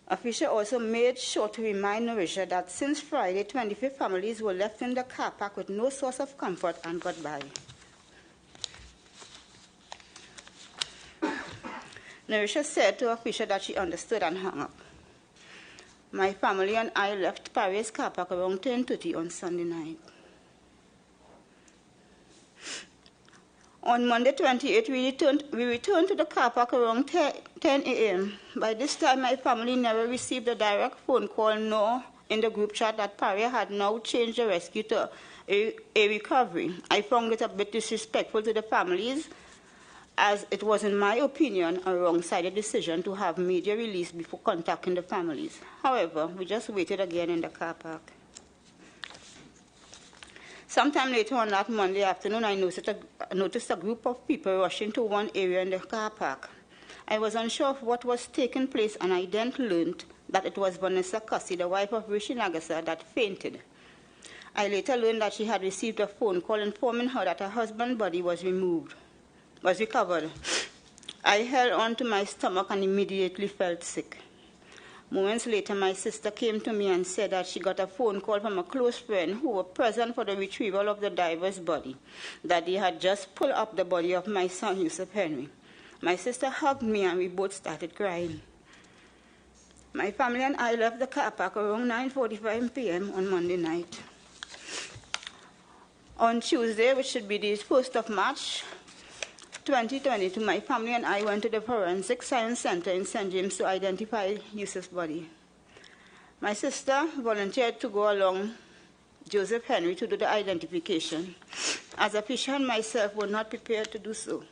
Official also made sure to remind Nerissa that since Friday, 25 families were left in the car park with no source of comfort and goodbye. Nerissa said to Official that she understood and hung up. My family and I left Paria's car park around 10:30 on Sunday night. On Monday 28, we returned to the car park around 10 a.m. By this time, my family never received a direct phone call nor in the group chat that Paria had now changed the rescue to a recovery. I found it a bit disrespectful to the families, as it was, in my opinion, a wrong-sided decision to have media release before contacting the families. However, we just waited again in the car park. Sometime later on that Monday afternoon, I noticed a group of people rushing to one area in the car park. I was unsure of what was taking place, and I then learned that it was Vanessa Cussie, the wife of Rishi Nagasa, that fainted. I later learned that she had received a phone call informing her that her husband's body was recovered. I held on to my stomach and immediately felt sick. Moments later, my sister came to me and said that she got a phone call from a close friend who was present for the retrieval of the diver's body, that they had just pulled up the body of my son, Yusuf Henry. My sister hugged me and we both started crying. My family and I left the car park around 9:45 p.m. on Monday night. On Tuesday, which should be the 1st of March, 2022, my family and I went to the Forensic Science Center in St. James to identify Yusuf's body. My sister volunteered to go along Joseph Henry to do the identification, as a Fisher and myself were not prepared to do so.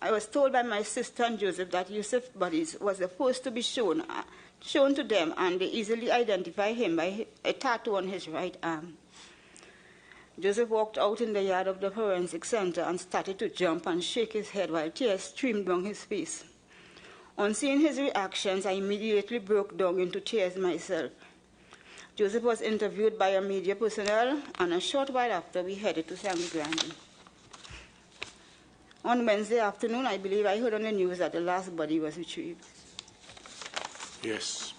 I was told by my sister and Joseph that Yusuf's body was the first to be shown to them, and they easily identified him by a tattoo on his right arm. Joseph walked out in the yard of the forensic center and started to jump and shake his head while tears streamed down his face. On seeing his reactions, I immediately broke down into tears myself. Joseph was interviewed by a media personnel, and a short while after, we headed to Sangre Grande. On Wednesday afternoon, I believe I heard on the news that the last body was retrieved. Yes.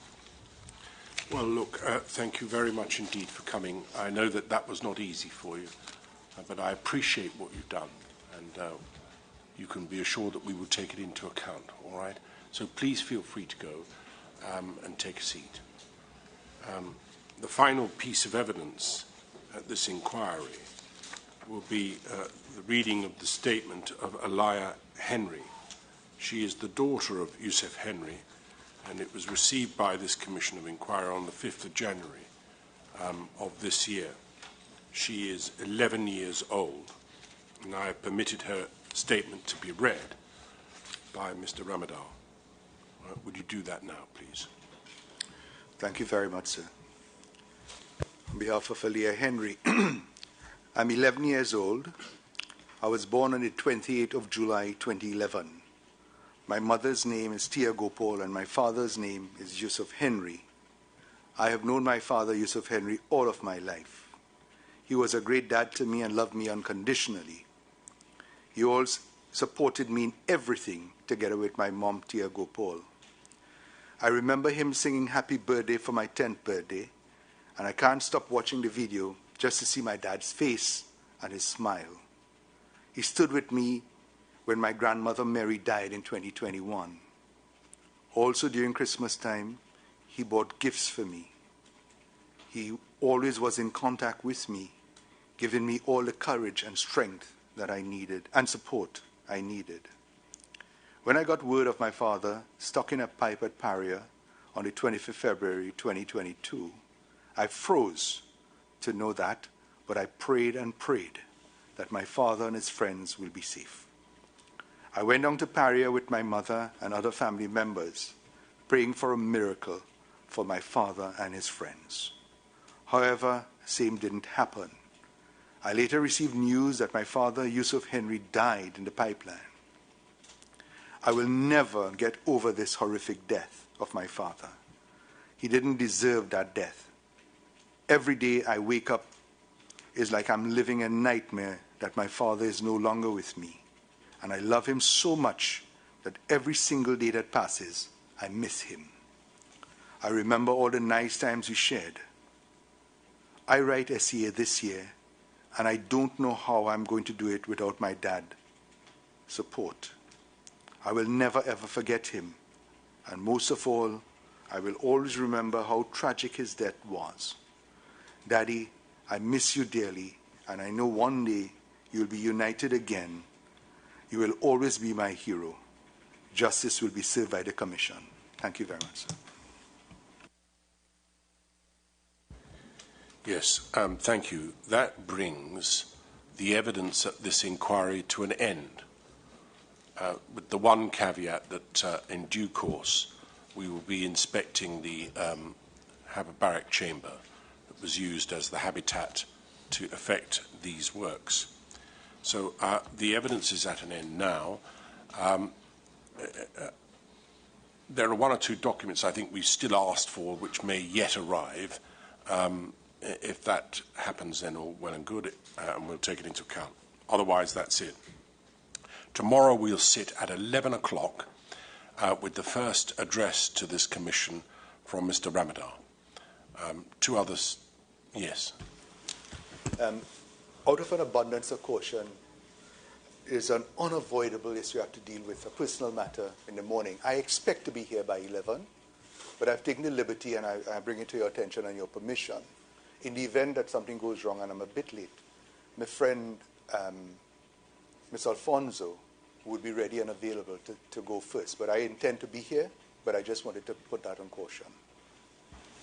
Well, look, thank you very much indeed for coming. I know that that was not easy for you, but I appreciate what you've done, and you can be assured that we will take it into account, all right? So please feel free to go and take a seat. The final piece of evidence at this inquiry will be the reading of the statement of Elia Henry. She is the daughter of Yusuf Henry, and it was received by this Commission of Inquiry on the 5th of January of this year. She is 11 years old, and I have permitted her statement to be read by Mr. Ramadan. Would you do that now, please? Thank you very much, sir. On behalf of Elia Henry, I'm 11 years old. I was born on the 28th of July, 2011. My mother's name is Tia Gopal and my father's name is Yusuf Henry. I have known my father, Yusuf Henry, all of my life. He was a great dad to me and loved me unconditionally. He always supported me in everything together with my mom, Tia Gopal. I remember him singing happy birthday for my 10th birthday, and I can't stop watching the video just to see my dad's face and his smile. He stood with me when my grandmother Mary died in 2021. Also during Christmas time, he bought gifts for me. He always was in contact with me, giving me all the courage and strength that I needed and support I needed. When I got word of my father stuck in a pipe at Paria on the 25th February 2022, I froze to know that, but I prayed and prayed that my father and his friends will be safe. I went down to Paria with my mother and other family members, praying for a miracle for my father and his friends. However, same didn't happen. I later received news that my father, Yusuf Henry, died in the pipeline. I will never get over this horrific death of my father. He didn't deserve that death. Every day I wake up is like I'm living a nightmare that my father is no longer with me. And I love him so much that every single day that passes, I miss him. I remember all the nice times we shared. I write SEA this year, and I don't know how I'm going to do it without my dad's support. I will never ever forget him, and most of all, I will always remember how tragic his death was. Daddy, I miss you dearly, and I know one day you'll be united again. You will always be my hero. Justice will be served by the Commission. Thank you very much, sir. Yes, thank you. That brings the evidence at this inquiry to an end, with the one caveat that in due course we will be inspecting the hyperbaric chamber that was used as the habitat to effect these works. So the evidence is at an end now. there are one or two documents I think we've still asked for which may yet arrive. If that happens, then all well and good, and we'll take it into account. Otherwise, that's it. Tomorrow we'll sit at 11 o'clock with the first address to this commission from Mr. Ramadar. Two others, yes. Out of an abundance of caution, is an unavoidable issue you have to deal with, a personal matter in the morning. I expect to be here by 11, but I've taken the liberty, and I bring it to your attention and your permission. In the event that something goes wrong and I'm a bit late, my friend, Ms. Alfonso, would be ready and available to go first. But I intend to be here, but I just wanted to put that on caution.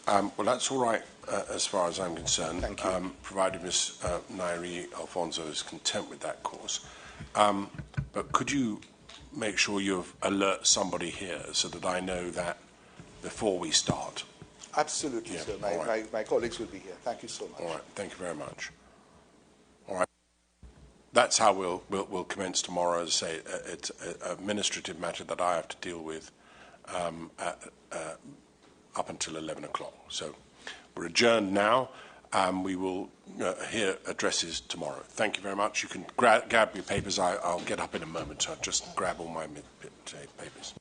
Well, that's all right as far as I'm concerned. Thank you. Provided Ms. Nairi Alfonso is content with that course. But could you make sure you alert somebody here so that I know that before we start? Absolutely, sir. My colleagues will be here. Thank you so much. All right. Thank you very much. All right. That's how we'll commence tomorrow. As I say, it's an administrative matter that I have to deal with up until 11 o'clock. So we're adjourned now. We will hear addresses tomorrow. Thank you very much. You can grab your papers. I'll get up in a moment. I'll just grab all my papers.